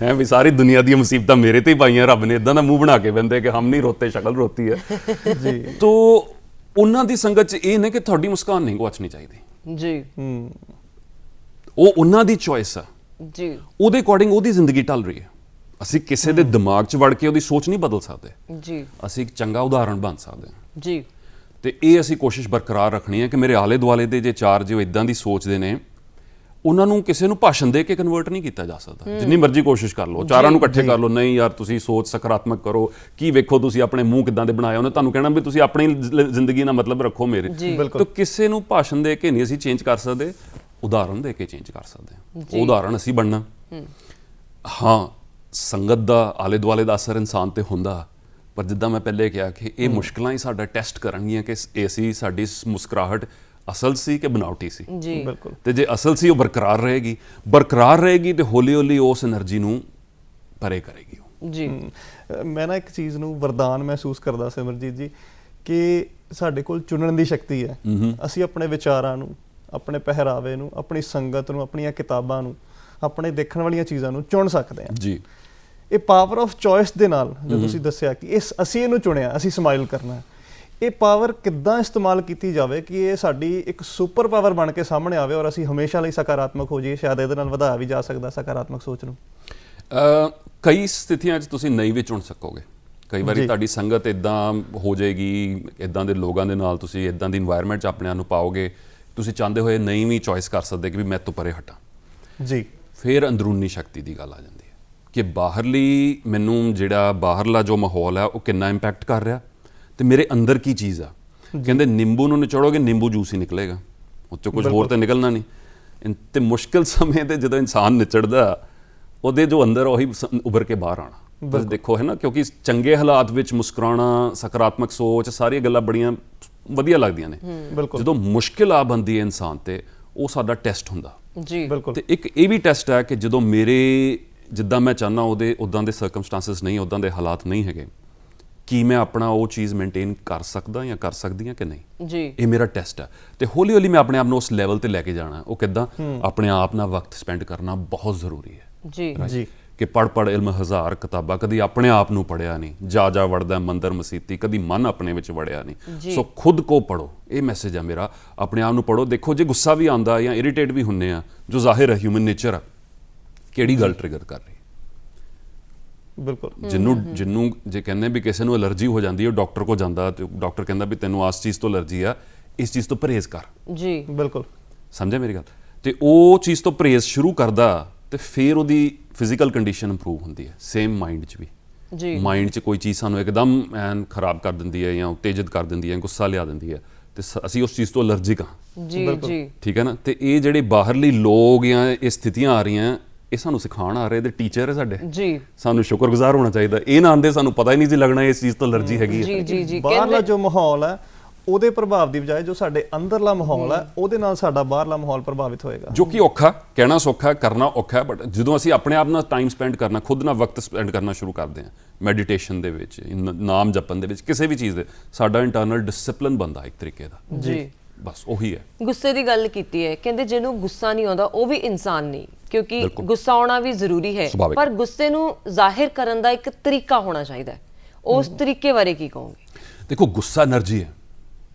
ਹੈ ਵੀ ਸਾਰੀ ਦੁਨੀਆ ਦੀਆਂ ਮੁਸੀਬਤਾਂ ਮੇਰੇ ਤੇ ਹੀ ਪਾਈਆਂ ਰੱਬ ਨੇ, ਇਦਾਂ ਦਾ ਮੂੰਹ ਬਣਾ ਕੇ ਬਹਿੰਦੇ ਕਿ ਹਮ ਨਹੀਂ ਰੋਤੇ ਸ਼ਕਲ ਰੋਤੀ ਹੈ ਜੀ। ਤੋ ਉਹਨਾਂ ਦੀ ਸੰਗਤ 'ਚ ਇਹ ਨੇ ਕਿ ਤੁਹਾਡੀ ਮੁਸਕਾਨ ਨਹੀਂ ਗਵਾਚਣੀ ਚਾਹੀਦੀ ਜੀ। ਉਹ ਉਹਨਾਂ ਦੀ ਚੋਇਸ ਆ ਜੀ, ਉਹਦੇ ਅਕੋਰਡਿੰਗ ਉਹਦੀ ਜ਼ਿੰਦਗੀ ਢਲ ਰਹੀ ਹੈ। ਅਸੀਂ ਕਿਸੇ ਦੇ ਦਿਮਾਗ 'ਚ ਵੜ ਕੇ ਉਹਦੀ ਸੋਚ ਨਹੀਂ ਬਦਲ ਸਕਦੇ ਜੀ। ਅਸੀਂ ਇੱਕ ਚੰਗਾ ਉਦਾਹਰਣ ਬਣ ਸਕਦੇ ਹਾਂ ਜੀ। ਤੇ ਇਹ ਅਸੀਂ ਕੋਸ਼ਿਸ਼ ਬਰਕਰਾਰ ਰੱਖਣੀ ਹੈ ਕਿ ਮੇਰੇ ਆਲੇ ਦੁਆਲੇ ਦੇ ਜੇ ਚਾਰ ਜੋ ਇਦਾਂ ਦੀ ਸੋਚਦੇ ਨੇ, ਉਹਨਾਂ ਨੂੰ ਕਿਸੇ ਨੂੰ ਭਾਸ਼ਣ ਦੇ ਕੇ ਕਨਵਰਟ ਨਹੀਂ ਕੀਤਾ ਜਾ ਸਕਦਾ। ਜਿੰਨੀ ਮਰਜ਼ੀ ਕੋਸ਼ਿਸ਼ ਕਰ ਲਓ, ਚਾਰਾਂ ਨੂੰ ਇਕੱਠੇ ਕਰ ਲਓ, ਨਹੀਂ ਯਾਰ ਤੁਸੀਂ ਸੋਚ ਸਕਾਰਾਤਮਕ ਕਰੋ, ਕੀ ਵੇਖੋ ਤੁਸੀਂ ਆਪਣੇ ਮੂੰਹ ਕਿੱਦਾਂ ਦੇ ਬਣਾਏ, ਉਹਨੇ ਤੁਹਾਨੂੰ ਕਹਿਣਾ ਵੀ ਤੁਸੀਂ ਆਪਣੀ ਜ਼ਿੰਦਗੀ ਨਾਲ ਮਤਲਬ ਰੱਖੋ ਮੇਰੇ। ਤਾਂ ਕਿਸੇ ਨੂੰ ਭਾਸ਼ਣ ਦੇ ਕੇ ਨਹੀਂ ਅਸੀਂ ਚੇਂਜ ਕਰ ਸਕਦੇ, ਉਦਾਹਰਣ ਦੇ ਕੇ ਚੇਂਜ ਕਰ ਸਕਦੇ ਹਾਂ। ਉਹ ਉਦਾਹਰਣ ਅਸੀਂ ਬਣਨਾ। ਹਾਂ, ਸੰਗਤ ਦਾ ਆਲੇ ਦੁਆਲੇ ਦਾ ਅਸਰ ਇਨਸਾਨ ਤੇ ਹੁੰਦਾ, ਪਰ ਜਿੱਦਾਂ ਮੈਂ ਪਹਿਲੇ ਕਿਹਾ ਕਿ ਇਹ ਮੁਸ਼ਕਲਾਂ ਹੀ ਸਾਡਾ ਟੈਸਟ ਕਰਨਗੀਆਂ ਕਿ ਅਸੀਂ ਸਾਡੀ ਮੁਸਕਰਾਹਟ ਅਸਲ ਸੀ ਕਿ ਬਣਾਵਟੀ ਸੀ ਜੀ। ਬਿਲਕੁਲ। ਤੇ ਜੇ ਅਸਲ ਸੀ ਉਹ ਬਰਕਰਾਰ ਰਹੇਗੀ ਤੇ ਹੌਲੀ ਹੌਲੀ ਉਸ એનર્ਜੀ ਨੂੰ ਪਰੇ ਕਰੇਗੀ ਜੀ। ਮੈਂ ਨਾ ਇੱਕ ਚੀਜ਼ ਨੂੰ ਵਰਦਾਨ ਮਹਿਸੂਸ ਕਰਦਾ ਸਿਮਰਜੀਤ ਜੀ ਕਿ ਸਾਡੇ ਕੋਲ ਚੁਣਨ ਦੀ ਸ਼ਕਤੀ ਹੈ। ਅਸੀਂ ਆਪਣੇ ਵਿਚਾਰਾਂ ਨੂੰ, ਆਪਣੇ ਪਹਿਰਾਵੇ ਨੂੰ, ਆਪਣੀ ਸੰਗਤ ਨੂੰ, ਆਪਣੀਆਂ ਕਿਤਾਬਾਂ ਨੂੰ, ਆਪਣੇ ਦੇਖਣ ਵਾਲੀਆਂ ਚੀਜ਼ਾਂ ਨੂੰ ਚੁਣ ਸਕਦੇ ਹਾਂ ਜੀ। ਇਹ ਪਾਵਰ ਆਫ ਚੋਇਸ ਦੇ ਨਾਲ ਜੋ ਤੁਸੀਂ ਦੱਸਿਆ ਕਿ ਅਸੀਂ ਇਹਨੂੰ ਚੁਣਿਆ, ਅਸੀਂ ਸਮਾਈਲ ਕਰਨਾ, ਇਹ ਪਾਵਰ ਕਿੱਦਾਂ ਇਸਤੇਮਾਲ ਕੀਤੀ ਜਾਵੇ ਕਿ ਇਹ ਸਾਡੀ ਇੱਕ ਸੁਪਰ ਪਾਵਰ ਬਣ ਕੇ ਸਾਹਮਣੇ ਆਵੇ ਔਰ ਅਸੀਂ ਹਮੇਸ਼ਾ ਲਈ ਸਕਾਰਾਤਮਕ ਹੋ ਜਾਈਏ। ਸ਼ਾਇਦ ਇਹਦੇ ਨਾਲ ਵਧਾਇਆ ਵੀ ਜਾ ਸਕਦਾ ਸਕਾਰਾਤਮਕ ਸੋਚ ਨੂੰ। ਕਈ ਸਥਿਤੀਆਂ 'ਚ ਤੁਸੀਂ ਨਹੀਂ ਵੀ ਚੁਣ ਸਕੋਗੇ। ਕਈ ਵਾਰੀ ਤੁਹਾਡੀ ਸੰਗਤ ਇਦਾਂ ਹੋ ਜਾਏਗੀ, ਇਦਾਂ ਦੇ ਲੋਕਾਂ ਦੇ ਨਾਲ ਤੁਸੀਂ ਇਦਾਂ ਦੀ ਇਨਵਾਇਰਨਮੈਂਟ 'ਚ ਆਪਣੇ ਆਪ ਨੂੰ ਪਾਓਗੇ, ਤੁਸੀਂ ਚਾਹੁੰਦੇ ਹੋਏ ਨਹੀਂ ਵੀ ਚੋਇਸ ਕਰ ਸਕਦੇ ਕਿ ਵੀ ਮੈਂ ਤੋਂ ਪਰੇ ਹਟਾਂ ਜੀ। ਫਿਰ ਅੰਦਰੂਨੀ ਸ਼ਕਤੀ ਦੀ ਗੱਲ ਆ ਜਾਂਦੀ ਹੈ ਕਿ ਬਾਹਰਲੀ ਮੈਨੂੰ ਜਿਹੜਾ ਬਾਹਰਲਾ ਜੋ ਮਾਹੌਲ ਹੈ ਉਹ ਕਿੰਨਾ ਇੰਪੈਕਟ ਕਰ ਰਿਹਾ ਤੇ ਮੇਰੇ ਅੰਦਰ ਕੀ ਚੀਜ਼ ਆ। ਕਹਿੰਦੇ ਨਿੰਬੂ ਨੂੰ ਨਿਚੋੜੋਗੇ ਨਿੰਬੂ ਜੂਸ ਹੀ ਨਿਕਲੇਗਾ, ਉਹ 'ਚੋਂ ਕੁਝ ਹੋਰ ਤਾਂ ਨਿਕਲਣਾ ਨਹੀਂ। ਤੇ ਮੁਸ਼ਕਿਲ ਸਮੇਂ ਤੇ ਜਦੋਂ ਇਨਸਾਨ ਨਿਚੜਦਾ ਉਹਦੇ ਜੋ ਅੰਦਰ ਉਹੀ ਉੱਭਰ ਕੇ ਬਾਹਰ ਆਉਣਾ। ਬਸ ਦੇਖੋ ਹੈ ਨਾ, ਕਿਉਂਕਿ ਚੰਗੇ ਹਾਲਾਤ ਵਿੱਚ ਮੁਸਕਰਾਉਣਾ, ਸਕਾਰਾਤਮਕ ਸੋਚ, ਸਾਰੀਆਂ ਗੱਲਾਂ ਬੜੀਆਂ ਵਧੀਆ ਲੱਗਦੀਆਂ ਨੇ। ਜਦੋਂ ਮੁਸ਼ਕਿਲ ਆ ਬੰਦੀ ਹੈ ਇਨਸਾਨ ਤੇ, ਉਹ ਸਾਡਾ ਟੈਸਟ ਹੁੰਦਾ ਜੀ। ਤੇ ਇੱਕ ਇਹ ਵੀ ਟੈਸਟ ਹੈ ਕਿ ਜਦੋਂ ਮੇਰੇ ਜਿੱਦਾਂ ਮੈਂ ਚਾਹੁੰਦਾ ਉਹਦੇ ਉੱਦਾਂ ਦੇ ਸਰਕਮਸਟੈਂਸਸ ਨਹੀਂ, ਉੱਦਾਂ ਦੇ ਹਾਲਾਤ ਨਹੀਂ ਹੈਗੇ, ਕੀ ਮੈਂ ਆਪਣਾ ਉਹ ਚੀਜ਼ ਮੇਨਟੇਨ ਕਰ ਸਕਦਾ ਜਾਂ ਕਰ ਸਕਦੀ ਹਾਂ ਕਿ ਨਹੀਂ ਜੀ। ਇਹ ਮੇਰਾ ਟੈਸਟ ਹੈ। ਤੇ ਹੌਲੀ ਹੌਲੀ ਮੈਂ ਆਪਣੇ ਆਪ ਨੂੰ ਉਸ ਲੈਵਲ ਤੇ ਲੈ ਕੇ ਜਾਣਾ। ਉਹ ਕਿੱਦਾਂ? ਆਪਣੇ ਆਪ ਨਾਲ ਵਕਤ ਸਪੈਂਡ ਕਰਨਾ ਬਹੁਤ ਜ਼ਰੂਰੀ ਹੈ ਜੀ। ਕਿ ਪੜ੍ਹ ਇਲਮ ਹਜ਼ਾਰ ਕਿਤਾਬਾਂ, ਕਦੀ ਆਪਣੇ ਆਪ ਨੂੰ ਪੜ੍ਹਿਆ ਨਹੀਂ, ਜਾ ਵੜਦਾ ਮੰਦਰ ਮਸੀਤੀ, ਕਦੀ ਮਨ ਆਪਣੇ ਵਿੱਚ ਵੜਿਆ ਨਹੀਂ। ਸੋ ਖੁਦ ਕੋ ਪੜ੍ਹੋ, ਇਹ ਮੈਸੇਜ ਹੈ ਮੇਰਾ। ਆਪਣੇ ਆਪ ਨੂੰ ਪੜ੍ਹੋ। ਦੇਖੋ ਜੇ ਗੁੱਸਾ ਵੀ ਆਉਂਦਾ ਜਾਂ ਇਰੀਟੇਟ ਵੀ ਹੁੰਨੇ ਆ, ਜੋ ਜ਼ਾਹਿਰ ਹੈ ਹਿਊਮਨ ਨੇਚਰ ਆ, ਕਿਹੜੀ ਗੱਲ ਟ੍ਰਿਗਰ ਕਰ ਰਹੀ ਹੈ। ਬਿਲਕੁਲ। ਜਿਹਨੂੰ ਜੇ ਕਹਿੰਦੇ ਵੀ ਕਿਸੇ ਨੂੰ ਐਲਰਜੀ ਹੋ ਜਾਂਦੀ ਹੈ, ਉਹ ਡਾਕਟਰ ਕੋਲ ਜਾਂਦਾ ਤੇ ਡਾਕਟਰ ਕਹਿੰਦਾ ਵੀ ਤੈਨੂੰ ਆਸ ਚੀਜ਼ ਤੋਂ ਐਲਰਜੀ ਆ, ਇਸ ਚੀਜ਼ ਤੋਂ ਪਰਹੇਜ਼ ਕਰ ਜੀ। ਬਿਲਕੁਲ, ਸਮਝਿਆ ਮੇਰੀ ਗੱਲ? ਤੇ ਉਹ ਚੀਜ਼ ਤੋਂ ਪਰਹੇਜ਼ ਸ਼ੁਰੂ ਕਰਦਾ ਤੇ ਫਿਰ ਉਹਦੀ ਫਿਜ਼ੀਕਲ ਕੰਡੀਸ਼ਨ ਇੰਪਰੂਵ ਹੁੰਦੀ ਹੈ। ਸੇਮ ਮਾਈਂਡ 'ਚ ਵੀ ਜੀ। ਮਾਈਂਡ 'ਚ ਕੋਈ ਚੀਜ਼ ਸਾਨੂੰ ਇੱਕਦਮ ਐਨ ਖਰਾਬ ਕਰ ਦਿੰਦੀ ਹੈ ਜਾਂ ਉਤੇਜਿਤ ਕਰ ਦਿੰਦੀ ਹੈ, ਗੁੱਸਾ ਲਿਆ ਦਿੰਦੀ ਹੈ, ਤੇ ਅਸੀਂ ਉਸ ਚੀਜ਼ ਤੋਂ ਐਲਰਜਿਕ ਹਾਂ ਜੀ ਜੀ। ਠੀਕ ਹੈ ਨਾ? ਤੇ ਇਹ ਜਿਹੜੇ ਬਾਹਰਲੀ ਲੋਕ ਜਾਂ ਇਹ ਸਥਿਤੀਆਂ ਆ ਰਹੀਆਂ, ਇਹ ਸਾਨੂੰ ਸਿਖਾਉਣ ਆ ਰਹੇ ਤੇ ਟੀਚਰ ਹੈ ਸਾਡੇ ਜੀ। ਸਾਨੂੰ ਸ਼ੁਕਰਗੁਜ਼ਾਰ ਹੋਣਾ ਚਾਹੀਦਾ। ਇਹ ਨਾ ਆਂਦੇ ਸਾਨੂੰ ਪਤਾ ਹੀ ਨਹੀਂ ਸੀ ਲੱਗਣਾ ਇਸ ਚੀਜ਼ ਤੋਂ ਐਲਰਜੀ ਹੈਗੀ ਹੈ ਜੀ। ਬਾਹਰਲਾ ਜੋ ਮਾਹੌਲ ਹੈ ਉਹਦੇ ਪ੍ਰਭਾਵ ਦੀ ਬਜਾਏ ਜੋ ਸਾਡੇ ਅੰਦਰਲਾ ਮਾਹੌਲ ਹੈ ਉਹਦੇ ਨਾਲ ਸਾਡਾ ਬਾਹਰਲਾ ਮਾਹੌਲ ਪ੍ਰਭਾਵਿਤ ਹੋਏਗਾ। ਜੋ ਕਿ ਔਖਾ, ਕਹਿਣਾ ਸੌਖਾ, ਕਰਨਾ ਔਖਾ ਹੈ, ਬਟ ਜਦੋਂ ਅਸੀਂ ਆਪਣੇ ਆਪ ਨਾਲ ਟਾਈਮ ਸਪੈਂਡ ਕਰਨਾ, ਖੁਦ ਨਾਲ ਵਕਤ ਸਪੈਂਡ ਕਰਨਾ ਸ਼ੁਰੂ ਕਰਦੇ ਹਾਂ, ਮੈਡੀਟੇਸ਼ਨ ਦੇ ਵਿੱਚ, ਨਾਮ ਜਪਣ ਦੇ ਵਿੱਚ, ਕਿਸੇ ਵੀ ਚੀਜ਼ ਦੇ, ਸਾਡਾ ਇੰਟਰਨਲ ਡਿਸਪਲਿਨ ਬਣਦਾ ਇੱਕ ਤਰੀਕੇ ਦਾ। ਜੀ ਬਸ ਉਹੀ ਹੈ। ਗੁੱਸੇ ਦੀ ਗੱਲ ਕੀਤੀ ਹੈ, ਕਹਿੰਦੇ ਜਿਹਨੂੰ ਗੁੱਸਾ ਨਹੀਂ ਆਉਂਦਾ ਉਹ ਵੀ ਇਨਸਾਨ ਨਹੀਂ, ਕਿਉਂਕਿ ਗੁੱਸਾ ਆਉਣਾ ਵੀ ਜ਼ਰੂਰੀ ਹੈ, ਪਰ ਗੁੱਸੇ ਨੂੰ ਜ਼ਾਹਿਰ ਕਰਨ ਦਾ ਇੱਕ ਤਰੀਕਾ ਹੋਣਾ ਚਾਹੀਦਾ ਹੈ। ਉਸ ਤਰੀਕੇ ਬਾਰੇ ਕੀ ਕਹੋਗੇ? ਦੇਖੋ, ਗੁੱਸਾ એનર્ਜੀ ਹੈ,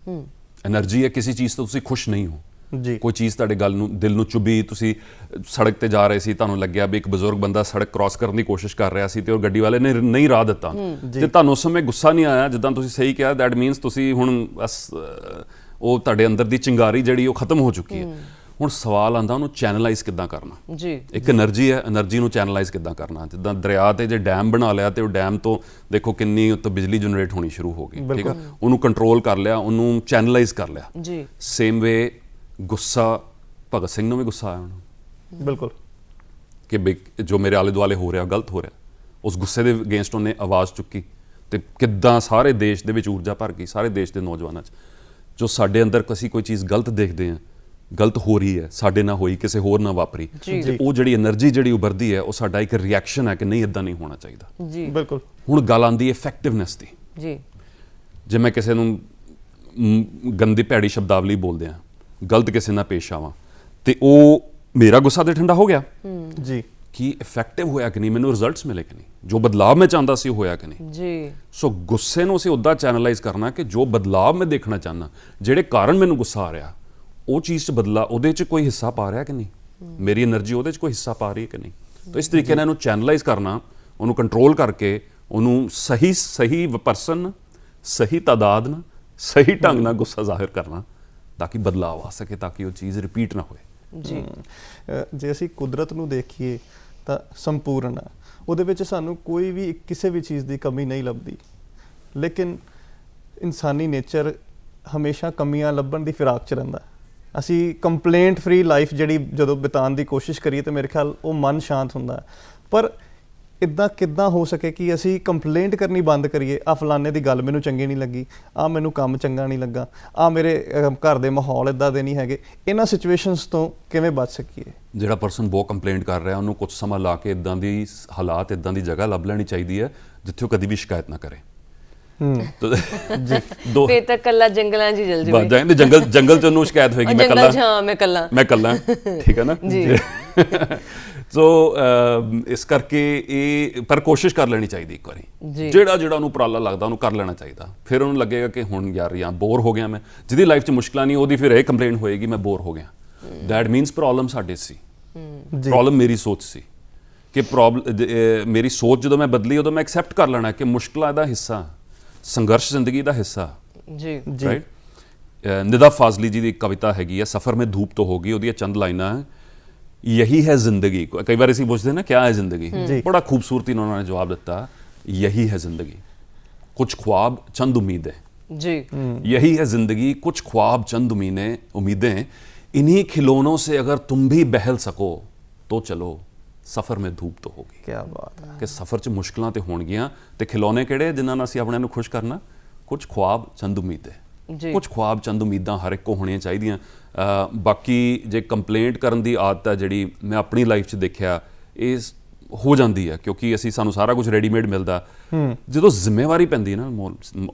એનર્ਜੀ ਹੈ। ਕਿਸੇ ਚੀਜ਼ ਤੋਂ ਤੁਸੀਂ ਖੁਸ਼ ਨਹੀਂ ਹੋ ਜੀ, ਕੋਈ ਚੀਜ਼ ਤੁਹਾਡੇ ਦਿਲ ਨੂੰ ਚੁਭੀ, ਤੁਸੀਂ ਸੜਕ ਤੇ ਜਾ ਰਹੇ ਸੀ, ਤੁਹਾਨੂੰ ਲੱਗਿਆ ਵੀ ਇੱਕ ਬਜ਼ੁਰਗ ਬੰਦਾ ਸੜਕ ਕ੍ਰਾਸ ਕਰਨ ਦੀ ਕੋਸ਼ਿਸ਼ ਕਰ ਰਿਹਾ ਸੀ ਤੇ ਉਹ ਗੱਡੀ ਵਾਲੇ ਨੇ ਨਹੀਂ ਰਾਹ ਦਿੱਤਾ, ਜੇ ਤੁਹਾਨੂੰ ਉਸ ਸਮੇਂ ਗੁੱਸਾ ਨਹੀਂ ਆਇਆ, ਜਿੱਦਾਂ ਤੁਸੀਂ ਸਹੀ ਕਿਹਾ, ਦੈਟ ਮੀਨਸ ਤੁਸੀਂ ਹੁਣ ਬਸ ਉਹ ਤੁਹਾਡੇ ਅੰਦਰ ਦੀ ਚਿੰਗਾਰੀ ਜਿਹੜੀ ਉਹ ਖਤਮ ਹੋ ਚੁੱਕੀ ਹੈ। ਹੁਣ ਸਵਾਲ ਆਂਦਾ ਉਹਨੂੰ ਚੈਨਲਾਈਜ਼ ਕਿੱਦਾਂ ਕਰਨਾ। ਜੀ, ਇੱਕ એનર્ਜੀ ਹੈ, એનર્ਜੀ ਨੂੰ ਚੈਨਲਾਈਜ਼ ਕਿੱਦਾਂ ਕਰਨਾ। ਜਿੱਦਾਂ ਦਰਿਆ ਤੇ ਜੇ ਡੈਮ ਬਣਾ ਲਿਆ ਤੇ ਉਹ ਡੈਮ ਤੋਂ ਦੇਖੋ ਕਿੰਨੀ ਉੱਤੇ ਬਿਜਲੀ ਜਨਰੇਟ ਹੋਣੀ ਸ਼ੁਰੂ ਹੋ ਗਈ, ਠੀਕ ਹੈ, ਉਹਨੂੰ ਕੰਟਰੋਲ ਕਰ ਲਿਆ, ਉਹਨੂੰ ਚੈਨਲਾਈਜ਼ ਕਰ ਲਿਆ। ਜੀ, ਸੇਮ ਵੇ ਗੁੱਸਾ, ਭਗਤ ਸਿੰਘ ਨੂੰ ਵੀ ਗੁੱਸਾ ਆਇਆ ਉਹਨੂੰ, ਬਿਲਕੁਲ, ਕਿ ਜੋ ਮੇਰੇ ਆਲੇ ਦੁਆਲੇ ਹੋ ਰਿਹਾ ਗਲਤ ਹੋ ਰਿਹਾ, ਉਸ ਗੁੱਸੇ ਦੇ ਅਗੇਂਸਟ ਉਹਨੇ ਆਵਾਜ਼ ਚੁੱਕੀ ਤੇ ਕਿੱਦਾਂ ਸਾਰੇ ਦੇਸ਼ ਦੇ ਵਿੱਚ ਊਰਜਾ ਭਰ ਗਈ, ਸਾਰੇ ਦੇਸ਼ ਦੇ ਨੌਜਵਾਨਾਂ 'ਚ। ਜੋ ਸਾਡੇ ਅੰਦਰ ਅਸੀਂ ਕੋਈ ਚੀਜ਼ ਗਲਤ ਦੇਖਦੇ ਹਾਂ, ਗਲਤ ਹੋ ਰਹੀ ਹੈ, ਸਾਡੇ ਨਾਲ ਹੋਈ, ਕਿਸੇ ਹੋਰ ਨਾਲ ਵਾਪਰੀ, ਤੇ ਉਹ ਜਿਹੜੀ એનર્ਜੀ ਜਿਹੜੀ ਉਭਰਦੀ ਹੈ ਉਹ ਸਾਡਾ ਇੱਕ ਰਿਐਕਸ਼ਨ ਹੈ ਕਿ ਨਹੀਂ ਇਦਾਂ ਨਹੀਂ ਹੋਣਾ ਚਾਹੀਦਾ। ਜੀ, ਬਿਲਕੁਲ। ਹੁਣ ਗੱਲ ਆਉਂਦੀ ਹੈ ਇਫੈਕਟਿਵਨੈਸ ਦੀ। ਜੀ, ਜੇ ਮੈਂ ਕਿਸੇ ਨੂੰ ਗੰਦੀ ਭੈੜੀ ਸ਼ਬਦਾਵਲੀ ਬੋਲਦੇ ਆ, ਗਲਤ ਕਿਸੇ ਨਾਲ ਪੇਸ਼ ਆਵਾਂ, ਤੇ ਉਹ ਮੇਰਾ ਗੁੱਸਾ ਤੇ ਠੰਡਾ ਹੋ ਗਿਆ ਜੀ, ਕਿ ਇਫੈਕਟਿਵ ਹੋਇਆ ਕਿ ਨਹੀਂ, ਮੈਨੂੰ ਰਿਜ਼ਲਟਸ ਮਿਲੇ ਕਿ ਨਹੀਂ, ਜੋ ਬਦਲਾਅ ਮੈਂ ਚਾਹੁੰਦਾ ਸੀ ਹੋਇਆ ਕਿ ਨਹੀਂ। ਜੀ, ਸੋ ਗੁੱਸੇ ਨੂੰ ਅਸੀਂ ਉੱਦਾਂ ਚੈਨਲਾਈਜ਼ ਕਰਨਾ ਕਿ ਜੋ ਬਦਲਾਅ ਮੈਂ ਦੇਖਣਾ ਚਾਹੁੰਦਾ, ਜਿਹੜੇ ਕਾਰਨ ਮੈਨੂੰ ਗੁੱਸਾ ਆ ਰਿਹਾ, ਉਹ ਚੀਜ਼ 'ਚ ਬਦਲਾ, ਉਹਦੇ 'ਚ ਕੋਈ ਹਿੱਸਾ ਪਾ ਰਿਹਾ ਕਿ ਨਹੀਂ, ਮੇਰੀ એનર્ਜੀ ਉਹਦੇ 'ਚ ਕੋਈ ਹਿੱਸਾ ਪਾ ਰਹੀ ਹੈ ਕਿ ਨਹੀਂ। ਤਾਂ ਇਸ ਤਰੀਕੇ ਨਾਲ ਇਹਨੂੰ ਚੈਨਲਾਈਜ਼ ਕਰਨਾ, ਉਹਨੂੰ ਕੰਟਰੋਲ ਕਰਕੇ, ਉਹਨੂੰ ਸਹੀ ਪਰਸਨ, ਸਹੀ ਤਾਦਾਦ ਨਾਲ, ਸਹੀ ਢੰਗ ਨਾਲ ਗੁੱਸਾ ਜ਼ਾਹਿਰ ਕਰਨਾ, ਤਾਂ ਕਿ ਬਦਲਾਅ ਆ ਸਕੇ, ਤਾਂ ਕਿ ਉਹ ਚੀਜ਼ ਰਿਪੀਟ ਨਾ ਹੋਏ। ਜੀ, ਜੇ ਅਸੀਂ ਕੁਦਰਤ ਨੂੰ ਦੇਖੀਏ ਤਾਂ ਸੰਪੂਰਨ ਹੈ, ਉਹਦੇ ਵਿੱਚ ਸਾਨੂੰ ਕੋਈ ਵੀ ਕਿਸੇ ਵੀ ਚੀਜ਼ ਦੀ ਕਮੀ ਨਹੀਂ ਲੱਭਦੀ, ਲੇਕਿਨ ਇਨਸਾਨੀ ਨੇਚਰ ਹਮੇਸ਼ਾ ਕਮੀਆਂ ਲੱਭਣ ਦੀ ਫਿਰਾਕ 'ਚ ਰਹਿੰਦਾ। ਅਸੀਂ ਕੰਪਲੇਂਟ ਫ੍ਰੀ ਲਾਈਫ ਜਿਹੜੀ ਜਦੋਂ ਬਿਤਾਉਣ ਦੀ ਕੋਸ਼ਿਸ਼ ਕਰੀਏ ਤਾਂ ਮੇਰੇ ਖਿਆਲ ਉਹ ਮਨ ਸ਼ਾਂਤ ਹੁੰਦਾ, ਪਰ ਇੱਦਾਂ ਕਿੱਦਾਂ ਹੋ ਸਕੇ ਕਿ ਅਸੀਂ ਕੰਪਲੇਂਟ ਕਰਨੀ ਬੰਦ ਕਰੀਏ, ਆ ਫਲਾਣੇ ਦੀ ਗੱਲ ਮੈਨੂੰ ਚੰਗੀ ਨਹੀਂ ਲੱਗੀ, ਆ ਮੈਨੂੰ ਕੰਮ ਚੰਗਾ ਨਹੀਂ ਲੱਗਾ, ਆ ਮੇਰੇ ਘਰ ਦੇ ਮਾਹੌਲ ਇੱਦਾਂ ਦੇ ਨਹੀਂ ਹੈਗੇ। ਇਹਨਾਂ ਸਿਚੁਏਸ਼ਨਸ ਤੋਂ ਕਿਵੇਂ ਬਚ ਸਕੀਏ? ਜਿਹੜਾ ਪਰਸਨ ਬਹੁਤ ਕੰਪਲੇਂਟ ਕਰ ਰਿਹਾ, ਉਹਨੂੰ ਕੁਝ ਸਮਾਂ ਲਾ ਕੇ ਇਦਾਂ ਦੀ ਹਾਲਾਤ, ਇਦਾਂ ਦੀ ਜਗ੍ਹਾ ਲੱਭ ਲੈਣੀ ਚਾਹੀਦੀ ਹੈ ਜਿੱਥੇ ਉਹ ਕਦੀ ਵੀ ਸ਼ਿਕਾਇਤ ਨਾ ਕਰੇ। ਫੇਰ ਤਾਂ ਕੱਲਾ ਜੰਗਲਾਂ 'ਚ ਜਲ ਜਾਵੇ, ਬਸ ਜਾਏ ਜੰਗਲ 'ਚ ਉਹਨੂੰ ਸ਼ਿਕਾਇਤ ਹੋਏਗੀ, ਮੈਂ ਕੱਲਾ, ਠੀਕ ਹੈ ਨਾ। ਸੋ ਇਸ ਕਰਕੇ ਇਹ ਪਰ ਕੋਸ਼ਿਸ਼ ਕਰ ਲੈਣੀ ਚਾਹੀਦੀ ਇੱਕ ਵਾਰੀ, ਜਿਹੜਾ ਉਹਨੂੰ ਉਪਰਾਲਾ ਲੱਗਦਾ ਉਹਨੂੰ ਕਰ ਲੈਣਾ ਚਾਹੀਦਾ। ਫਿਰ ਉਹਨੂੰ ਲੱਗੇਗਾ ਕਿ ਹੁਣ ਯਾਰ ਜਾਂ ਬੋਰ ਹੋ ਗਿਆ ਮੈਂ, ਜਿਹਦੀ ਲਾਈਫ 'ਚ ਮੁਸ਼ਕਲਾਂ ਨਹੀਂ ਉਹਦੀ ਫਿਰ ਇਹ ਕੰਪਲੇਂਟ ਹੋਏਗੀ ਮੈਂ ਬੋਰ ਹੋ ਗਿਆ। ਦੈਟ ਮੀਨਸ ਪ੍ਰੋਬਲਮ ਸਾਡੇ ਸੀ, ਪ੍ਰੋਬਲਮ ਮੇਰੀ ਸੋਚ ਸੀ, ਕਿ ਮੇਰੀ ਸੋਚ ਜਦੋਂ ਮੈਂ ਬਦਲੀ ਉਦੋਂ ਮੈਂ ਐਕਸੈਪਟ ਕਰ ਲੈਣਾ ਕਿ ਮੁਸ਼ਕਲਾਂ ਦਾ ਹਿੱਸਾ, ਸੰਘਰਸ਼ ਜ਼ਿੰਦਗੀ ਦਾ ਹਿੱਸਾ। ਜੀ, ਰਾਈਟ। ਨਿਦਾ ਫਾਜ਼ਲੀ ਜੀ ਦੀ ਕਵਿਤਾ ਹੈਗੀ ਹੈ, ਸਫਰ ਮੇਂ ਧੂਪ ਤੋਂ ਹੋਗੀ, ਉਹਦੀਆਂ ਚੰਦ ਲਾਈਨਾਂ ਹੈ, ਯਹੀ ਹੈ ਜ਼ਿੰਦਗੀ। ਕਈ ਵਾਰ ਅਸੀਂ ਪੁੱਛਦੇ ਨਾ ਕਿਆ ਹੈ ਜ਼ਿੰਦਗੀ, ਬੜਾ ਖੂਬਸੂਰਤੀ ਨਾਲ ਉਹਨਾਂ ਨੇ ਜਵਾਬ ਦਿੱਤਾ, ਯਹੀ ਹੈ ਜ਼ਿੰਦਗੀ, ਕੁਛ ख्वाब चंद उम्मीदें। जी, यही है जिंदगी, कुछ ख्वाब चंद उम्मीदें, इन्हीं खिलौनों से अगर तुम भी बहल सको तो चलो ਸਫ਼ਰ ਮੇਂ ਧੂਪ ਤੋਂ ਹੋਗੀ। ਕੀ ਬਾਤ ਹੈ। ਕਿ ਸਫ਼ਰ 'ਚ ਮੁਸ਼ਕਲਾਂ ਤੇ ਹੋਣਗੀਆਂ, ਤੇ ਖਿਲੌਣੇ ਕਿਹੜੇ ਜਿਨ੍ਹਾਂ ਨਾਲ ਅਸੀਂ ਆਪਣੇ ਨੂੰ ਖੁਸ਼ ਕਰਨਾ? ਕੁਝ ख्वाब चंद उम्मीदें, ਕੁਝ ख्वाब चंद ਉਮੀਦਾਂ ਹਰ ਇੱਕ ਕੋ ਹੋਣੀਆਂ ਚਾਹੀਦੀਆਂ। ਬਾਕੀ ਜੇ ਕੰਪਲੇਂਟ ਕਰਨ ਦੀ ਆਦਤ ਹੈ ਜਿਹੜੀ ਮੈਂ ਆਪਣੀ ਲਾਈਫ 'ਚ ਦੇਖਿਆ, ਇਹ ਹੋ ਜਾਂਦੀ ਹੈ ਕਿਉਂਕਿ ਸਾਨੂੰ ਸਾਰਾ ਕੁਝ ਰੈਡੀਮੇਡ ਮਿਲਦਾ। ਜਦੋਂ ਜ਼ਿੰਮੇਵਾਰੀ ਪੈਂਦੀ ਹੈ ਨਾ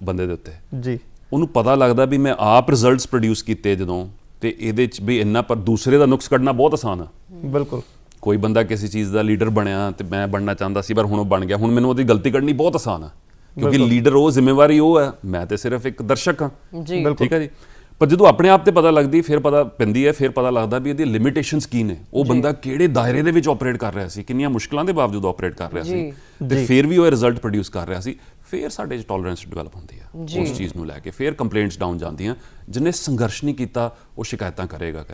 ਬੰਦੇ ਦੇ ਉੱਤੇ, ਜੀ, ਉਹਨੂੰ ਪਤਾ ਲੱਗਦਾ ਵੀ ਮੈਂ ਆਪ ਰਿਜ਼ਲਟਸ ਪ੍ਰੋਡਿਊਸ ਕੀਤੇ ਜਦੋਂ, ਤੇ ਇਹਦੇ 'ਚ ਵੀ ਇੰਨਾ, ਪਰ ਦੂਸਰੇ ਦਾ ਨੁਕਸ ਕੱਢਣਾ ਬਹੁਤ ਆਸਾਨ ਆ। ਬਿਲਕੁਲ। ਕੋਈ ਬੰਦਾ ਕਿਸੇ ਚੀਜ਼ ਦਾ ਲੀਡਰ ਬਣਿਆ ਤੇ ਮੈਂ ਬਣਨਾ ਚਾਹੁੰਦਾ ਸੀ ਪਰ ਹੁਣ ਉਹ ਬਣ ਗਿਆ, ਹੁਣ ਮੈਨੂੰ ਉਹਦੀ ਗਲਤੀ ਕੱਢਣੀ ਬਹੁਤ ਆਸਾਨ ਆ ਕਿਉਂਕਿ ਲੀਡਰ ਉਹ, ਜ਼ਿੰਮੇਵਾਰੀ ਉਹ ਹੈ, ਮੈਂ ਤੇ ਸਿਰਫ ਇੱਕ ਦਰਸ਼ਕ ਹਾਂ। ਠੀਕ ਹੈ ਜੀ। ਪਰ ਜਦੋਂ ਆਪਣੇ ਆਪ ਤੇ ਪਤਾ ਲੱਗਦੀ, ਫਿਰ ਪਤਾ ਪੈਂਦੀ ਹੈ, ਫਿਰ ਪਤਾ ਲੱਗਦਾ ਵੀ ਇਹਦੀ ਲਿਮਿਟੇਸ਼ਨਸ ਕੀ ਨੇ, ਉਹ ਬੰਦਾ ਕਿਹੜੇ ਦਾਇਰੇ ਦੇ ਵਿੱਚ ਆਪਰੇਟ ਕਰ ਰਿਹਾ ਸੀ, ਕਿੰਨੀਆਂ ਮੁਸ਼ਕਲਾਂ ਦੇ ਬਾਵਜੂਦ ਆਪਰੇਟ ਕਰ ਰਿਹਾ ਸੀ, ਤੇ ਫਿਰ ਵੀ ਉਹ ਰਿਜ਼ਲਟ ਪ੍ਰੋਡਿਊਸ ਕਰ ਰਿਹਾ ਸੀ। ਫਿਰ ਸਾਡੇ 'ਚ ਟੋਲਰੈਂਸ ਡਿਵੈਲਪ ਹੁੰਦੀ ਹੈ ਉਸ ਚੀਜ਼ ਨੂੰ ਲੈ ਕੇ, ਫਿਰ ਕੰਪਲੇਂਟਸ ਡਾਊਨ ਜਾਂਦੀਆਂ। ਜਿਹਨੇ ਸੰਘਰਸ਼ ਨਹੀਂ ਕੀਤਾ ਉਹ ਸ਼ਿਕਾਇਤਾਂ ਕਰੇਗਾ।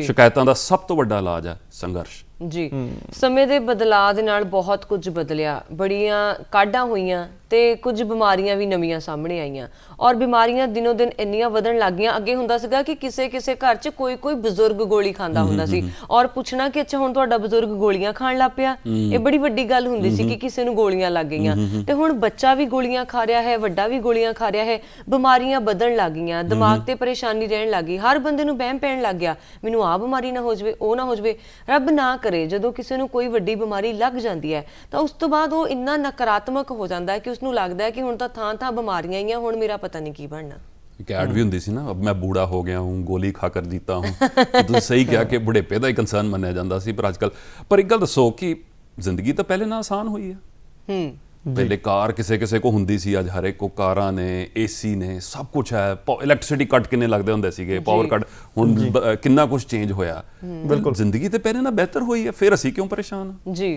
ਸ਼ਿਕਾਇਤਾਂ ਦਾ ਸਭ ਤੋਂ ਵੱਡਾ ਇਲਾਜ ਹੈ ਸੰਘਰਸ਼। ਜੀ, ਸਮੇਂ ਦੇ ਬਦਲਾਅ ਦੇ ਨਾਲ ਬਹੁਤ ਕੁਝ ਬਦਲਿਆ, ਬੜੀਆਂ ਕਾਢਾਂ ਹੋਈਆਂ, ਤੇ ਕੁਝ ਬਿਮਾਰੀਆਂ ਵੀ ਨਵੀਆਂ ਸਾਹਮਣੇ ਆਈਆਂ ਔਰ ਬਿਮਾਰੀਆਂ ਦਿਨੋਂ ਦਿਨ ਇੰਨੀਆਂ ਵਧਣ ਲੱਗ ਗਈਆਂ। ਅੱਗੇ ਹੁੰਦਾ ਸੀਗਾ ਕਿ ਕਿਸੇ ਘਰ 'ਚ ਕੋਈ ਬਜ਼ੁਰਗ ਗੋਲੀ ਖਾਂਦਾ ਹੁੰਦਾ ਸੀ ਔਰ ਪੁੱਛਣਾ ਕਿ ਅੱਛਾ ਹੁਣ ਤੁਹਾਡਾ ਬਜ਼ੁਰਗ ਗੋਲੀਆਂ ਖਾਣ ਲੱਗ ਪਿਆ, ਇਹ ਬੜੀ ਵੱਡੀ ਗੱਲ ਹੁੰਦੀ ਸੀ ਕਿ ਕਿਸੇ ਨੂੰ ਗੋਲੀਆਂ ਲੱਗ ਗਈਆਂ। ਤੇ ਹੁਣ ਬੱਚਾ ਵੀ ਗੋਲੀਆਂ ਖਾ ਰਿਹਾ ਹੈ, ਵੱਡਾ ਵੀ ਗੋਲੀਆਂ ਖਾ ਰਿਹਾ ਹੈ, ਬਿਮਾਰੀਆਂ ਵਧਣ ਲੱਗ ਗਈਆਂ, ਦਿਮਾਗ ਤੇ ਪਰੇਸ਼ਾਨੀ ਰਹਿਣ ਲੱਗ ਗਈ, ਹਰ ਬੰਦੇ ਨੂੰ ਵਹਿਮ ਪੈਣ ਲੱਗ ਗਿਆ ਮੈਨੂੰ ਆਹ ਬਿਮਾਰੀ ਨਾ ਹੋ ਜਾਵੇ, ਉਹ ਨਾ ਹੋ ਜਾਵੇ। ਰੱਬ ਨਾ ਕਰੇ ਜਦੋਂ ਕਿਸੇ ਨੂੰ ਕੋਈ ਵੱਡੀ ਬਿਮਾਰੀ ਲੱਗ ਜਾਂਦੀ ਹੈ ਤਾਂ ਉਸ ਤੋਂ ਬਾਅਦ ਉਹ ਇੰਨਾ ਨਕਾਰਾਤਮਕ ਹੋ ਜਾਂਦਾ ਹੈ ਕਿ ਉਸਨੂੰ ਲੱਗਦਾ ਹੈ ਕਿ ਹੁਣ ਤਾਂ ਥਾਂ ਬਿਮਾਰੀਆਂ ਹੀ ਆ, ਹੁਣ ਮੇਰਾ ਪਤਾ ਨਹੀਂ ਕੀ ਬਣਨਾ। एक ऐड भी होंदी सी ना, अब मैं बूढ़ा हो गया हूँ, गोली खाकर जीता हूँ। तो तुसीं सही कहा कि बुढ़ेपे का ही कंसर्न मन्निया जाता सी, पर अजकल पर एक गल दसो कि जिंदगी तो पहले ना आसान हुई है। पहले कार किसे को हुंदी सी, अज हर एक को कारां ने, एसी ने, सब कुछ है। इलैक्ट्रिसिटी कट किन्ने लगदे हुंदे सीगे, पावर कट हुण किन्ना कुछ चेंज होया। बिल्कुल जिंदगी तो पहले ना बेहतर हुई है, फिर असीं क्यों परेशान जी?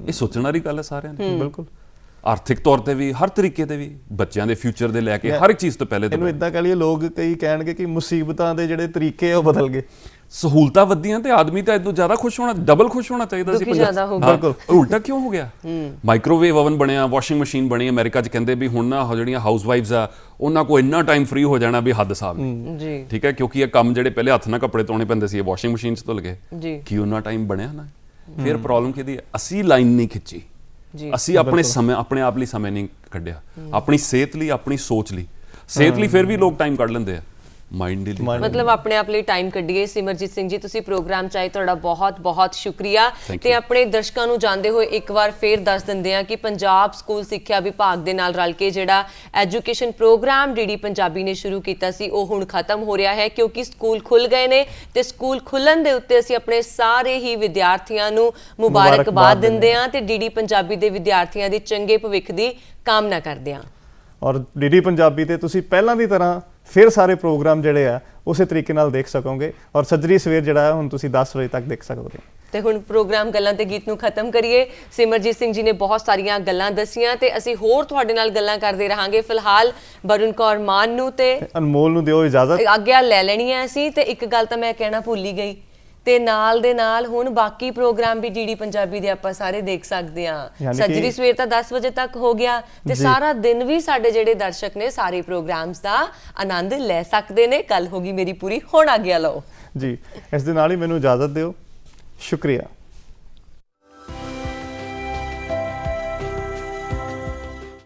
ये सोचण वाली गल है सारिਆਂ ने। बिल्कुल ਆਰਥਿਕ ਤੌਰ ਤੇ ਵੀ, ਹਰ ਤਰੀਕੇ ਤੇ ਵੀ, ਬੱਚਿਆਂ ਦੇ ਫਿਊਚਰ ਦੇ ਲੈ ਕੇ ਹਰ ਇੱਕ ਚੀਜ਼ ਤੋਂ ਪਹਿਲੇ ਇਹਨੂੰ ਇਦਾਂ ਕਹ ਲਈਏ, ਲੋਕ ਕਈ ਕਹਿਣਗੇ ਕਿ ਮੁਸੀਬਤਾਂ ਦੇ ਜਿਹੜੇ ਤਰੀਕੇ ਉਹ ਬਦਲ ਗਏ, ਸਹੂਲਤਾਂ ਵਧੀਆਂ ਤੇ ਆਦਮੀ ਤਾਂ ਇਦੋਂ ਜ਼ਿਆਦਾ ਖੁਸ਼ ਹੋਣਾ, ਡਬਲ ਖੁਸ਼ ਹੋਣਾ ਚਾਹੀਦਾ ਸੀ। ਬਿਲਕੁਲ ਉਲਟਾ ਕਿਉਂ ਹੋ ਗਿਆ? ਮਾਈਕ੍ਰੋਵੇਵ ਓਵਨ ਬਣਿਆ, ਵਾਸ਼ਿੰਗ ਮਸ਼ੀਨ ਬਣੀ, ਅਮਰੀਕਾ 'ਚ ਕਹਿੰਦੇ ਵੀ ਹੁਣ ਨਾ ਜਿਹੜੀਆਂ ਹਾਊਸ ਵਾਈਫਸ ਆ ਉਹਨਾਂ ਕੋਲ ਇੰਨਾ ਟਾਈਮ ਫ੍ਰੀ ਹੋ ਜਾਣਾ ਵੀ ਹੱਦ ਸਾਬ ਨਹੀਂ। ਠੀਕ ਹੈ, ਕਿਉਂਕਿ ਇਹ ਕੰਮ ਜਿਹੜੇ ਪਹਿਲੇ ਹੱਥ ਨਾਲ ਕੱਪੜੇ ਧੋਣੇ ਪੈਂਦੇ ਸੀ ਇਹ ਵਾਸ਼ਿੰਗ ਮਸ਼ੀਨ 'ਚ ਧੁਲ ਗਏ। ਕੀ ਉਹਨਾਂ ਟਾਈਮ ਬਣਿਆ ਨਾ? ਫਿਰ ਪ੍ਰੋਬਲਮ ਕਿਹਦੀ ਹੈ? ਅਸੀਂ ਲਾਈਨ ਨਹੀਂ ਖਿੱਚੀ, ਅਸੀਂ ਆਪਣੇ ਆਪ ਲਈ ਸਮੇਂ ਨਹੀਂ ਕੱਢਿਆ, ਆਪਣੀ ਸਿਹਤ ਲਈ, ਆਪਣੀ ਸੋਚ ਲਈ। ਸਿਹਤ ਲਈ ਫਿਰ ਵੀ ਲੋਕ ਟਾਈਮ ਕੱਢ ਲੈਂਦੇ ਆ, ਮਾਈਂਡ ਲਈ ਮਤਲਬ ਆਪਣੇ ਆਪ ਲਈ ਟਾਈਮ ਕੱਢੀਏ। ਸਿਮਰਜੀਤ ਸਿੰਘ ਜੀ, ਤੁਸੀਂ ਪ੍ਰੋਗਰਾਮ 'ਚ ਆਏ, ਤੁਹਾਡਾ ਬਹੁਤ ਸ਼ੁਕਰੀਆ। ਤੇ ਆਪਣੇ ਦਰਸ਼ਕਾਂ ਨੂੰ ਜਾਣਦੇ ਹੋਏ ਇੱਕ ਵਾਰ ਫੇਰ ਦੱਸ ਦਿੰਦੇ ਆ ਕਿ ਪੰਜਾਬ ਸਕੂਲ ਸਿੱਖਿਆ ਵਿਭਾਗ ਦੇ ਨਾਲ ਰਲ ਕੇ ਜਿਹੜਾ ਐਜੂਕੇਸ਼ਨ ਪ੍ਰੋਗਰਾਮ ਡੀਡੀ ਪੰਜਾਬੀ ਨੇ ਸ਼ੁਰੂ ਕੀਤਾ ਸੀ ਉਹ ਹੁਣ ਖਤਮ ਹੋ ਰਿਹਾ ਹੈ, ਕਿਉਂਕਿ ਸਕੂਲ ਖੁੱਲ ਗਏ ਨੇ ਤੇ ਸਕੂਲ ਖੁੱਲਣ ਦੇ ਉੱਤੇ ਅਸੀਂ ਆਪਣੇ ਸਾਰੇ ਹੀ ਵਿਦਿਆਰਥੀਆਂ ਨੂੰ ਮੁਬਾਰਕਬਾਦ ਦਿੰਦੇ ਆ ਤੇ ਡੀਡੀ ਪੰਜਾਬੀ ਦੇ ਵਿਦਿਆਰਥੀਆਂ ਦੀ ਚੰਗੇ ਭਵਿੱਖ ਦੀ ਕਾਮਨਾ ਕਰਦੇ ਆ। ਔਰ ਡੀਡੀ ਪੰਜਾਬੀ ਤੇ ਤੁਸੀਂ ਪਹਿਲਾਂ ਦੀ ਤਰ੍ਹਾਂ ਫਿਰ ਸਾਰੇ ਪ੍ਰੋਗਰਾਮ ਜਿਹੜੇ ਆ ਉਸੇ ਤਰੀਕੇ ਨਾਲ ਦੇਖ ਸਕੋਗੇ ਔਰ ਸੱਜਰੀ ਸਵੇਰ ਜਿਹੜਾ ਹੁਣ ਤੁਸੀਂ 10 ਵਜੇ ਤੱਕ ਦੇਖ ਸਕਦੇ ਹੋ। ਤੇ ਹੁਣ ਪ੍ਰੋਗਰਾਮ ਗੱਲਾਂ ਤੇ ਗੀਤ ਨੂੰ ਖਤਮ ਕਰੀਏ। ਸਿਮਰਜੀਤ ਸਿੰਘ ਜੀ ਨੇ ਬਹੁਤ ਸਾਰੀਆਂ ਗੱਲਾਂ ਦੱਸੀਆਂ ਤੇ ਅਸੀਂ ਹੋਰ ਤੁਹਾਡੇ ਨਾਲ ਗੱਲਾਂ ਕਰਦੇ ਰਹਾਂਗੇ। ਫਿਲਹਾਲ ਵਰੁਣ ਕੌਰ ਮਾਨ ਨੂੰ ਤੇ ਅਨਮੋਲ ਨੂੰ ਦਿਓ ਇਜਾਜ਼ਤ, ਆਗਿਆ ਲੈ ਲੈਣੀ ਹੈ ਅਸੀਂ। ਤੇ ਇੱਕ ਗੱਲ ਤਾਂ ਮੈਂ ਕਹਿਣਾ ਭੁੱਲ ਹੀ ਗਈ, ਤੇ ਨਾਲ ਦੇ ਨਾਲ ਹੁਣ ਬਾਕੀ ਪ੍ਰੋਗਰਾਮ ਵੀ ਡੀਡੀ ਪੰਜਾਬੀ ਦੇ ਆਪਾਂ ਸਾਰੇ ਦੇਖ ਸਕਦੇ ਹਾਂ। ਸੱਜਰੀ ਸਵੇਰ ਤਾਂ 10 ਵਜੇ ਤੱਕ ਹੋ ਗਿਆ ਤੇ ਸਾਰਾ ਦਿਨ ਵੀ ਸਾਡੇ ਜਿਹੜੇ ਦਰਸ਼ਕ ਨੇ ਸਾਰੇ ਪ੍ਰੋਗਰਾਮਸ ਦਾ ਆਨੰਦ ਲੈ ਸਕਦੇ ਨੇ। ਕੱਲ ਹੋਗੀ ਮੇਰੀ ਪੂਰੀ, ਹੁਣ ਆਗਿਆ ਲਓ ਜੀ। ਇਸ ਦੇ ਨਾਲ ਹੀ ਮੈਨੂੰ ਇਜਾਜ਼ਤ ਦਿਓ। ਸ਼ੁਕਰੀਆ।